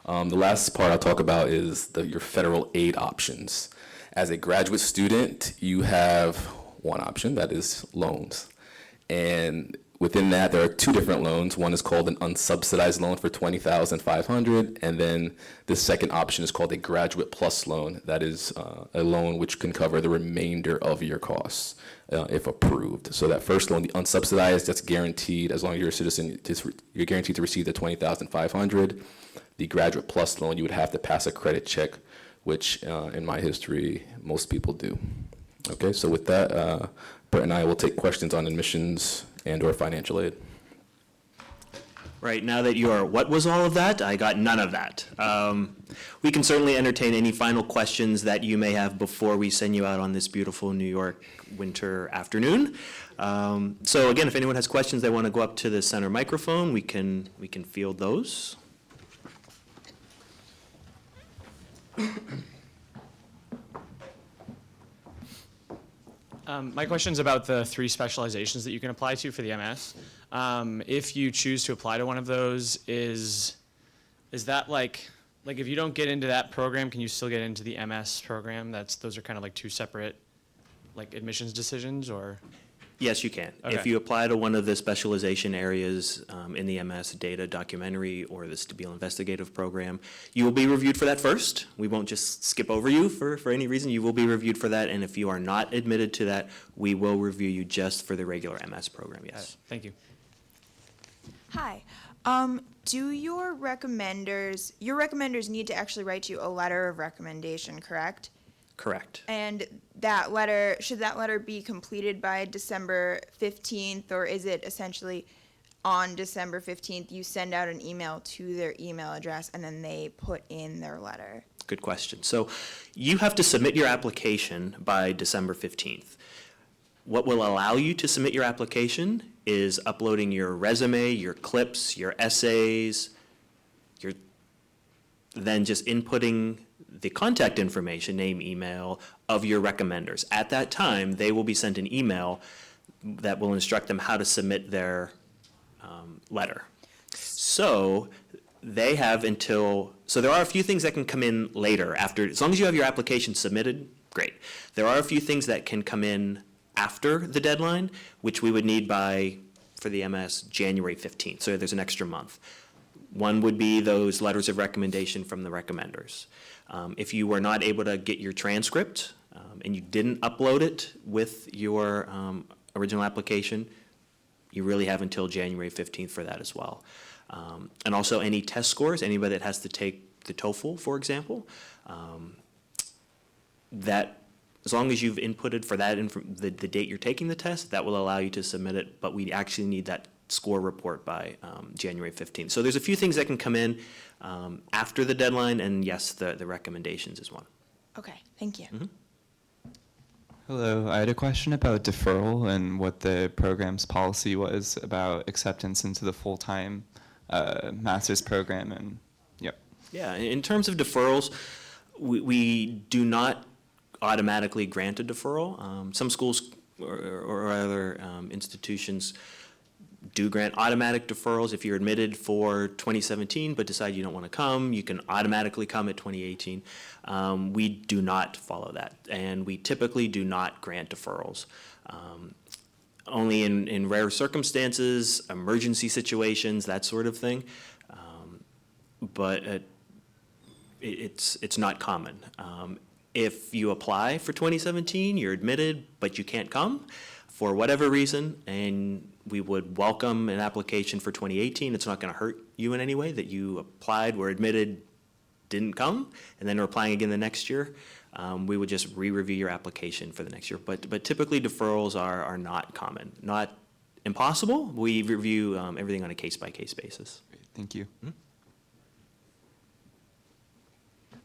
Speaker 4: The last part I'll talk about is your federal aid options. As a graduate student, you have one option, that is loans. And Within that, there are two different loans. One is called an unsubsidized loan for $20,500, and then the second option is called a Graduate Plus loan. That is a loan which can cover the remainder of your costs if approved. So that first loan, the unsubsidized, that's guaranteed as long as you're a citizen. You're guaranteed to receive the $20,500. The Graduate Plus loan, you would have to pass a credit check, which in my history, most people do. Okay, so with that, Brett and I will take questions on admissions and/or financial aid.
Speaker 3: Right, now that you are, what was all of that? I got none of that. We can certainly entertain any final questions that you may have before we send you out on this beautiful New York winter afternoon. So again, if anyone has questions, they want to go up to the center microphone, we can field those.
Speaker 10: My question's about the 3 specializations that you can apply to for the MS. If you choose to apply to one of those, is that like if you don't get into that program, can you still get into the MS program? Those are kind of like 2 separate like admissions decisions, or?
Speaker 3: Yes, you can.
Speaker 10: Okay.
Speaker 3: If you apply to one of the specialization areas in the MS data documentary or the Stabile investigative program, you will be reviewed for that first. We won't just skip over you for any reason. You will be reviewed for that, and if you are not admitted to that, we will review you just for the regular MS program, yes.
Speaker 10: Thank you.
Speaker 22: Hi. Do your recommenders need to actually write you a letter of recommendation, correct?
Speaker 3: Correct.
Speaker 22: And should that letter be completed by December 15th, or is it essentially on December 15th, you send out an email to their email address and then they put in their letter?
Speaker 3: Good question. So you have to submit your application by December 15th. What will allow you to submit your application is uploading your resume, your clips, your essays, then just inputting the contact information, name, email, of your recommenders. At that time, they will be sent an email that will instruct them how to submit their letter. So they have so there are a few things that can come in later after, as long as you have your application submitted, great. There are a few things that can come in after the deadline, which we would need for the MS, January 15th. So there's an extra month. One would be those letters of recommendation from the recommenders. If you were not able to get your transcript and you didn't upload it with your original application, you really have until January 15th for that as well. And also any test scores, anybody that has to take the TOEFL, for example, that as long as you've inputted for that the date you're taking the test, that will allow you to submit it, but we actually need that score report by January 15th. So there's a few things that can come in after the deadline, and yes, the recommendations is one.
Speaker 22: Okay, thank you.
Speaker 3: Mm-hmm.
Speaker 23: Hello, I had a question about deferral and what the program's policy was about acceptance into the full-time master's program, and yep.
Speaker 3: Yeah, in terms of deferrals, we do not automatically grant a deferral. Some schools or other institutions do grant automatic deferrals. If you're admitted for 2017 but decide you don't want to come, you can automatically come at 2018. We do not follow that, and we typically do not grant deferrals. Only in rare circumstances, emergency situations, that sort of thing. But it's not common. If you apply for 2017, you're admitted, but you can't come for whatever reason, and we would welcome an application for 2018. It's not going to hurt you in any way that you applied, were admitted, didn't come, and then are applying again the next year. We would just re-review your application for the next year. But typically deferrals are not common. Not impossible. We review everything on a case-by-case basis.
Speaker 23: Great, thank you.
Speaker 3: Mm-hmm.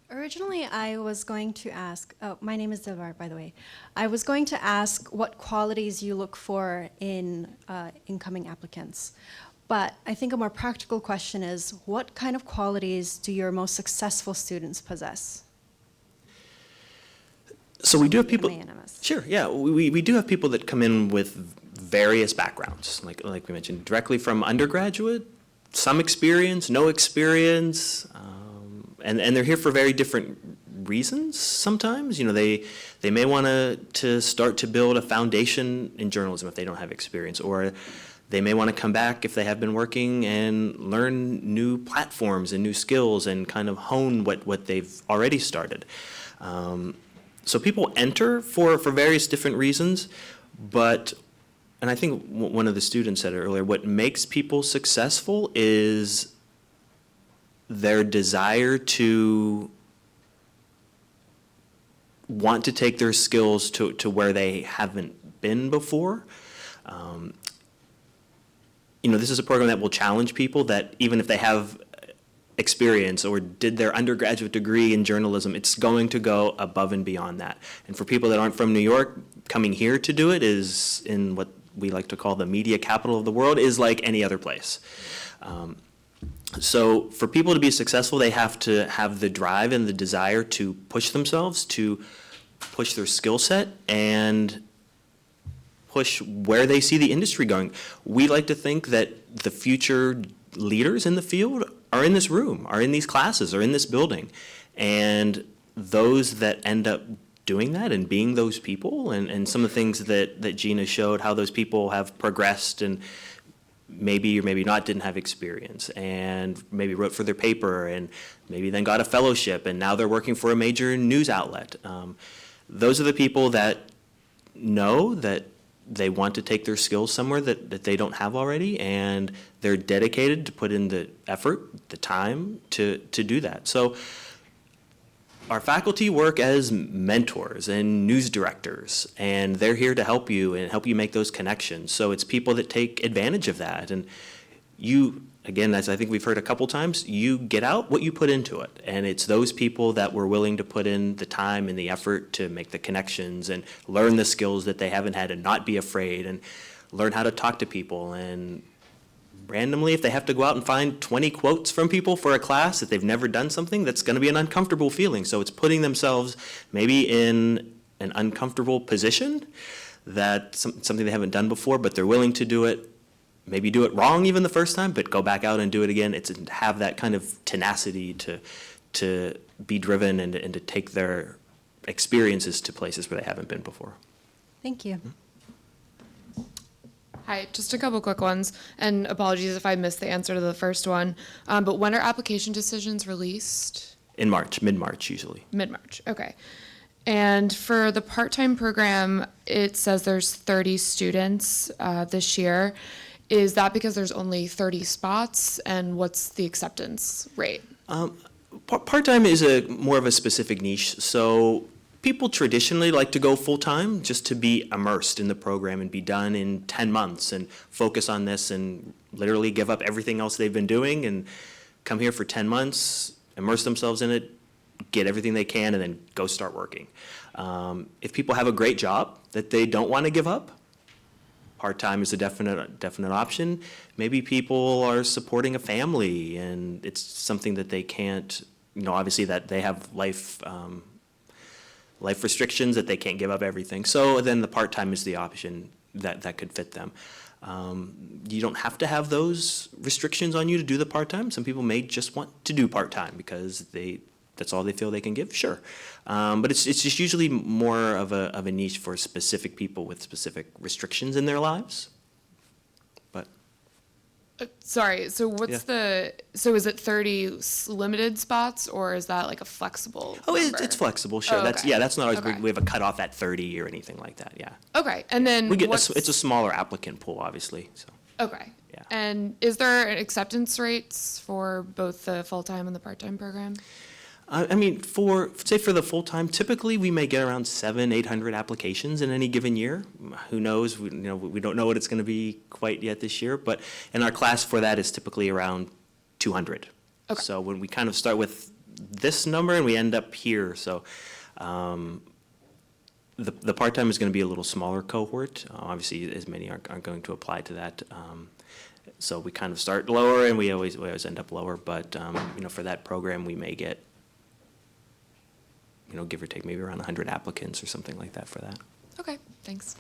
Speaker 24: Originally, I was going to ask, my name is Dilbar, by the way. I was going to ask what qualities you look for in incoming applicants. But I think a more practical question is, what kind of qualities do your most successful students possess?
Speaker 3: So we do have people.
Speaker 24: MA and MS.
Speaker 3: Sure, yeah, we do have people that come in with various backgrounds, like we mentioned, directly from undergraduate, some experience, no experience, and they're here for very different reasons. Sometimes, they may want to start to build a foundation in journalism if they don't have experience, or They may want to come back if they have been working and learn new platforms and new skills and kind of hone what they've already started. So people enter for various different reasons, but, and I think one of the students said it earlier, what makes people successful is their desire to want to take their skills to where they haven't been before. You know, this is a program that will challenge people that even if they have experience or did their undergraduate degree in journalism, it's going to go above and beyond that. And for people that aren't from New York, coming here to do it is in what we like to call the media capital of the world, is like any other place. So for people to be successful, they have to have the drive and the desire to push themselves, to push their skill set, and push where they see the industry going. We like to think that the future leaders in the field are in this room, are in these classes, are in this building. And those that end up doing that and being those people, and some of the things that Gina showed, how those people have progressed and maybe or maybe not didn't have experience and maybe wrote for their paper and maybe then got a fellowship and now they're working for a major news outlet. Those are the people that know that they want to take their skills somewhere that they don't have already, and they're dedicated to put in the effort, the time to do that. So our faculty work as mentors and news directors, and they're here to help you and help you make those connections. So it's people that take advantage of that. And you, again, as I think we've heard a couple times, you get out what you put into it. And it's those people that were willing to put in the time and the effort to make the connections and learn the skills that they haven't had and not be afraid and learn how to talk to people. And randomly, if they have to go out and find 20 quotes from people for a class that they've never done something, that's going to be an uncomfortable feeling. So it's putting themselves maybe in an uncomfortable position, that something they haven't done before, but they're willing to do it, maybe do it wrong even the first time, but go back out and do it again. It's to have that kind of tenacity to be driven and to take their experiences to places where they haven't been before.
Speaker 24: Thank you.
Speaker 5: Hi, just a couple quick ones, and apologies if I missed the answer to the first one. But when are application decisions released?
Speaker 3: In March, mid-March usually.
Speaker 5: Mid-March, okay. And for the part-time program, it says there's 30 students this year. Is that because there's only 30 spots, and what's the acceptance rate?
Speaker 3: Part-time is more of a specific niche. So people traditionally like to go full-time just to be immersed in the program and be done in 10 months and focus on this and literally give up everything else they've been doing and come here for 10 months, immerse themselves in it, get everything they can, and then go start working. If people have a great job that they don't want to give up, part-time is a definite option. Maybe people are supporting a family and it's something that they can't, obviously that they have life restrictions that they can't give up everything. So then the part-time is the option that could fit them. You don't have to have those restrictions on you to do the part-time. Some people may just want to do part-time because that's all they feel they can give, sure. But it's just usually more of a niche for specific people with specific restrictions in their lives. But
Speaker 5: Sorry, so so is it 30 limited spots, or is that like a flexible number?
Speaker 3: It's flexible, sure.
Speaker 5: Oh, okay.
Speaker 3: That's not always,
Speaker 5: Okay.
Speaker 3: we have a cutoff at 30 or anything like that, yeah.
Speaker 5: Okay, and then
Speaker 3: It's a smaller applicant pool, obviously, so.
Speaker 5: Okay. Yeah. And is there acceptance rates for both the full-time and the part-time program?
Speaker 3: I mean, for the full-time, typically we may get around 700-800 applications in any given year. Who knows? We don't know what it's going to be quite yet this year, but in our class for that is typically around 200.
Speaker 5: Okay.
Speaker 3: So when we kind of start with this number and we end up here, so the part-time is going to be a little smaller cohort. Obviously, as many aren't going to apply to that. So we kind of start lower and we always end up lower, but for that program we may get, give or take maybe around 100 applicants or something like that for that.
Speaker 5: Okay, thanks.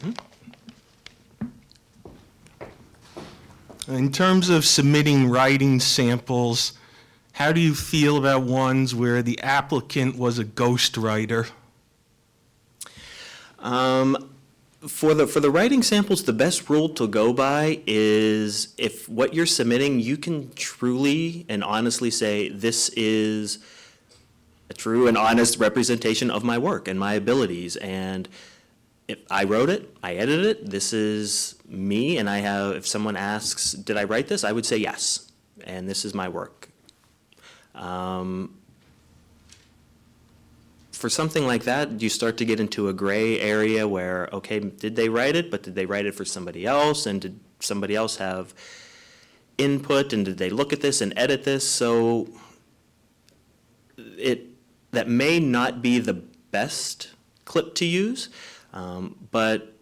Speaker 17: In terms of submitting writing samples, how do you feel about ones where the applicant was a ghostwriter?
Speaker 3: For the writing samples, the best rule to go by is if what you're submitting, you can truly and honestly say, this is a true and honest representation of my work and my abilities. And if I wrote it, I edited it, this is me, and if someone asks, did I write this? I would say yes, and this is my work. For something like that, you start to get into a gray area where, okay, did they write it, but did they write it for somebody else? And did somebody else have input, and did they look at this and edit this? So that may not be the best clip to use, but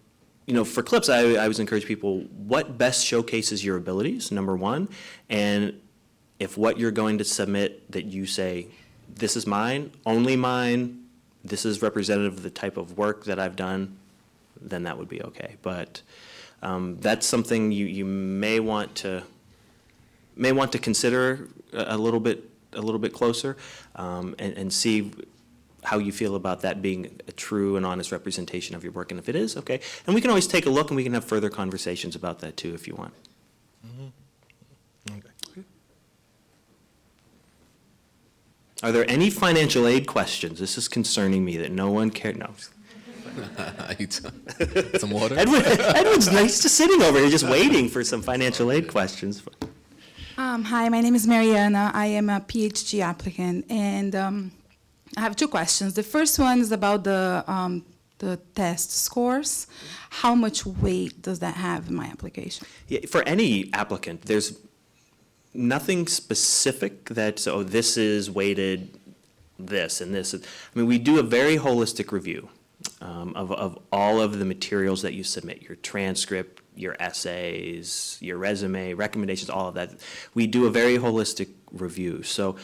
Speaker 3: for clips, I always encourage people, what best showcases your abilities, number one, and if what you're going to submit that you say, this is mine, only mine, this is representative of the type of work that I've done, then that would be okay. But that's something you may want to consider a little bit closer, and see how you feel about that being a true and honest representation of your work. And if it is, okay. And we can always take a look, and we can have further conversations about that too if you want. Are there any financial aid questions? This is concerning me that no one cared. No.
Speaker 4: Some water?
Speaker 3: Edwin's nice to sitting over here just waiting for some financial aid questions.
Speaker 6: Hi, my name is Mariana. I am a PhD applicant, and I have two questions. The first one is about the test scores. How much weight does that have in my application?
Speaker 3: Yeah, for any applicant, there's nothing specific that, so this is weighted this and this. I mean, we do a very holistic review of all of the materials that you submit, your transcript, your essays, your resume, recommendations, all of that. We do a very holistic review. So,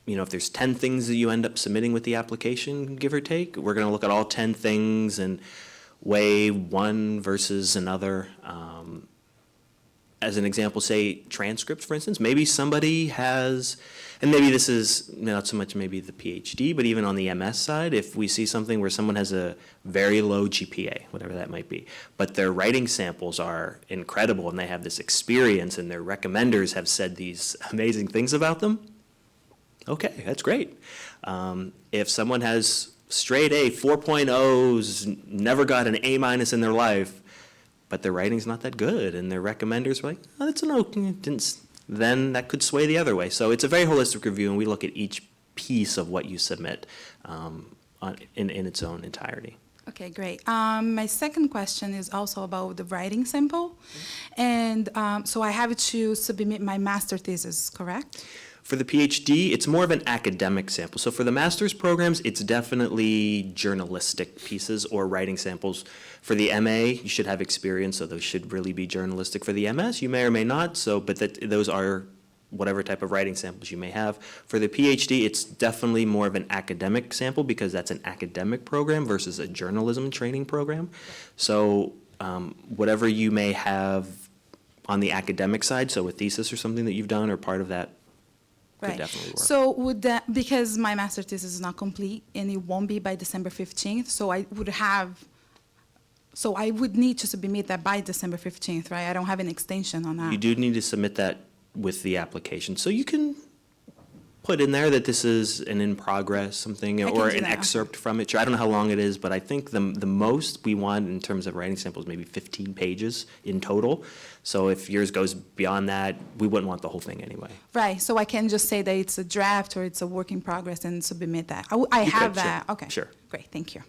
Speaker 3: if there's 10 things that you end up submitting with the application, give or take, we're going to look at all 10 things and weigh one versus another. As an example, say transcripts, for instance. Maybe somebody has, and maybe this is not so much maybe the PhD, but even on the MS side, if we see something where someone has a very low GPA, whatever that might be, but their writing samples are incredible and they have this experience and their recommenders have said these amazing things about them, okay, that's great. If someone has straight A, 4.0s, never got an A- in their life, but their writing's not that good, and their recommenders were like, oh, that's an okay, then that could sway the other way. So it's a very holistic review, and we look at each piece of what you submit in its own entirety.
Speaker 6: Okay, great. My second question is also about the writing sample. And so I have to submit my master thesis, correct?
Speaker 3: For the PhD, it's more of an academic sample. So for the master's programs, it's definitely journalistic pieces or writing samples. For the MA, you should have experience, so those should really be journalistic. For the MS, you may or may not, but those are whatever type of writing samples you may have. For the PhD, it's definitely more of an academic sample because that's an academic program versus a journalism training program. So whatever you may have on the academic side, so a thesis or something that you've done or part of that, could definitely work.
Speaker 6: So would that, because my master thesis is not complete and it won't be by December 15th, so I would need to submit that by December 15th, right? I don't have an extension on that.
Speaker 3: You do need to submit that with the application. So you can put in there that this is an in progress something or an excerpt from it. I don't know how long it is, but I think the most we want in terms of writing samples maybe 15 pages in total. So if yours goes beyond that, we wouldn't want the whole thing anyway.
Speaker 6: Right, so I can just say that it's a draft or it's a work in progress and submit that. I have that.
Speaker 3: Sure.
Speaker 6: Okay.
Speaker 3: Sure.
Speaker 6: Great, thank you.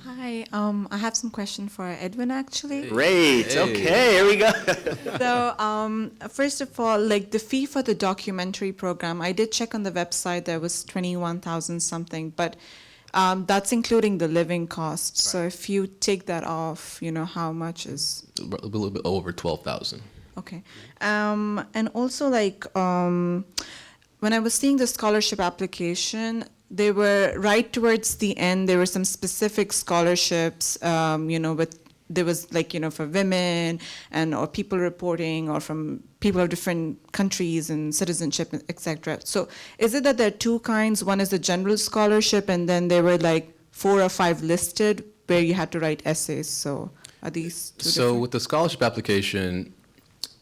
Speaker 9: Hi, I have some question for Edwin actually.
Speaker 3: Great, okay, here we go.
Speaker 9: So, first of all, like the fee for the documentary program, I did check on the website, there was 21,000 something, but that's including the living costs. So if you take that off, how much is?
Speaker 4: A little bit over 12,000.
Speaker 9: Okay. And also when I was seeing the scholarship application, they were right towards the end. There were some specific scholarships, there was for women or people reporting or from people of different countries and citizenship, etc. So is it that there are two kinds? One is the general scholarship, and then there were 4 or 5 listed where you had to write essays. So are these two
Speaker 4: So
Speaker 9: different?
Speaker 4: with the scholarship application,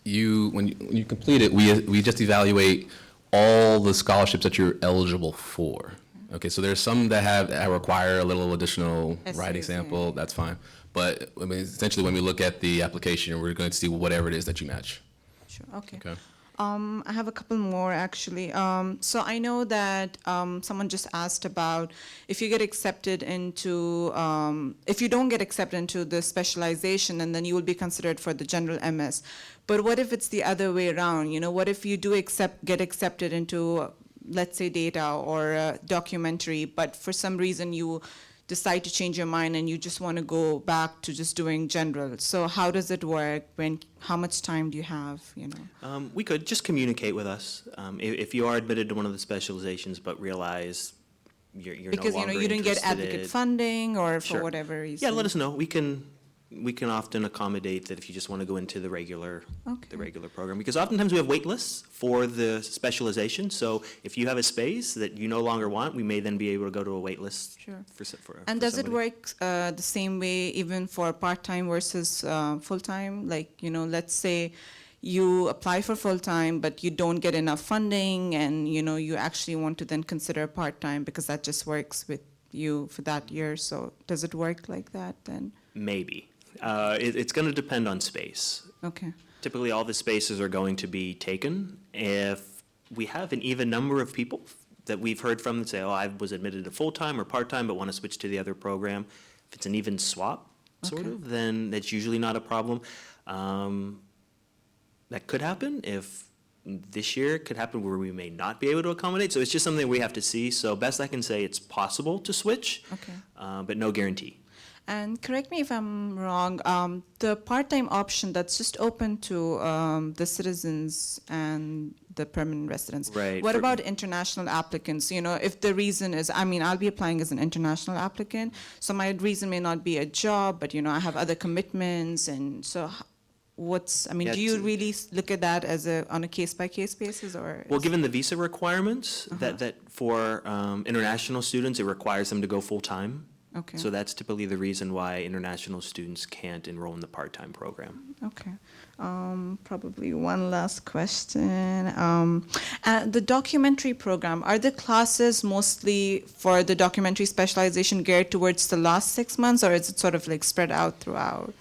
Speaker 4: when you complete it, we just evaluate all the scholarships that you're eligible for. Okay, so there's some that require a little additional writing sample. That's fine. But I mean, essentially, when we look at the application, we're going to see whatever it is that you match.
Speaker 9: Sure. Okay.
Speaker 4: Okay.
Speaker 9: I have a couple more actually. So I know that someone just asked about if you get accepted into, if you don't get accepted into the specialization, and then you will be considered for the general MS. But what if it's the other way around? You know, what if you do get accepted into, let's say, data or documentary, but for some reason you decide to change your mind and you just want to go back to just doing general. So how does it work? How much time do you have, you know?
Speaker 3: We could just communicate with us. If you are admitted to one of the specializations but realize you're no
Speaker 9: Because, you know,
Speaker 3: longer
Speaker 9: you didn't get
Speaker 3: interested.
Speaker 9: advocate funding or for
Speaker 3: Sure.
Speaker 9: whatever reason.
Speaker 3: Yeah, let us know. We can often accommodate that if you just want to go into the regular program. Because oftentimes we have wait lists for the specialization. So if you have a space that you no longer want, we may then be able to go to a wait list.
Speaker 9: Sure.
Speaker 3: For
Speaker 9: And does it
Speaker 3: somebody.
Speaker 9: work the same way even for part-time versus full-time? Like, you know, let's say you apply for full-time, but you don't get enough funding and, you know, you actually want to then consider part-time because that just works with you for that year. So does it work like that then?
Speaker 3: Maybe. It's going to depend on space.
Speaker 9: Okay.
Speaker 3: Typically, all the spaces are going to be taken. If we have an even number of people that we've heard from that say, oh, I was admitted to full-time or part-time but want to switch to the other program, if it's an even swap, sort
Speaker 9: Okay.
Speaker 3: of, then that's usually not a problem. That could happen. If this year it could happen where we may not be able to accommodate. So it's just something we have to see. So best I can say it's possible to switch,
Speaker 9: Okay.
Speaker 3: but no guarantee.
Speaker 9: And correct me if I'm wrong, the part-time option that's just open to the citizens and the permanent residents.
Speaker 3: Right,
Speaker 9: What
Speaker 3: for-
Speaker 9: about international applicants? You know, if the reason is, I mean, I'll be applying as an international applicant, so my reason may not be a job, but, you know, I have other commitments, and so I mean,
Speaker 3: Yeah,
Speaker 9: do you
Speaker 3: it's-
Speaker 9: really look at that as on a case-by-case basis, or?
Speaker 3: Well, given the visa requirements, that for international students, it requires them to go full-time.
Speaker 9: Okay.
Speaker 3: So that's typically the reason why international students can't enroll in the part-time program.
Speaker 9: Okay. Probably one last question. The documentary program, are the classes mostly for the documentary specialization geared towards the last 6 months, or is it sort of like spread out throughout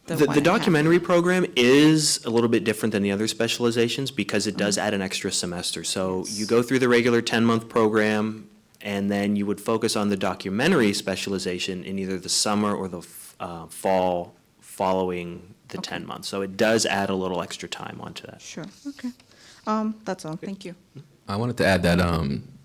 Speaker 9: the
Speaker 3: The
Speaker 9: 1.5?
Speaker 3: documentary program is a little bit different than the other specializations because it does add an extra semester. So you go through the regular 10-month program, and then you would focus on the documentary specialization in either the summer or the fall following the 10 months. So it does add a little extra time onto that.
Speaker 9: Sure, okay. That's all, thank you.
Speaker 4: I wanted to add that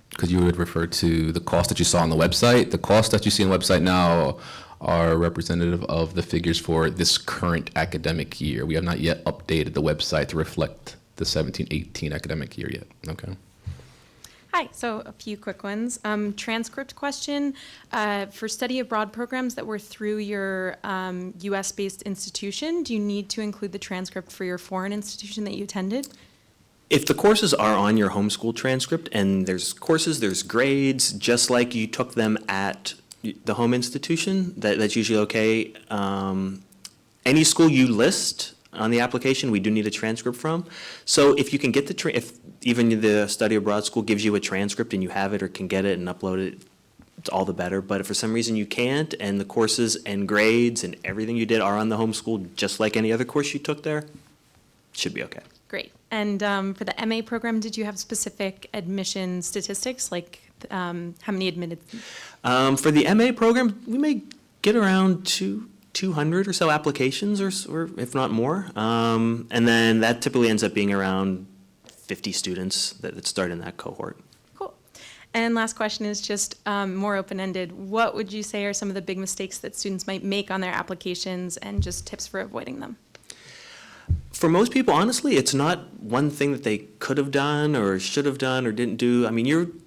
Speaker 4: because you had referred to the cost that you saw on the website. The costs that you see on the website now are representative of the figures for this current academic year. We have not yet updated the website to reflect the 17-18 academic year yet. Okay.
Speaker 8: Hi, so a few quick ones. Transcript question, for study abroad programs that were through your US-based institution, do you need to include the transcript for your foreign institution that you attended?
Speaker 3: If the courses are on your homeschool transcript and there's courses, there's grades, just like you took them at the home institution, that's usually okay. Any school you list on the application, we do need a transcript from. So if you can get if even the study abroad school gives you a transcript and you have it or can get it and upload it, it's all the better. But if for some reason you can't and the courses and grades and everything you did are on the homeschool, just like any other course you took there, it should be okay.
Speaker 8: Great. And for the MA program, did you have specific admission statistics, like how many admitted?
Speaker 3: For the MA program, we may get around 200 or so applications, or if not more. And then that typically ends up being around 50 students that start in that cohort.
Speaker 8: And last question is just more open-ended. What would you say are some of the big mistakes that students might make on their applications and just tips for avoiding them?
Speaker 3: For most people, honestly, it's not one thing that they could have done or should have done or didn't do. I mean,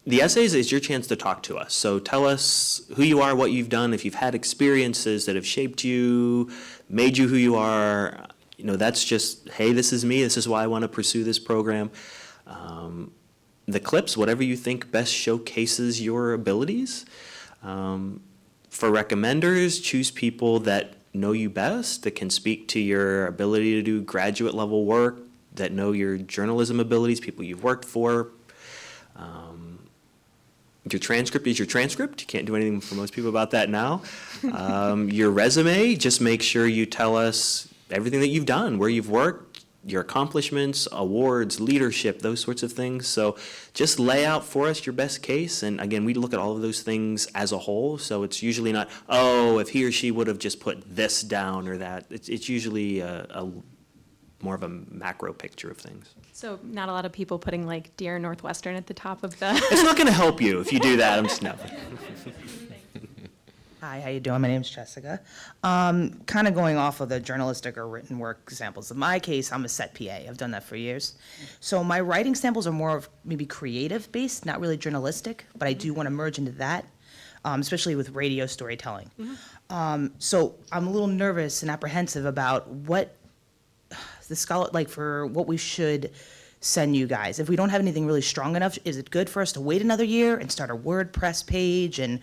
Speaker 3: the essays is your chance to talk to us. So tell us who you are, what you've done, if you've had experiences that have shaped you, made you who you are. You know, that's just, hey, this is me, this is why I want to pursue this program. The clips, whatever you think best showcases your abilities. For recommenders, choose people that know you best, that can speak to your ability to do graduate level work, that know your journalism abilities, people you've worked for. Your transcript is your transcript. You can't do anything for most people about that now. Your resume, just make sure you tell us everything that you've done, where you've worked, your accomplishments, awards, leadership, those sorts of things. So just lay out for us your best case. And again, we look at all of those things as a whole. So it's usually not, oh, if he or she would have just put this down or that. It's usually a more of a macro picture of things.
Speaker 8: So not a lot of people putting like Dear Northwestern at the top of the.
Speaker 3: It's not going to help you if you do that. I'm just no.
Speaker 16: Hi, how you doing? My name's Jessica. Kind of going off of the journalistic or written work examples. In my case, I'm a set PA. I've done that for years. So my writing samples are more of maybe creative based, not really journalistic, but I do want to merge into that, especially with radio storytelling. So I'm a little nervous and apprehensive about what the scholar, like for what we should send you guys. If we don't have anything really strong enough, is it good for us to wait another year and start a WordPress page and,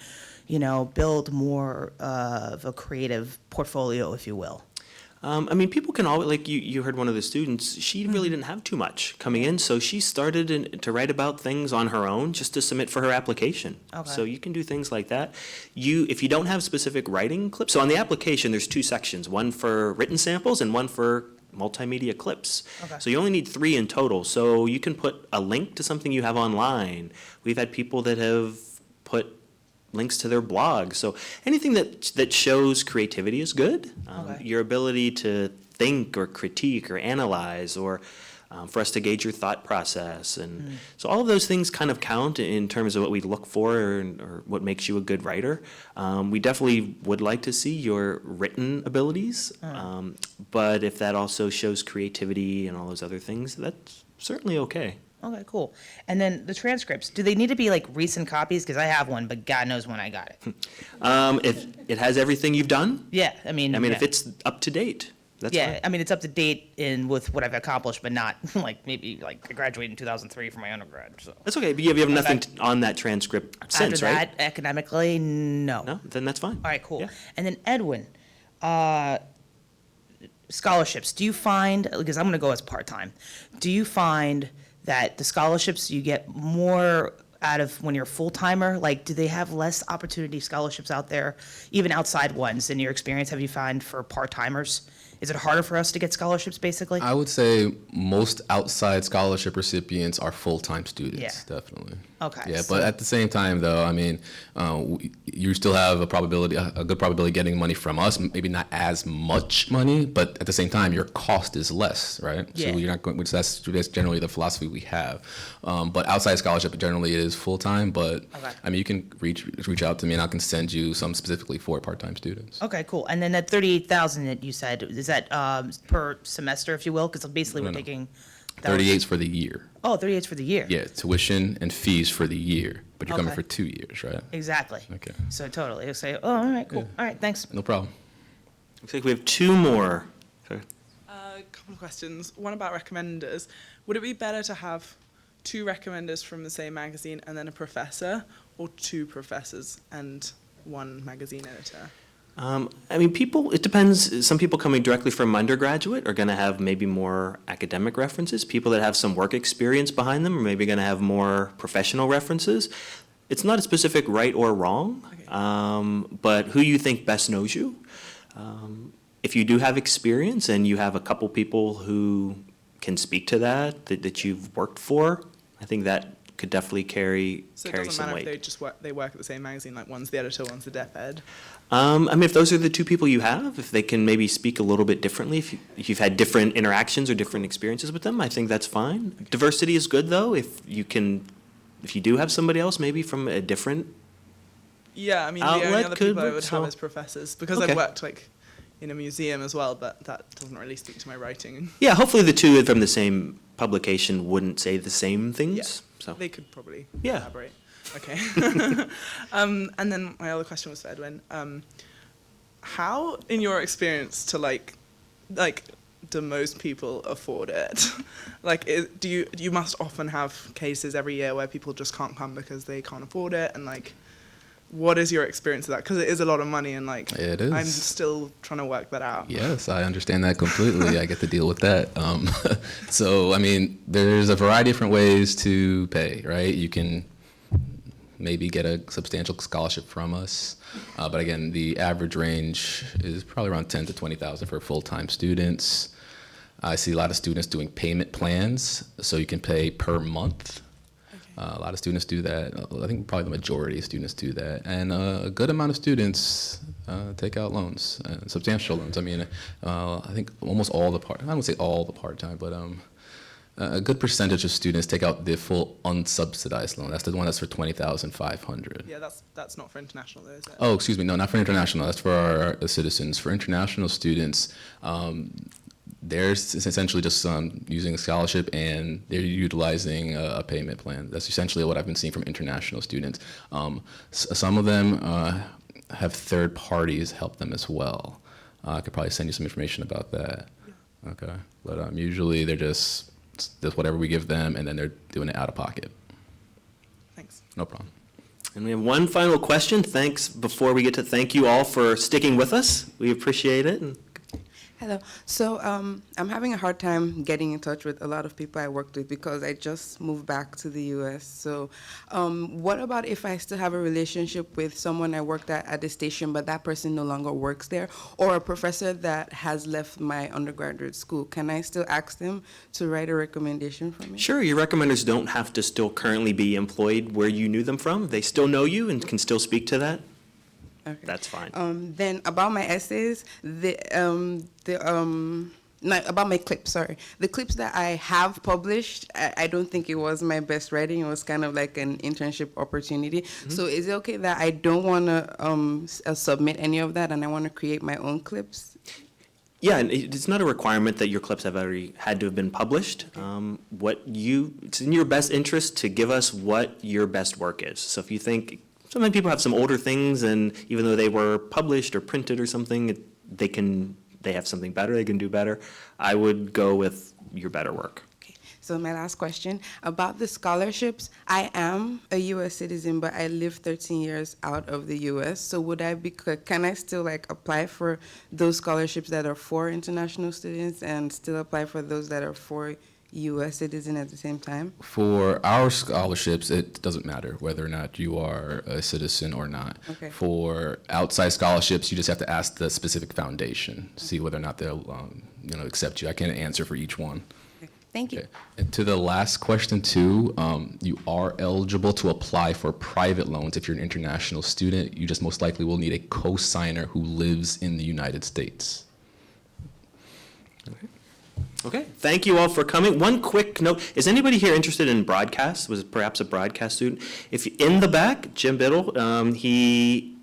Speaker 16: you know, build more of a creative portfolio, if you will?
Speaker 3: I mean, people can always, like you heard one of the students, she really didn't have too much coming in, so she started to write about things on her own just to submit for her application.
Speaker 16: Okay.
Speaker 3: So you can do things like that. If you don't have specific writing clips, so on the application, there's two sections, one for written samples and one for multimedia clips.
Speaker 16: Okay.
Speaker 3: So you only need 3 in total. So you can put a link to something you have online. We've had people that have put links to their blog. So anything that shows creativity is good.
Speaker 16: Okay.
Speaker 3: Your ability to think or critique or analyze or for us to gauge your thought process. And so all of those things kind of count in terms of what we look for or what makes you a good writer. We definitely would like to see your written abilities. But if that also shows creativity and all those other things, that's certainly okay.
Speaker 16: Okay, cool. And then the transcripts, do they need to be like recent copies? Because I have one, but God knows when I got it.
Speaker 3: If it has everything you've done?
Speaker 16: Yeah, I mean,
Speaker 3: if
Speaker 16: yeah.
Speaker 3: it's up to date, that's
Speaker 16: yeah,
Speaker 3: fine.
Speaker 16: I mean, it's up to date with what I've accomplished, but not like maybe like I graduated in 2003 from my undergrad. So
Speaker 3: That's okay, but you have nothing on that transcript since,
Speaker 16: after
Speaker 3: right?
Speaker 16: that, academically, no.
Speaker 3: No, then that's fine.
Speaker 16: All right, cool.
Speaker 3: Yeah.
Speaker 16: And then Edwin, scholarships. Do you find, because I'm going to go as part-time, do you find that the scholarships you get more out of when you're a full-timer? Like, do they have less opportunity scholarships out there, even outside ones? In your experience, have you found for part-timers? Is it harder for us to get scholarships, basically?
Speaker 18: I would say most outside scholarship recipients are full-time students,
Speaker 16: Yeah.
Speaker 18: definitely.
Speaker 16: Okay.
Speaker 18: Yeah,
Speaker 16: so-
Speaker 18: but at the same time, though, I mean, you still have a good probability of getting money from us. Maybe not as much money, but at the same time, your cost is less, right?
Speaker 16: Yeah.
Speaker 18: So you're not going. That's generally the philosophy we have. But outside scholarship, generally, it is full-time. But
Speaker 16: Okay.
Speaker 18: I mean, you can reach out to me, and I can send you some specifically for part-time students.
Speaker 16: Okay, cool. And then that 38,000 that you said, is that per semester, if you will? Because basically we're
Speaker 18: No.
Speaker 16: taking.
Speaker 18: 38's for the year.
Speaker 16: Oh, 38's for the year.
Speaker 18: Yeah, tuition and fees for the year, but you're coming
Speaker 16: Okay.
Speaker 18: for 2 years, right?
Speaker 16: Exactly.
Speaker 18: Okay.
Speaker 16: So totally. You'll say, oh, all right, cool. All right, thanks.
Speaker 18: No problem.
Speaker 3: Looks like we have 2 more. Sorry.
Speaker 19: A couple of questions. One about recommenders. Would it be better to have 2 recommenders from the same magazine and then a professor, or 2 professors and 1 magazine editor?
Speaker 3: I mean, it depends. Some people coming directly from undergraduate are going to have maybe more academic references. People that have some work experience behind them are maybe going to have more professional references. It's not a specific right or wrong, but who you think best knows you. If you do have experience and you have a couple people who can speak to that you've worked for, I think that could definitely carry
Speaker 19: So it doesn't
Speaker 3: some
Speaker 19: matter
Speaker 3: weight.
Speaker 19: if they work at the same magazine, like one's the editor, one's the dep ed.
Speaker 3: I mean, if those are the 2 people you have, if they can maybe speak a little bit differently, if you've had different interactions or different experiences with them, I think that's fine. Diversity is good, though. If you do have somebody else, maybe from a different
Speaker 19: Yeah, I mean, the
Speaker 3: outlet
Speaker 19: only other
Speaker 3: could
Speaker 19: people I
Speaker 3: work,
Speaker 19: would
Speaker 3: so-
Speaker 19: have as professors, because
Speaker 3: Okay.
Speaker 19: I've worked like in a museum as well, but that doesn't really speak to my writing.
Speaker 3: Yeah, hopefully the 2 from the same publication wouldn't say the same things. So
Speaker 19: They could probably
Speaker 3: Yeah.
Speaker 19: elaborate. Okay. And then my other question was for Edwin. How, in your experience, do most people afford it? You must often have cases every year where people just can't come because they can't afford it, and what is your experience of that? Because it is a lot of money, and like
Speaker 18: It is.
Speaker 19: I'm still trying to work that out.
Speaker 18: Yes, I understand that completely. I get to deal with that. So, I mean, there's a variety of different ways to pay, right? You can maybe get a substantial scholarship from us. But again, the average range is probably around 10 to 20,000 for full-time students. I see a lot of students doing payment plans, so you can pay per month. A lot of students do that. I think probably the majority of students do that. And a good amount of students take out loans, substantial loans. I mean, I think almost all the I wouldn't say all the part-time, but a good percentage of students take out the full unsubsidized loan. That's the one that's for $20,500.
Speaker 19: Yeah, that's not for international though, is it?
Speaker 18: Oh, excuse me. No, not for international. That's for our citizens. For international students, they're essentially just using a scholarship, and they're utilizing a payment plan. That's essentially what I've been seeing from international students. Some of them have third parties help them as well. I could probably send you some information about that. Okay, but usually they're just whatever we give them, and then they're doing it out of pocket.
Speaker 19: Thanks.
Speaker 18: No problem.
Speaker 3: And we have one final question. Thanks, before we get to thank you all for sticking with us. We appreciate it. And
Speaker 11: Hello. So I'm having a hard time getting in touch with a lot of people I worked with because I just moved back to the U.S. So what about if I still have a relationship with someone I worked at the station, but that person no longer works there, or a professor that has left my undergraduate school? Can I still ask them to write a recommendation for me?
Speaker 3: sure, your recommenders don't have to still currently be employed where you knew them from. They still know you and can still speak to that.
Speaker 11: Okay.
Speaker 3: That's fine.
Speaker 11: Then about my essays, about my clips, sorry. The clips that I have published, I don't think it was my best writing. It was kind of like an internship opportunity. So is it okay that I don't want to submit any of that and I want to create my own clips?
Speaker 3: Yeah, and it's not a requirement that your clips have already had to have been published. It's in your best interest to give us what your best work is. So if you think, sometimes people have some older things, and even though they were published or printed or something, they have something better, they can do better. I would go with your better work.
Speaker 11: So my last question, about the scholarships, I am a U.S. citizen, but I lived 13 years out of the U.S., so can I still apply for those scholarships that are for international students and still apply for those that are for U.S. citizen at the same time?
Speaker 18: For our scholarships, it doesn't matter whether or not you are a citizen or not.
Speaker 11: Okay.
Speaker 18: For outside scholarships, you just have to ask the specific foundation, see whether or not they'll accept you. I can't answer for each one.
Speaker 11: Okay. Thank you.
Speaker 18: Okay. And to the last question too, you are eligible to apply for private loans if you're an international student. You just most likely will need a co-signer who lives in the United States.
Speaker 3: Okay, thank you all for coming. One quick note, is anybody here interested in broadcast? Was it perhaps a broadcast student? If in the back, Jim Biddle, he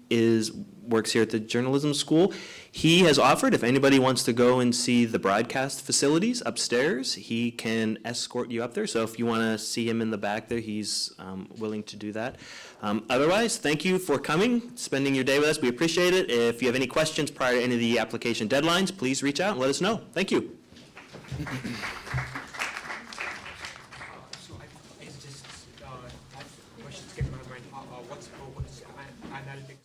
Speaker 3: works here at the journalism school. He has offered, if anybody wants to go and see the broadcast facilities upstairs, he can escort you up there. So if you want to see him in the back there, he's willing to do that. Otherwise, thank you for coming, spending your day with us. We appreciate it. If you have any questions prior to any of the application deadlines, please reach out and let us know. Thank you.
Speaker 12: Questions get my mind. What's analytics?